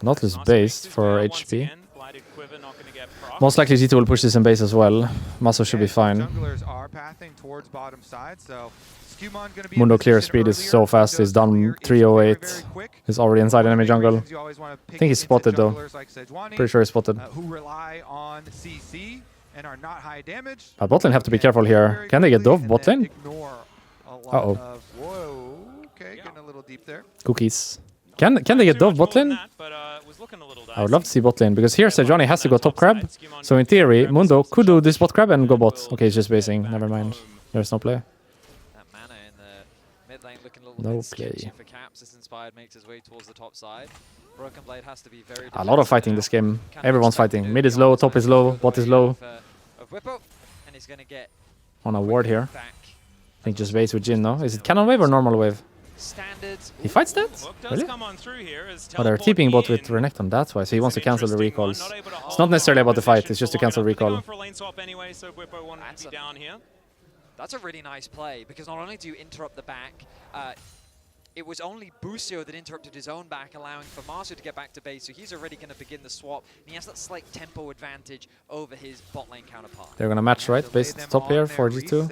Nautilus Maso base makes his for way out once HP. again. Blighted Quiver not gonna get proc. Most likely G2 will push this in base as well. Maso should be And fine. Junglers are pathing towards bottom side, so Skewmon gonna be Mundo in clear position speed is earlier. so fast. Mundo's He's done clear is 308. very, very quick. He's already inside enemy jungle. Reasons you always wanna pick I think he's into spotted though. junglers like Sejuani, Pretty sure he's spotted. who rely on CC and are not high damage. But bot lane have to be Can careful clear here. very Can they get quickly dove bot and then lane? ignore a lot Uh-oh. of- Whoa, okay, getting a little deep there. Cookies. Can they get dove bot lane? I would love to see bot lane, because here Sejuani has to go top crab. So in theory, Mundo could do this bot crab and go bot. Okay, he's just basing. Never mind. There's no play. That mana in the mid lane looking a little No bit sketchy play. for Caps. This Inspired makes his way towards the top side. Broken Blade has to be very A lot of fighting this defensive game. now. Everyone's Can't fighting. expect Mid to is low, top is low, go bot is the low. way of Whippo, and he's gonna get On a ward here. back. I think just base with Jhin, no? Is it cannon wave or normal wave? Standards. He fights that? Really? Oh, they're TPing bot with Renekton, that's why. So he wants to cancel the recalls. It's not necessarily about the fight, it's just to cancel recall. That's a really nice play, because not only do you interrupt the back, it was only Busio that interrupted his own back, allowing for Marsu to get back to base, so he's already going to begin the swap, and he has that slight tempo advantage over his bot lane counterpart. They're gonna match, right? Base top here for G2.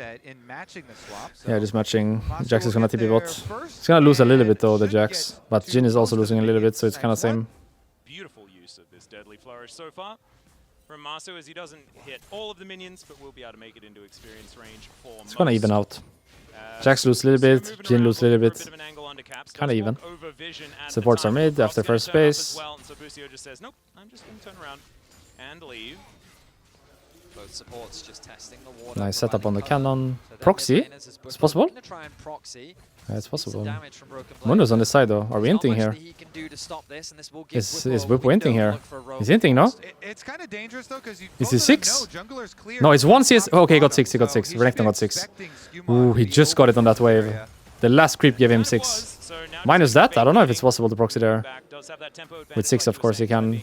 Yeah, just matching. Jax is gonna TP bot. He's gonna lose a little bit though, the Jax. But Jhin is also losing a little bit, so it's kind of same. Beautiful use of this Deadly Flourish so far from Maso, as he doesn't hit all of the minions, but will be able to make it into experience range for It's gonna even out. Jax lose a little bit, Jhin lose a little bit. Kinda even. Supports are mid after first space. So Busio just says, nope, I'm just going to turn around and leave. Both supports just testing the water. Nice setup on the providing cover. cannon. So their Proxy? mid laners is It's possible? looking to try and proxy. Yeah, it's possible. Damage from Broken Blade. Mundo's on this side though. Are we There's not inting much here? that he can do to stop this, and this will give Is Whippo a Whippo window inting to here? look for a rogue He's inting, no? It's kind of dangerous though, because you Is both he of them 6? know Jungler's clear No, it's from 1 CS. top to Okay, got bottom, 6, he got so 6. he should Renekton be got 6. expecting Skewmon Ooh, to he be just got it on that wave. area. The last creep gave him 6. Minus that, I don't know if it's possible to proxy there. With 6, of course, he can.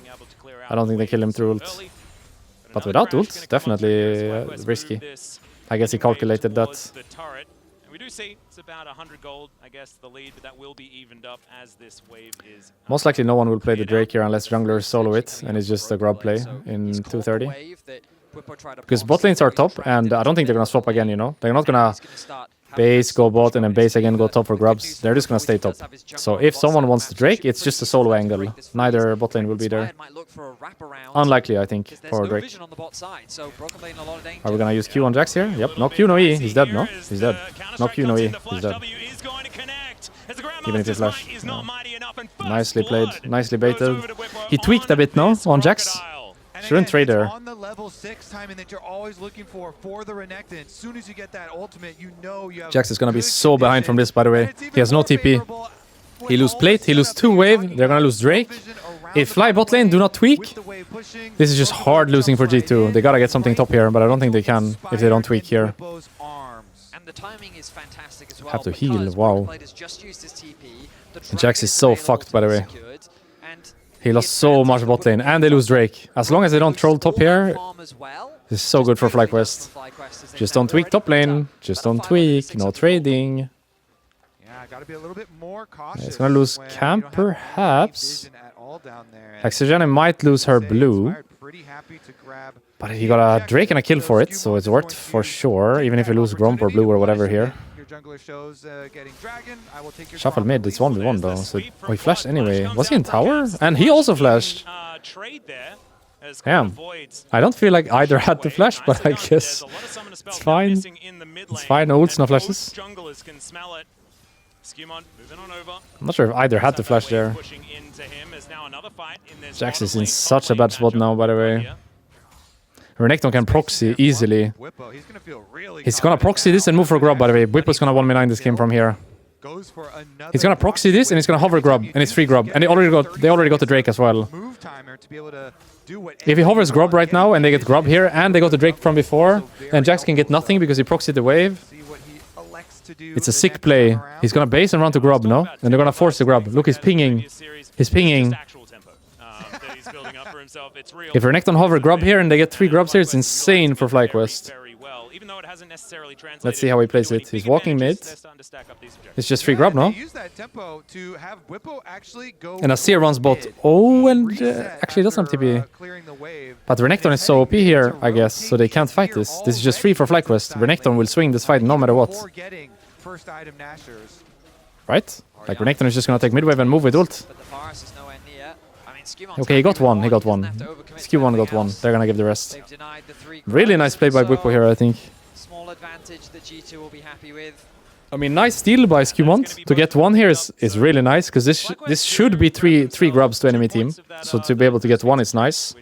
I don't think they kill him through ult. But without ult, definitely risky. I guess he calculated that. We do see it's about 100 gold, I guess, the lead, but that will be evened up as this wave is. Most likely no one will play the Drake here unless junglers solo it, and it's just a grub play in 230. Because bot lanes are top, and I don't think they're gonna swap again, you know? They're not gonna base, go bot, and then base again, go top for grubs. They're just gonna stay top. So if someone wants the Drake, it's just a solo angle. Neither bot lane will be there. Unlikely, I think, for Drake. Are we gonna use Q on Jax here? Yep, no Q, no E. He's dead, no? He's dead. No Q, no E. He's dead. Even if he flash. Yeah. Nicely played, nicely baited. He tweaked a bit, no? On Jax? Shouldn't trade there. On the level 6 timing that you're always looking for the Renekton. As soon as you get that ultimate, you know you have Jax is gonna be good so behind from this, by the way. And it's even He has no more TP. favorable He with lose all plate, the he lose setup 2 you're wave, talking they're gonna about. lose Drake. Vision around If the fly bot lane, do not tweak. with the wave pushing, This is just Broken hard Blade losing for jumps right G2. in, They gotta get something right top here, but I don't think they can if they don't tweak Inspired here. in Whippo's arms. And the timing is fantastic as well. Have to because heal, Broken wow. Blade has just used his TP, the Jax Dragon is so available fucked, to by the be way. secured, and He lost so much bot lane, and they lose Drake. As long as they don't troll top here, this is so good for FlyQuest. Just don't tweak top lane, just don't tweak, no trading. Yeah, gotta be a little bit more cautious. He's gonna lose when camp, you don't have perhaps. vision at all down there. Like, Sejuani might lose her Say blue, Inspired pretty happy to grab but he got a Drake and a kill for it, so it's worth for sure, even if you lose Gromp or blue or whatever here. Your jungler shows getting dragon. I will take your Shuffle Gromp mid, at it's least. 1v1 though, so... Oh, he flashed anyway. Was he in tower? And he also flashed. Damn. I don't feel like either had to flash, but I guess it's fine. It's fine, no ults, no flashes. I'm not sure if either had to flash there. Jax is in such a bad spot now, by the way. Renekton can proxy easily. Whippo, he's gonna feel really He's gonna proxy this and move for grub, by the way. Whippo's gonna 1v9 this game from here. goes for another He's gonna proxy this and he's gonna hover grub, and it's free grub. And they already got the Drake as well. move timer to be able to do what If he hovers grub right now and they get grub here and they got the Drake from before, then Jax can get nothing because he proxied the wave. see what he elects to do It's a the sick next play. time around. He's gonna base and run to grub, no? And they're gonna force the grub. Look, he's pinging. He's pinging. If Renekton hover grub here and they get 3 grubs here, it's insane for FlyQuest. even though it hasn't necessarily translated. Let's see how he plays into any it. He's big walking mid. advantages, they're starting to stack up these objectives. It's just free grab, no? They use that tempo to have Whippo actually go And Azir runs bot. mid. Oh, and Reset actually doesn't have after, TP. clearing the wave. But Renekton is so OP here, I guess, so they can't fight this. This is just free for FlyQuest. Renekton will swing this fight no matter what. Before getting first item Nashers. Right? Like, Renekton is just gonna take mid-wave and move with ult. But the Varus is nowhere near. I mean, Scumon's Okay, he got happy with one, he got doesn't one. have to overcommit to Skew1 anything got one. else. They're gonna give the rest. They've denied the 3 Really grabs, nice play by so Bwipo here, I think. small advantage that G2 will be happy with. I mean, nice steal by Skew1. To get one here is really nice, because this should be three grubs to enemy team. So to be able to get one is nice.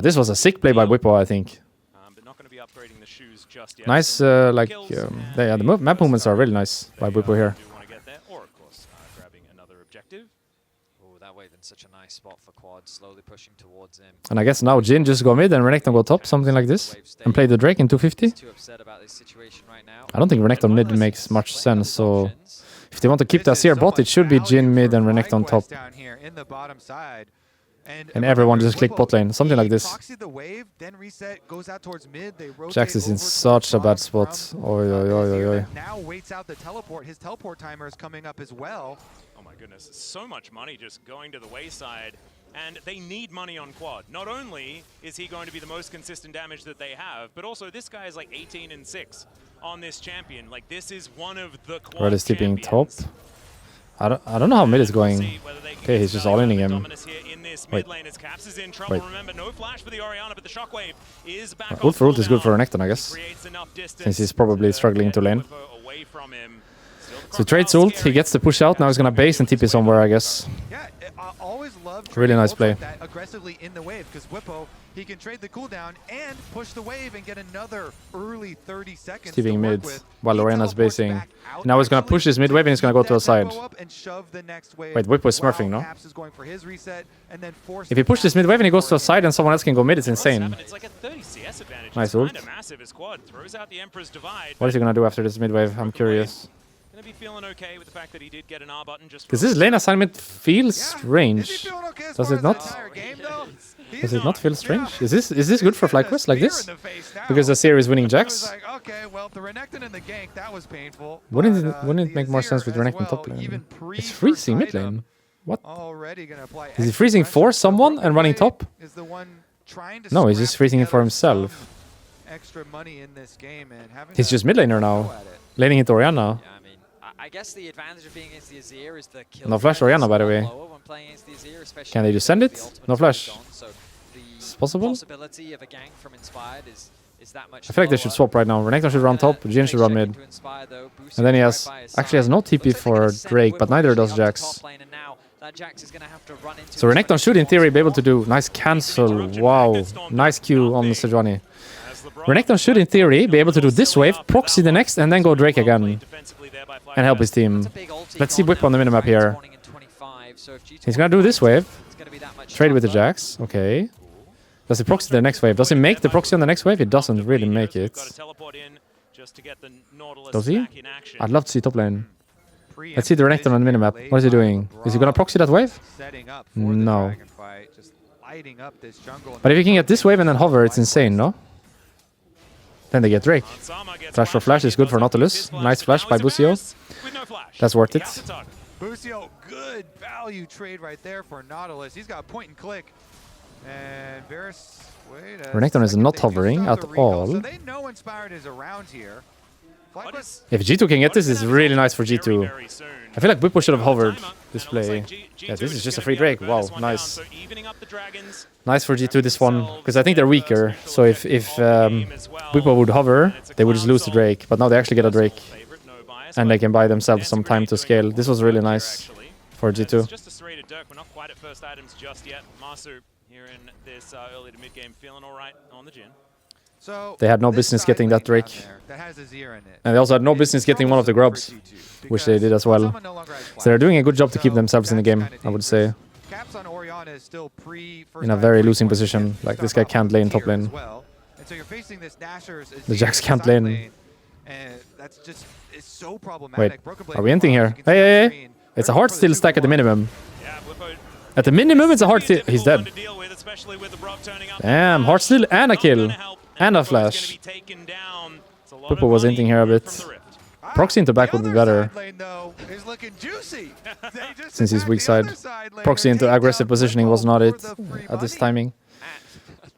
This was a sick play by Bwipo, I think. But not going to be upgrading the shoes just yet. Nice, yeah, the map movements are really nice by Bwipo here. Do want to get there, or of course, grabbing another objective. Oh, that wave in such a nice spot for Quad, slowly pushing towards him. And I guess now Jhin just go mid and Renekton go top, something like this. And play the Drake in 250. He's too upset about this situation right now. I don't think Renekton mid makes much sense, so if they want to keep the Azir bot, it should be Jhin mid and Renekton top. Down here in the bottom side. And everyone just click bot lane, something like this. The wave, then reset, goes out towards mid. They rotate Jax is in over such a bad towards spot. from, Oi, oi, oi, oi, oi. Now waits out the teleport. His teleport timer is coming up as well. Oh my goodness, so much money just going to the wayside. And they need money on Quad. Not only is he going to be the most consistent damage that they have, but also this guy is like 18 and 6 on this champion. Like, this is one of the Quad Red is tipping top. champions. I don't know how mid is going. Okay, he's just all-inning him. Wait. Wait. Remember, no flash for the Orianna, but the shockwave is back Ult for ult is good for cooldown. Renekton, I guess. Creates enough distance Since he's probably struggling to lane. away from him. Still the So trades ult, he gets the push out, now he's gonna base and TP somewhere, I guess. Yeah, I always love Really nice play. that aggressively in the wave because Whippo, he can trade the cooldown and push the wave and get another early 30 seconds. TPing to mid work with. while He Lorena's teleports basing. back out, Now he's gonna actually, push his mid wave and he's gonna go to a that side. tempo up and shove the next wave Wait, Whippo is while smurfing, no? Caps is going for his reset and then force If he pushes mid wave and he goes to a side and someone else can go mid, it's insane. It's like a 30 CS advantage. Nice It's ult. kinda massive as Quad throws out the Emperor's Divide. What is he gonna do after this mid wave? I'm curious. Gonna be feeling okay with the fact that he did get an R button just Because this lane assignment feels Is he strange. feeling okay as Does far it as not? the entire game, though? He's Does it not feel strange? Yeah. Is this good for He's getting FlyQuest a like spear this? in the face now. Because the series winning It was Jax? like, okay, well, the Renekton and the gank, that was painful. Wouldn't but, it the make more Azir sense with as Renekton top well, lane? even It's pre-first freezing mid item, lane. What? already gonna apply Is he extra freezing pressure. for So someone Broken and running Blade top? is the one trying to No, he's just scrap freezing it for together himself. some extra money in this game and having He's to just mid laner go now. at it. Laning into Orianna. Yeah, I mean, I guess the advantage of being against the Azir is the kill No flash threat is Orianna, by the a lot way. lower when playing against the Azir, especially Can they just send because it? the ultimate No is already flash. gone, so the It's possible? possibility of a gank from Inspired is that much I feel like they should swap right now. Renekton should run top, Jhin should run mid. And then he has actually has no TP for Drake, but neither does Jax. So Renekton should in theory be able to do nice cancel. Wow, nice Q on Sejuani. Renekton should in theory be able to do this wave, proxy the next, and then go Drake again and help his team. Let's see Whip on the minimap here. He's gonna do this wave. Trade with the Jax. Okay. Does he proxy the next wave? Does he make the proxy on the next wave? He doesn't really make it. Does he? I'd love to see top lane. Let's see the Renekton on the minimap. What is he doing? Is he gonna proxy that wave? Setting up for the No. dragon fight, just lighting up this jungle. But if you can get this wave and then hover, it's insane, no? Then they get Drake. Flash for flash is good for Nautilus. Nice flash by Busio. That's worth it. Busio, good value trade right there for Nautilus. He's got point and click. And Varus, wait a Renekton is second, not they do hovering start at the recall, So all. they know Inspired is around here. FlyQuest, If G2 can get this, it's really nice for G2. I feel like Bwipo should have hovered this play. Yeah, this is just a free Drake. Wow, nice. Nice for G2 this one, because I think they're weaker. So if Bwipo would hover, they would just lose the Drake. But now they actually get a Drake, and they can buy themselves some time to scale. This was really nice for G2. Just a serrated Dirk. We're not quite at first items just yet. Masu here in this early to mid game, feeling all right on the Jhin. so They had no this business side getting that lane down Drake. there that has Azir in it. And they also had no It business getting one of the troublesome grubs, for G2 which they did as well. someone no longer has So they're flash. doing a good job to keep So themselves in the that's game, kinda I would dangerous. say. Caps on Orianna is still pre-first In a item very 3 losing point position. against Like, this Starbucks guy can't lane top tier lane. as well. And so you're facing this Nashor's The Azir Jax can't side lane. and that's just it's so problematic. Wait, Broken Blade are we ending meanwhile, here? you can Hey, see on hey, hey. screen, It's a they're hard going for steal the stack at the 2-1. minimum. Yeah, Bwipo, At the minimum, it's a hard steal. difficult He's one dead. to deal with, especially with the Brock turning up. Damn, hard steal and a Not gonna kill. help, And a Bwipo's flash. gonna be taken down. It's a lot Bwipo of was money hinting here a coming bit. from the Rift. Proxy into back would be better. Lane, though, is looking juicy. Since he's weak side. Proxy into aggressive positioning was not it at this timing.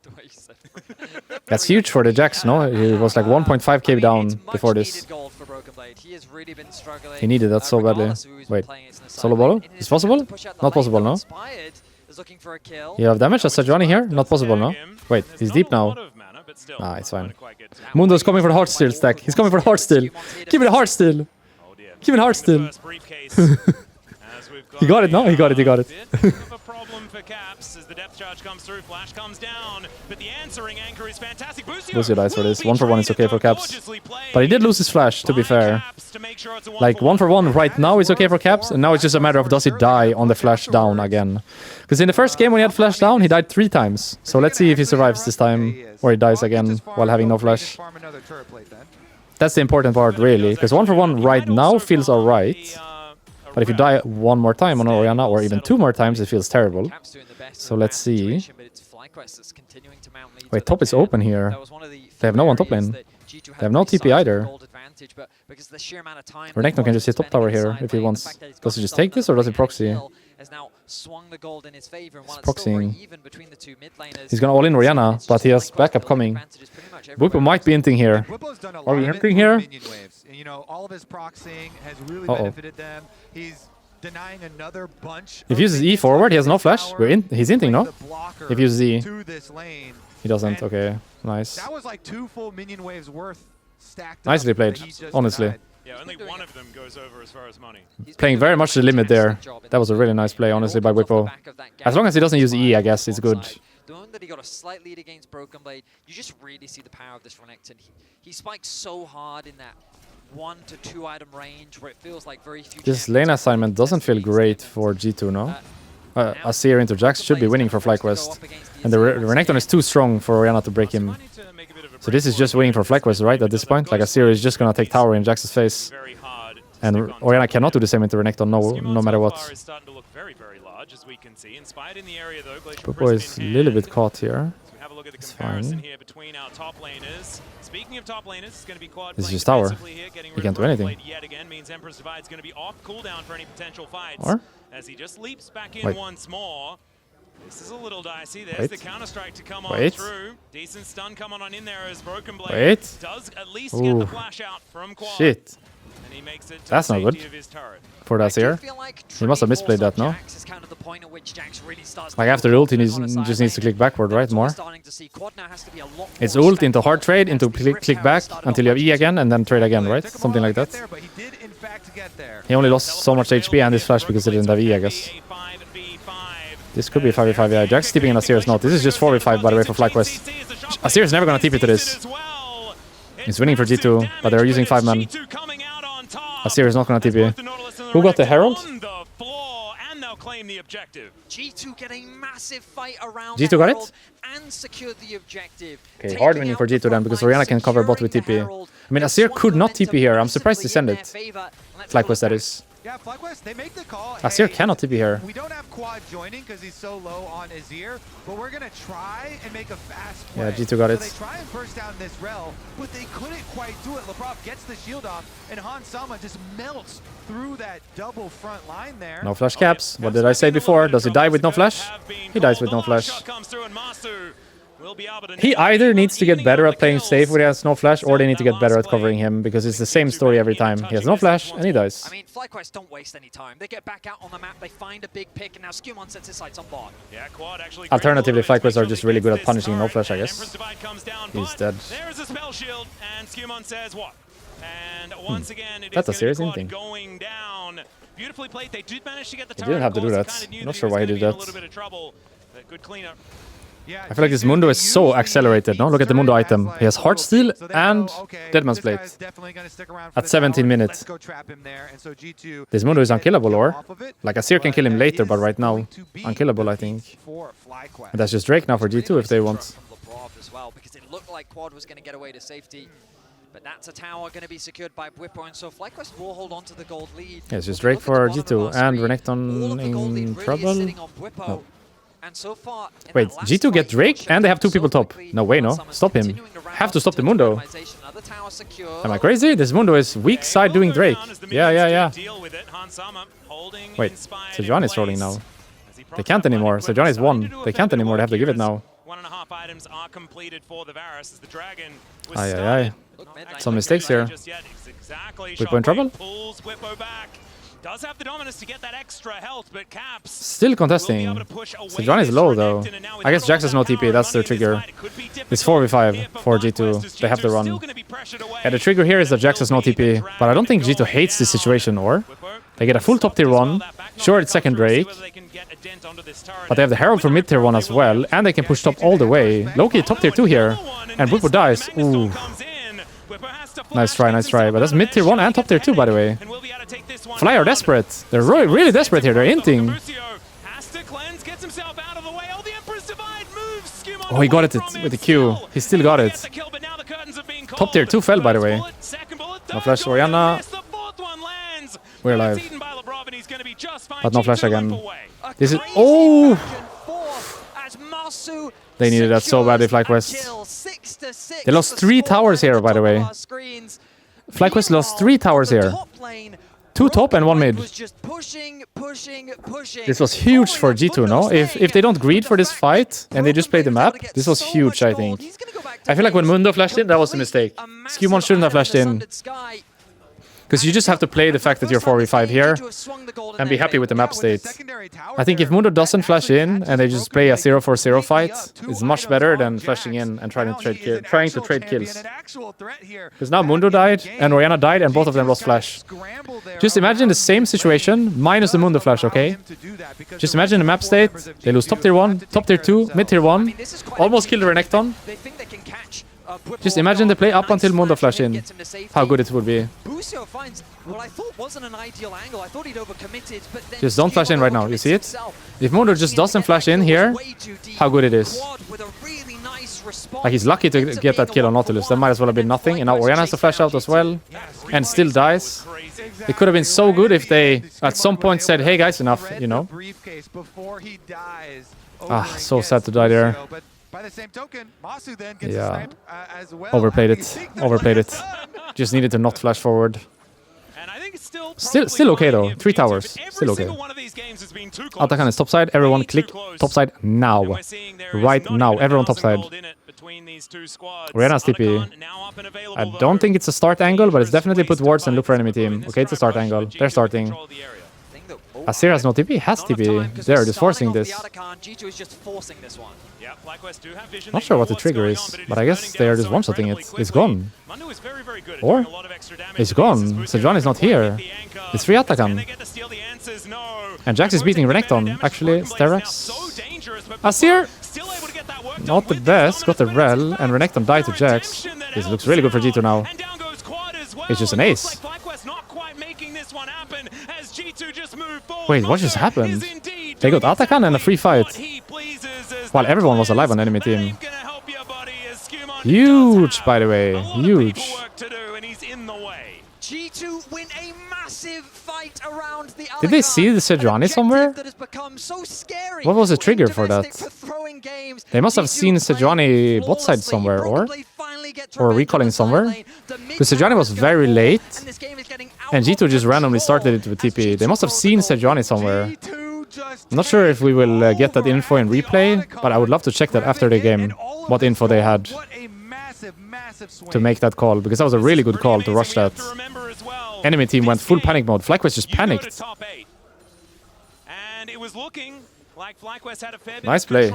The way you said That's huge for the Jax, no? He was like 1.5k down before this. He needed that so badly. Wait, solo bolo? It's possible? Not possible, no? You have damage as Sejuani here? Not possible, no? Wait, he's deep now. Ah, it's fine. Mundo's coming for the Heartsteel stack. He's coming for the Heartsteel. Give me the Heartsteel. Give me the Heartsteel. He got it, no? He got it, he got it. A problem for Caps as the depth charge comes through, Flash comes down, but the answering anchor is fantastic. Lucio dies for this. 1-for-1 is okay for Caps. But he did lose his flash, to be fair. Like 1-for-1 right now is okay for Caps, and now it's just a matter of does he die on the flash down again. Because in the first game when he had flash down, he died 3 times. So let's see if he survives this time, or he dies again while having no flash. That's the important part, really, because 1-for-1 right now feels alright. But if you die one more time on Orianna, or even 2 more times, it feels terrible. So let's see. Wait, top is open here. They have no one top lane. They have no TP either. Renekton can just hit top tower here if he wants. Does he just take this, or does he proxy? He's proxying. He's gonna all in Orianna, but he has backup coming. Bwipo might be hinting here. Are we hinting here? You know, all of his proxying has really benefited them. He's denying another bunch. If he uses E forward, he has no flash. He's hinting, no? If he uses E, he doesn't. Okay, nice. That was like 2 full minion waves worth stacked. Nicely played, honestly. Yeah, only one of them goes over as far as money. Playing very much the limit there. That was a really nice play, honestly, by Bwipo. As long as he doesn't use E, I guess it's good. The moment that he got a slight lead against Broken Blade, you just really see the power of this Renekton. He spikes so hard in that 1 to 2 item range where it feels like very few. This lane assignment doesn't feel great for G2, no? Azir into Jax should be winning for FlyQuest. And the Renekton is too strong for Orianna to break him. So this is just winning for FlyQuest, right, at this point? Like Azir is just gonna take tower in Jax's face. And Orianna cannot do the same into Renekton, no matter what. Bwipo is a little bit caught here. It's fine. Speaking of top laners, it's going to be Quad. This is just tower. He can't do anything. Yet again means Emperor's Divide's going to be off cooldown for any potential fights. Or? As he just leaps back in once more. This is a little dicey. There's the counter strike to come on through. Decent stun coming on in there as Broken Blade does at least get the flash out from Quad. Shit. And he makes it to that's not good for the Azir. He must have misplayed that, no? Like after ult, he just needs to click backward, right? More. It's ult into hard trade, into click back until you have E again, and then trade again, right? Something like that. He only lost so much HP and his flash because he didn't have E, I guess. This could be 5v5, yeah. Jax TPing in Azir's not. This is just 4v5, by the way, for FlyQuest. Azir's never gonna TP to this. He's winning for G2, but they're using 5-man. Azir is not gonna TP. Who got the Herald? G2 get a massive fight around G2 got it? and secured the objective. Okay, hard winning for G2 then, because Orianna can cover bot with TP. I mean, Azir could not TP here. I'm surprised he sent it. FlyQuest, that is. Yeah, FlyQuest, they make the call. Azir cannot TP here. We don't have Quad joining because he's so low on Azir, but we're going to try and make a fast play. Yeah, G2 got it. So they try and burst down this rel, but they couldn't quite do it. Labrov gets the shield off, and Han Sama just melts through that double front line there. No flash caps. What did I say before? Does he die with no flash? He dies with no flash. He either needs to get better at playing safe when he has no flash, or they need to get better at covering him, because it's the same story every time. He has no flash, and he dies. I mean, FlyQuest don't waste any time. They get back out on the map, they find a big pick, and now Skewmon sets his sights on bot. Alternatively, FlyQuest are just really good at punishing no flash, I guess. He's dead. There's a spell shield, and Skewmon says what? And once again, it That's a is serious going thing. Going down. Beautifully played. They did manage to get the He didn't have to do that. I'm not sure why he did that. A little bit of trouble. Good cleanup. Yeah, I feel like this Mundo is so accelerated, no? Look at the Mundo item. He has Heartsteel and Deadman's Blade at 17 minutes. This Mundo is unkillable, or? Like, Azir can kill him later, but right now, unkillable, I think. And that's just Drake now for G2 if they want. As well, because it looked like Quad was going to get away to safety. But that's a tower going to be secured by Bwipo, and so FlyQuest will hold on to the gold lead. Yeah, it's just Drake for G2 and Renekton in trouble. No. And so far, in Wait, that last G2 get fight, Drake Fortune and they have two so people top. quickly, No way, no. Hans Sama Stop him. continuing to ramp Have up to stop the into Mundo. organization. Another tower secure. Am I crazy? This Mundo is weak side doing Drake. Yeah. Wait, Sejuani is trolling now. They can't anymore. Sejuani is 1. They can't anymore. They have to give it now. 1.5 items are completed for the Varus as the dragon was Aye. started. Look, mid lane. Some mistakes here. Just yet. Exactly. Whippo in trouble? Pulls Whippo back. Does have the dominance to get that extra health, but Caps Still will be contesting. able to push away Sejuani is this low though. Renekton, and now with I guess all Jax that has no power TP. That's their running this trigger. fight, it could be It's difficult 4v5 here for FlyQuest G2. as They have to G2 run. still gonna be pressured away. Yeah, the trigger here is that Jax has no TP, but I don't think G2 hates this situation, or? They get a full top tier 1. Sure, it's second Drake, but they have the Herald for mid tier 1 as well, and they can push top all the way. Loki top tier 2 here, and Whippo dies. Ooh. Nice try, but that's mid tier 1 and top tier 2, by the way. Fly are desperate. They're really desperate here. They're hinting. Oh, he got it with the Q. He still got it. Top tier 2 fell, by the way. No flash Orianna. We're alive. But no flash again. This is... Oh! They needed that so badly, FlyQuest. They lost 3 towers here, by the way. FlyQuest lost 3 towers here. 2 top and 1 mid. This was huge for G2, no? If they don't greed for this fight and they just play the map, this was huge, I think. I feel like when Mundo flashed in, that was a mistake. Skewmon shouldn't have flashed in. Because you just have to play the fact that you're 4v5 here and be happy with the map state. I think if Mundo doesn't flash in and they just play a 0-4-0 fight, it's much better than flashing in and trying to trade kills. Because now Mundo died and Orianna died and both of them lost flash. Just imagine the same situation minus the Mundo flash, okay? Just imagine the map state. They lose top tier 1, top tier 2, mid tier 1, almost kill the Renekton. Just imagine they play up until Mundo flash in. How good it would be. Busio finds what I thought wasn't an ideal angle. I thought he'd overcommitted, but then just don't flash in right now. You see it? If Mundo just doesn't flash in here, how good it is. Like, he's lucky to get that kill on Nautilus. That might as well have been nothing. And now Orianna has to flash out as well. And still dies. It could have been so good if they at some point said, hey guys, enough, you know? Ah, so sad to die there. By the same token, Masu then gets Yeah. as well. Overplayed it. Just needed to not flash forward. And I think it's Still okay though. 3 towers. Still okay. Atakan is topside. Everyone click topside now. Right now. Everyone topside. Orianna's TP. I don't think it's a start angle, but it's definitely put wards and look for enemy team. Okay, it's a start angle. They're starting. Azir has no TP. Has TP. They're just forcing this. Not sure what the trigger is, but I guess they are just one-shotting it. It's gone. Or? It's gone. Sejuani is not here. It's free Atakan. And Jax is beating Renekton. Actually, Sterak's... Azir! Not the best. Got the Rel, and Renekton died to Jax. This looks really good for G2 now. It's just an ace. Wait, what just happened? They got Atakan and a free fight. While everyone was alive on enemy team. Huge, by the way. Huge. G2 win a massive fight around the Did they see the Sejuani somewhere? What was the trigger for that? They must have seen Sejuani bot side somewhere, or recalling somewhere. Because Sejuani was very late, and G2 just randomly started it with TP. They must have seen Sejuani somewhere. I'm not sure if we will get that info in replay, but I would love to check that after the game, what info they had to make that call, because that was a really good call to rush that. Enemy team went full panic mode. FlyQuest just panicked. Nice play.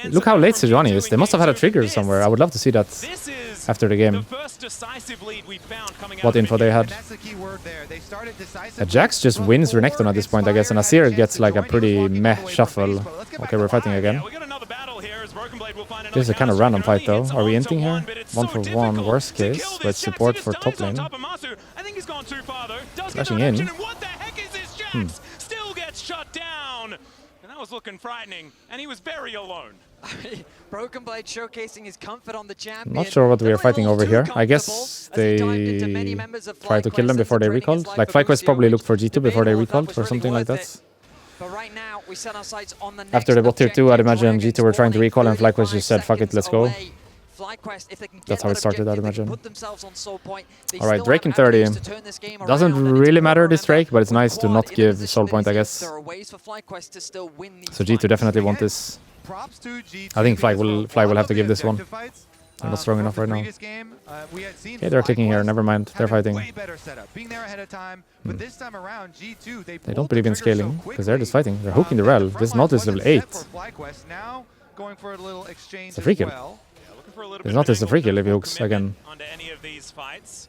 Look how late Sejuani is. They must have had a trigger somewhere. I would love to see that after the game. What info they had. Jax just wins Renekton at this point, I guess, and Azir gets like a pretty meh shuffle. Okay, we're fighting again. This is a kind of random fight though. Are we inting here? 1-for-1 worst case, but support for top lane. Flashing in. Shut down, and that was looking frightening, and he was very alone. Broken Blade showcasing his comfort on the champion. Not sure what we are fighting over here. I guess they tried to kill them before they recalled. Like FlyQuest probably looked for G2 before they recalled or something like that. But right now, We set our sights on the After next the bot tier 2, I'd objective. imagine G2 were trying to recall and FlyQuest just said, fuck it, let's go. FlyQuest, if they can That's get how it that started, I'd objective, they can imagine. put themselves on Soul Point. They Alright, still Drake have in 30. avenues to turn this game Doesn't around, and it's really important matter to this Drake, but it's remember, nice to with not Quad in give the Soul position Point, it I is in, guess. there are ways for FlyQuest to still win these So G2 fights. definitely want this. Props to G2 I think Fly because will for have to give this one. objective fights, They're not strong from enough the right now. previous game, we had seen Okay, they're clicking here, FlyQuest never mind. They're having fighting. way better setup, being there ahead of time, but this time around G2 They pulled don't the believe in trigger so scaling, because they're just quickly. fighting. They're hooking the And rel. front This line Naught is wasn't level set 8. for FlyQuest. Now going for a little exchange It's a free as kill. well. Looking for a little There's bit not of an just a free angle, kill if he no hooks commitment again. Under any of these fights.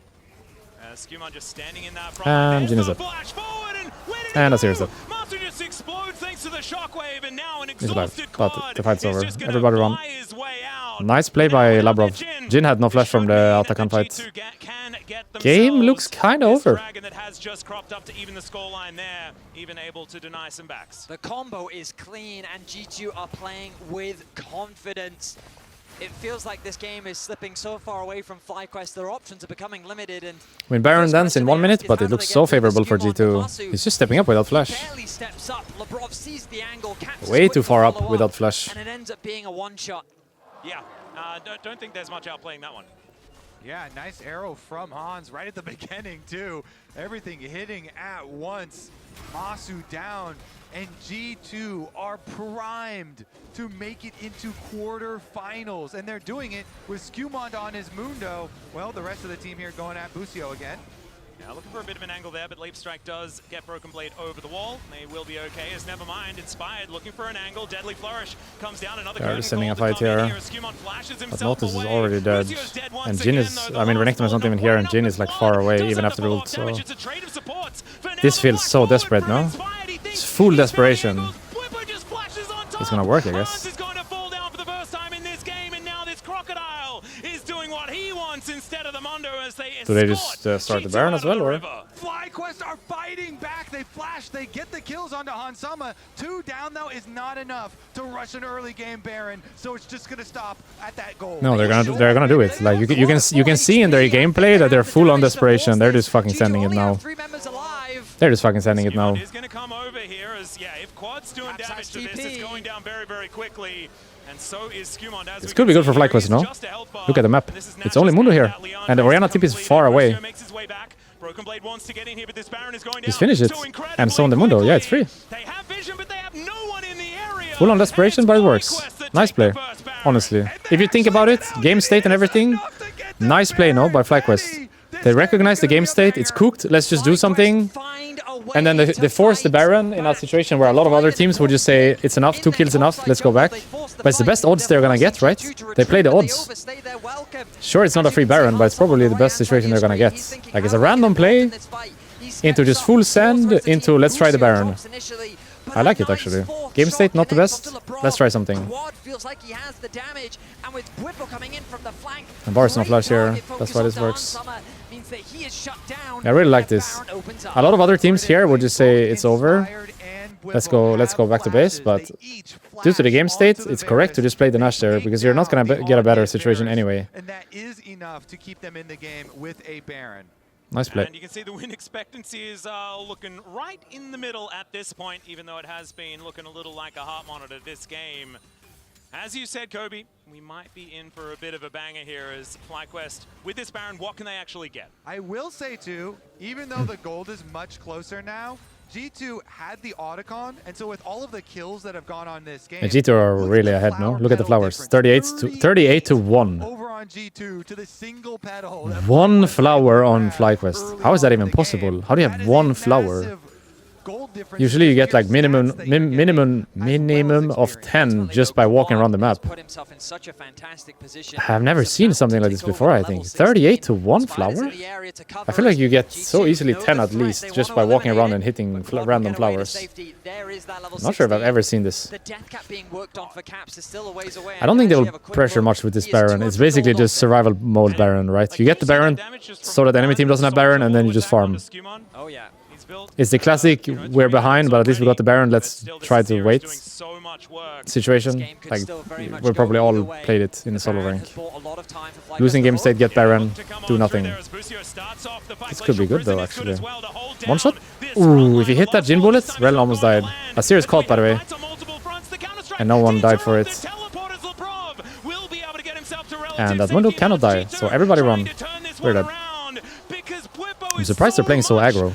Skewmon just standing in that And front. Jin is There's up. the flash forward, and where did And he a series go? up. Master just explodes thanks to the shockwave, and now an He's alive, exhausted but Quad the fight's is over. just gonna Everybody run. fly his way out. Nice play Now by another Labrov. Jin had no flash from the Should Atakan mean fight. that G2 can get Game themselves looks kinda this over. dragon that has just cropped up to even the scoreline there, even able to deny some backs. The combo is clean, and G2 are playing with confidence. It feels like this game is slipping so far away from FlyQuest. Their options are becoming limited, and Win Baron first dance in question 1 they minute, ask is but how it do looks they so get through favorable the for Skewmon? G2. Masu He's just stepping up without flash. barely steps up. Labrov sees the angle, catches Way quick too to far up follow without flash. and it ends up being a one-shot. Yeah, don't think there's much outplaying that one. Yeah, nice arrow from Hans right at the beginning too. Everything hitting at once. Masu down, and G2 are primed to make it into quarterfinals, and they're doing it with Skewmon on his Mundo. Well, the rest of the team here going at Busio again. Yeah, looking for a bit of an angle there, but Leap Strike does get Broken Blade over the wall. They will be okay, as Nevermind, Inspired, looking for an angle. Deadly Flourish comes down, another They're curtain sending a call to fight come in here. Skewmon flashes But himself Nautilus is away. already dead. Lucio's dead And once Jin again, is, though. I mean, The Renekton is not last even ball here, not and Jin enough is like with far Quad. away, Does even have after the the follow-up ult, so... damage. It's a trade of supports. For now, This the feels flash so forward desperate, from no? Inspired. He thinks It's full he's found desperation. angles. Whipper just flashes on top. It's gonna work, I Hans guess. is going to fall down for the first time in this game, and now this Crocodile is doing what he wants instead of the Mundo as they Do they escort just start the G2 Baron out as of well, the or? river. FlyQuest are fighting back. They flash. They get the kills onto Hansama. 2 down, though, is not enough to rush an early game Baron, so it's just going to stop at that goal. No, they're gonna do it. Like you can see in their gameplay that they're full on desperation. They're just fucking sending it now. 3 members alive. They're just fucking sending it now. Skewmon is going to come over here as, yeah, if Quad's doing Capsize damage to this, TP. it's going down very, very quickly. And so is Skewmon. As This we could be can good for see here, FlyQuest, he's no? just a health bar. Look at the map. This is It's only Natchez Mundo here. at Leon. And the He's Orianna tip is completed. far away. Rocio makes his way back. Broken Blade wants to get in here, but this Baron is going Just down finish it. so And so on the Mundo. Yeah, it's free. They have vision, but they have no one in the area. Full on And desperation, it's but it works. FlyQuest that Nice take play, the first Baron. honestly. If you think about it, game state and everything, nice play, no, by FlyQuest. They recognize the game state, it's cooked, let's just do something. And then they force the Baron in a situation where a lot of other teams would just say, it's enough, 2 kills enough, let's go back. But it's the best odds they're gonna get, right? They play the odds. Sure, it's not a free Baron, but it's probably the best situation they're gonna get. Like, it's a random play into just full send into let's try the Baron. I like it, actually. Game state, not the best. Let's try something. And Bar's no flash here. That's why this works. I really like this. A lot of other teams here would just say it's over. Let's go back to base, but due to the game state, it's correct to just play the Nash there, because you're not gonna get a better situation anyway. And that is enough to keep them in the game with a Baron. Nice play. And you can see the win expectancy is looking right in the middle at this point, even though it has been looking a little like a heart monitor this game. As you said, Kobe, we might be in for a bit of a banger here as FlyQuest, with this Baron, what can they actually get? I will say, too, even though the gold is much closer now, G2 had the Otacon, and so with all of the kills that have gone on this game... And G2 are really ahead, no? Look at the flowers. 38 to 1. Over on G2 to the single petal. One flower on FlyQuest. How is that even possible? How do you have one flower? Usually you get like minimum of 10 just by walking around the map. I have never seen something like this before, I think. 38 to 1 flower? I feel like you get so easily 10 at least just by walking around and hitting random flowers. I'm not sure if I've ever seen this. I don't think they will pressure much with this Baron. It's basically just survival mode Baron, right? You get the Baron so that the enemy team doesn't have Baron, and then you just farm. Oh yeah. It's the classic, we're behind, but at least we got the Baron, let's try to wait situation. Like, we probably all played it in the solo rank. Losing game state, get Baron, do nothing. This could be good though, actually. One shot? Ooh, if he hit that Jin bullet, Rel almost died. Azir is caught, by the way. And no one died for it. And that Mundo cannot die, so everybody run. We're dead. I'm surprised they're playing so aggro.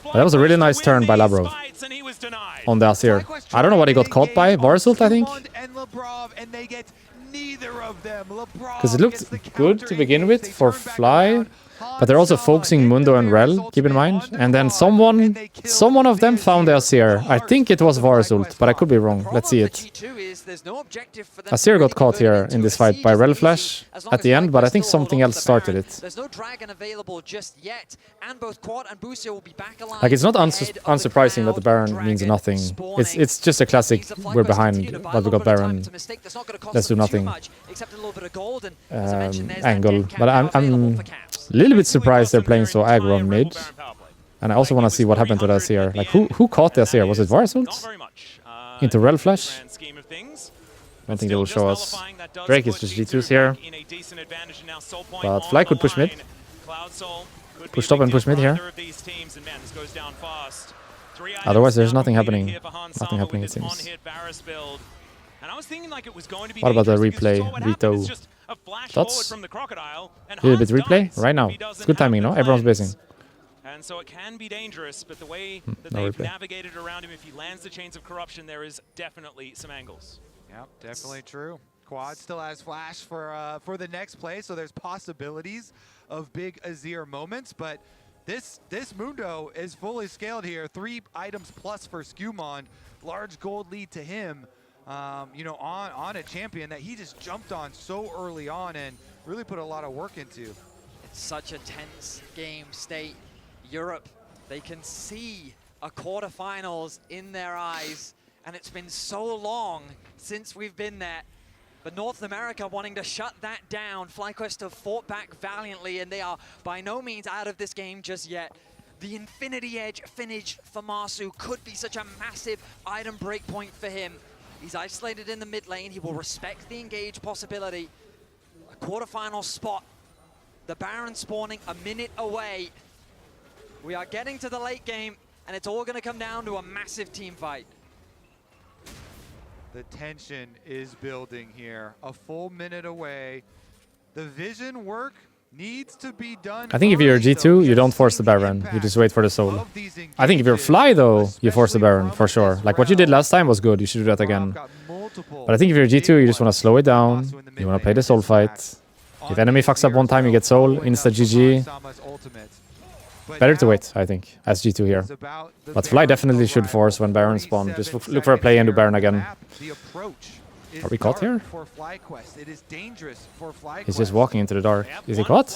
But that was a really nice turn by Labrov on the Azir. I don't know what he got caught by. Varus ult, I think. Because it looked good to begin with for Fly. But they're also focusing Mundo and Rel, keep in mind. And then someone of them found the Azir. I think it was Varus ult, but I could be wrong. Let's see it. Azir got caught here in this fight by Rel Flash at the end, but I think something else started it. There's no dragon available just yet, and both Quad and Busio will be back alive. Like, it's not unsurprising that the Baron means nothing. It's just a classic, we're behind, but we got Baron, let's do nothing angle. But I'm a little bit surprised they're playing so aggro on mid. And I also want to see what happened to the Azir. Like, who caught the Azir? Was it Varus ult? Into Rel Flash? I don't think they will show us. Drake is just G2's here. But Fly could push mid. Push top and push mid here. Otherwise, there's nothing happening. Nothing happening, it seems. What about the replay? Rito. Thoughts? A little bit replay? Right now. It's good timing, no? Everyone's basing. And so it can be dangerous, but the way that they've navigated around him, if he lands the Chains of Corruption, there is definitely some angles. Yep, definitely true. Quad still has Flash for the next play, so there's possibilities of big Azir moments, but this Mundo is fully scaled here. 3 items plus for Skewmon. Large gold lead to him, you know, on a champion that he just jumped on so early on and really put a lot of work into. It's such a tense game state. Europe, they can see a quarterfinals in their eyes, and it's been so long since we've been there. But North America wanting to shut that down. FlyQuest have fought back valiantly, and they are by no means out of this game just yet. The Infinity Edge finish for Marsu could be such a massive item breakpoint for him. He's isolated in the mid lane. He will respect the engage possibility. A quarterfinal spot. The Baron spawning a minute away. We are getting to the late game, and it's all going to come down to a massive team fight. The tension is building here. A full minute away. The vision work needs to be done. I think if you're G2, you don't force the Baron. You just wait for the soul. I think if you're Fly, though, you force the Baron, for sure. Like, what you did last time was good. You should do that again. But I think if you're G2, you just want to slow it down. You want to play the soul fight. If enemy fucks up one time, you get soul. Insta GG. Better to wait, I think, as G2 here. But Fly definitely should force when Baron spawn. Just look for a play and do Baron again. Are we caught here? He's just walking into the dark. Is he caught?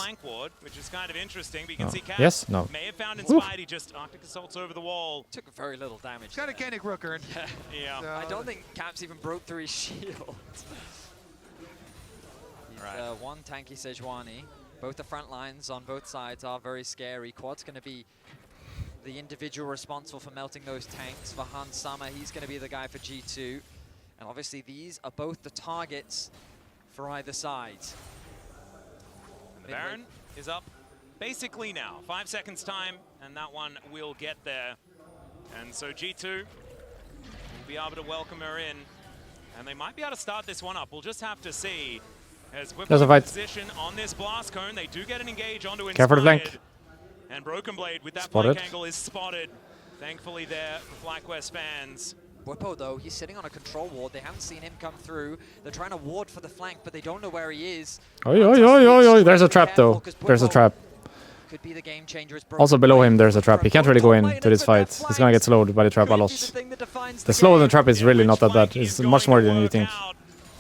Which is kind of interesting. We No. can see Cap Yes? No. may have found Inspired. He just Arctic Assaults over the wall. Took very little damage. Got a Kennick Rooker. Yeah. So I don't think Caps even broke through his shield. He's one tanky Sejuani. Both the front lines on both sides are very scary. Quad's going to be the individual responsible for melting those tanks. For Hans Sama, he's going to be the guy for G2. And obviously these are both the targets for either side. The Baron is up basically now. 5 seconds time, and that one will get there. And so G2 will be able to welcome her in. And they might be able to start this one up. We'll just have to see. As There's a fight. Position on this blast cone, they do get an engage onto Inspired. Care for the flank. And Broken Blade with that Spotted. flank angle is spotted. Thankfully there for FlyQuest fans. Bwipo, though, he's sitting on a control ward. They haven't seen him come through. They're trying to ward for the flank, but they don't know where he is. There's a trap, though. There's a trap. Could be the game changer. Also below him, there's a trap. He can't really go into this fight. He's gonna get slowed by the trap a lot. The slow of the trap is really not that bad. It's much more than you think.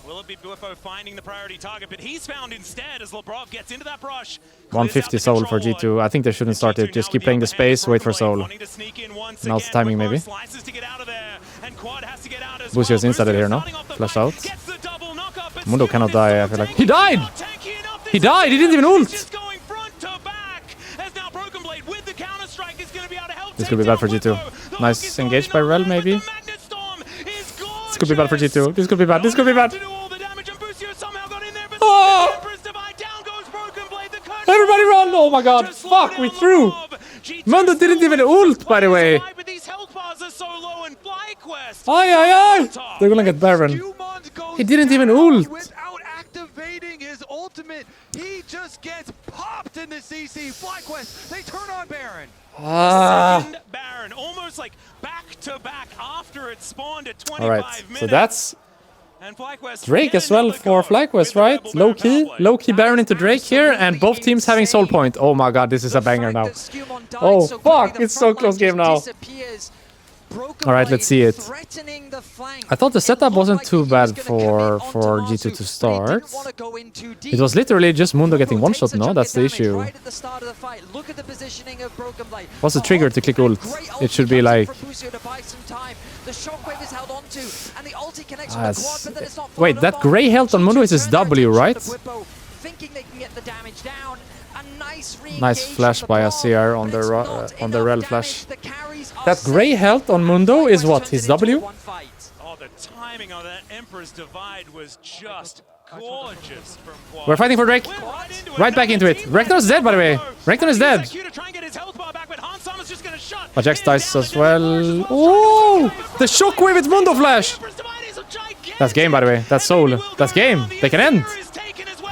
Will it be Bwipo finding the priority target, but he's found instead as Labrov gets into that brush. 150 soul for G2. I think they shouldn't start it. Just keep playing the space, wait for soul. Now's the timing, maybe. Busio's inside here, no? Flash out. Mundo cannot die, I feel like. He died! He died! He didn't even ult! Just going front to back, as now Broken Blade with the counter strike is going to be able to help This could be bad for G2. Nice engage by Rel, maybe. This could be bad for G2. This could be bad. This could be bad. Oh! Everybody run! Oh my god. Fuck, we threw. Mundo didn't even ult, by the way. Ay, ay, ay. They're gonna get Baron. He didn't even ult. Without activating his ultimate, he just gets popped in the CC. FlyQuest, they turn on Baron. Second Baron, almost like back to back after it spawned at 25 minutes. So that's and FlyQuest Drake as well for FlyQuest, right? Low key Baron into Drake here, and both teams having soul point. Oh my god, this is a banger now. Oh fuck, it's so close game now. Alright, let's see it. I thought the setup wasn't too bad for G2 to start. It was literally just Mundo getting one shot, no? That's the issue. What's the trigger to click ult? It should be like... Wait, that grey health on Mundo is his W, right? Nice flash by Azir on the Rel flash. That grey health on Mundo is what? His W? Oh, the timing of that Emperor's Divide was just gorgeous from Quad. We're fighting for Drake. Right back into it. Rek'Thar dead, by the way. Rek'Thar is dead. But Jax dies as well. Oh! The shockwave with Mundo flash! That's game, by the way. That's soul. That's game. They can end.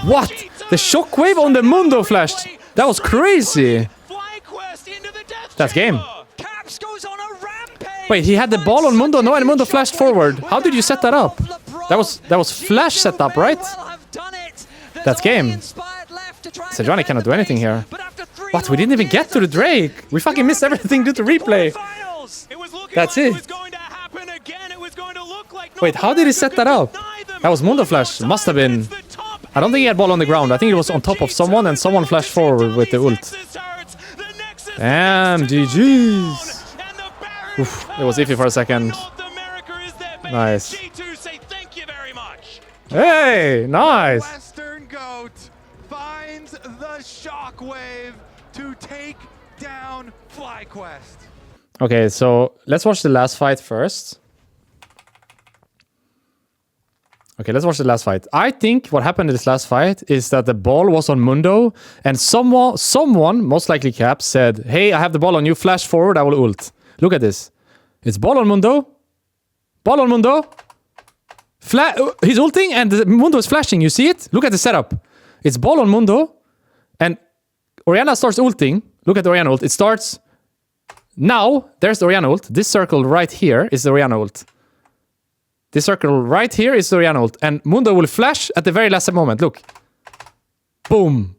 What? The shockwave on the Mundo flash. That was crazy. That's game. Wait, he had the ball on Mundo, no, and Mundo flashed forward. How did you set that up? That was flash setup, right? That's game. Sejuani cannot do anything here. What? We didn't even get to the Drake. We fucking missed everything due to replay. That's it. Wait, how did he set that up? That was Mundo flash. Must have been. I don't think he had ball on the ground. I think it was on top of someone and someone flashed forward with the ult. Damn, GG's. Oof, it was iffy for a second. Nice. Hey, nice. Western Goat finds the shockwave to take down FlyQuest. Okay, so let's watch the last fight first. Okay, let's watch the last fight. I think what happened in this last fight is that the ball was on Mundo, and someone, most likely Cap, said, hey, I have the ball on you, flash forward, I will ult. Look at this. It's ball on Mundo. Ball on Mundo. He's ulting and the Mundo is flashing. You see it? Look at the setup. It's ball on Mundo. And Orianna starts ulting. Look at the Orianna ult. It starts... Now, there's the Orianna ult. This circle right here is the Orianna ult. This circle right here is the Orianna ult. And Mundo will flash at the very last moment. Look. Boom.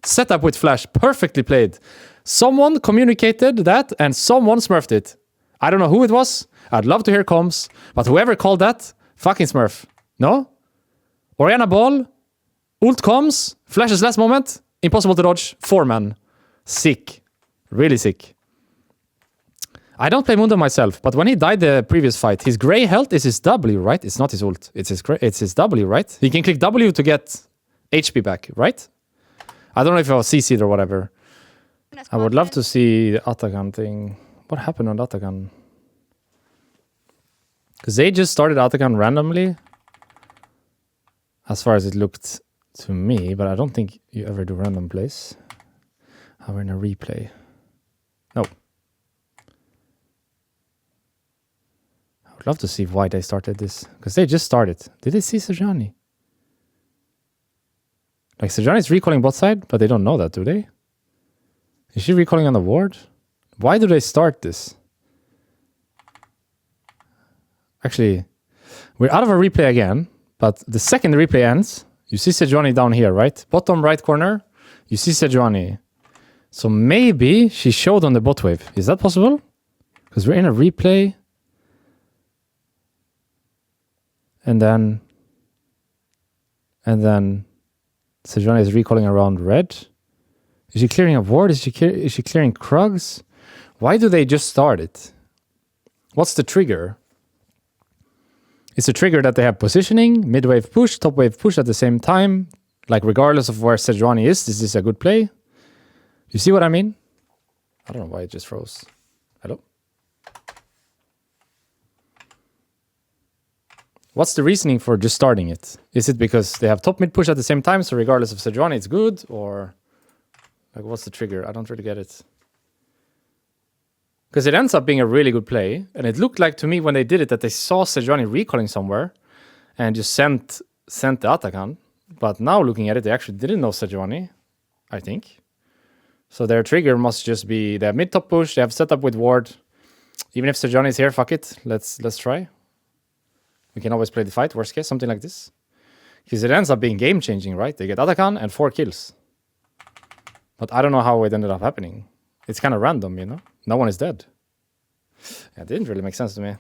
Setup with flash. Perfectly played. Someone communicated that and someone smurfed it. I don't know who it was. I'd love to hear comms. But whoever called that, fucking smurf. No? Orianna ball. Ult comes. Flashes last moment. Impossible to dodge. 4-man. Sick. Really sick. I don't play Mundo myself, but when he died the previous fight, his grey health is his W, right? It's not his ult. It's his W, right? He can click W to get HP back, right? I don't know if I was CC'd or whatever. I would love to see the Atakan thing. What happened on the Atakan? Because they just started Atakan randomly. As far as it looked to me, but I don't think you ever do random plays. We're in a replay. No. I would love to see why they started this. Because they just started. Did they see Sejuani? Like, Sejuani's recalling bot side, but they don't know that, do they? Is she recalling on the ward? Why do they start this? Actually, we're out of a replay again, but the second the replay ends, you see Sejuani down here, right? Bottom right corner, you see Sejuani. So maybe she showed on the bot wave. Is that possible? Because we're in a replay. And then Sejuani is recalling around red. Is she clearing a ward? Is she clearing Krugs? Why do they just start it? What's the trigger? It's a trigger that they have positioning, mid-wave push, top-wave push at the same time. Like, regardless of where Sejuani is this a good play? You see what I mean? I don't know why it just froze. What's the reasoning for just starting it? Is it because they have top mid push at the same time, so regardless of Sejuani, it's good? Or like, what's the trigger? I don't really get it. Because it ends up being a really good play, and it looked like to me when they did it that they saw Sejuani recalling somewhere and just sent the Atakan. But now looking at it, they actually didn't know Sejuani, I think. So their trigger must just be they have mid top push, they have setup with ward. Even if Sejuani is here, fuck it. Let's try. We can always play the fight, worst case, something like this. Because it ends up being game-changing, right? They get Atakan and 4 kills. But I don't know how it ended up happening. It's kind of random, you know? No one is dead. Yeah, it didn't really make sense to me.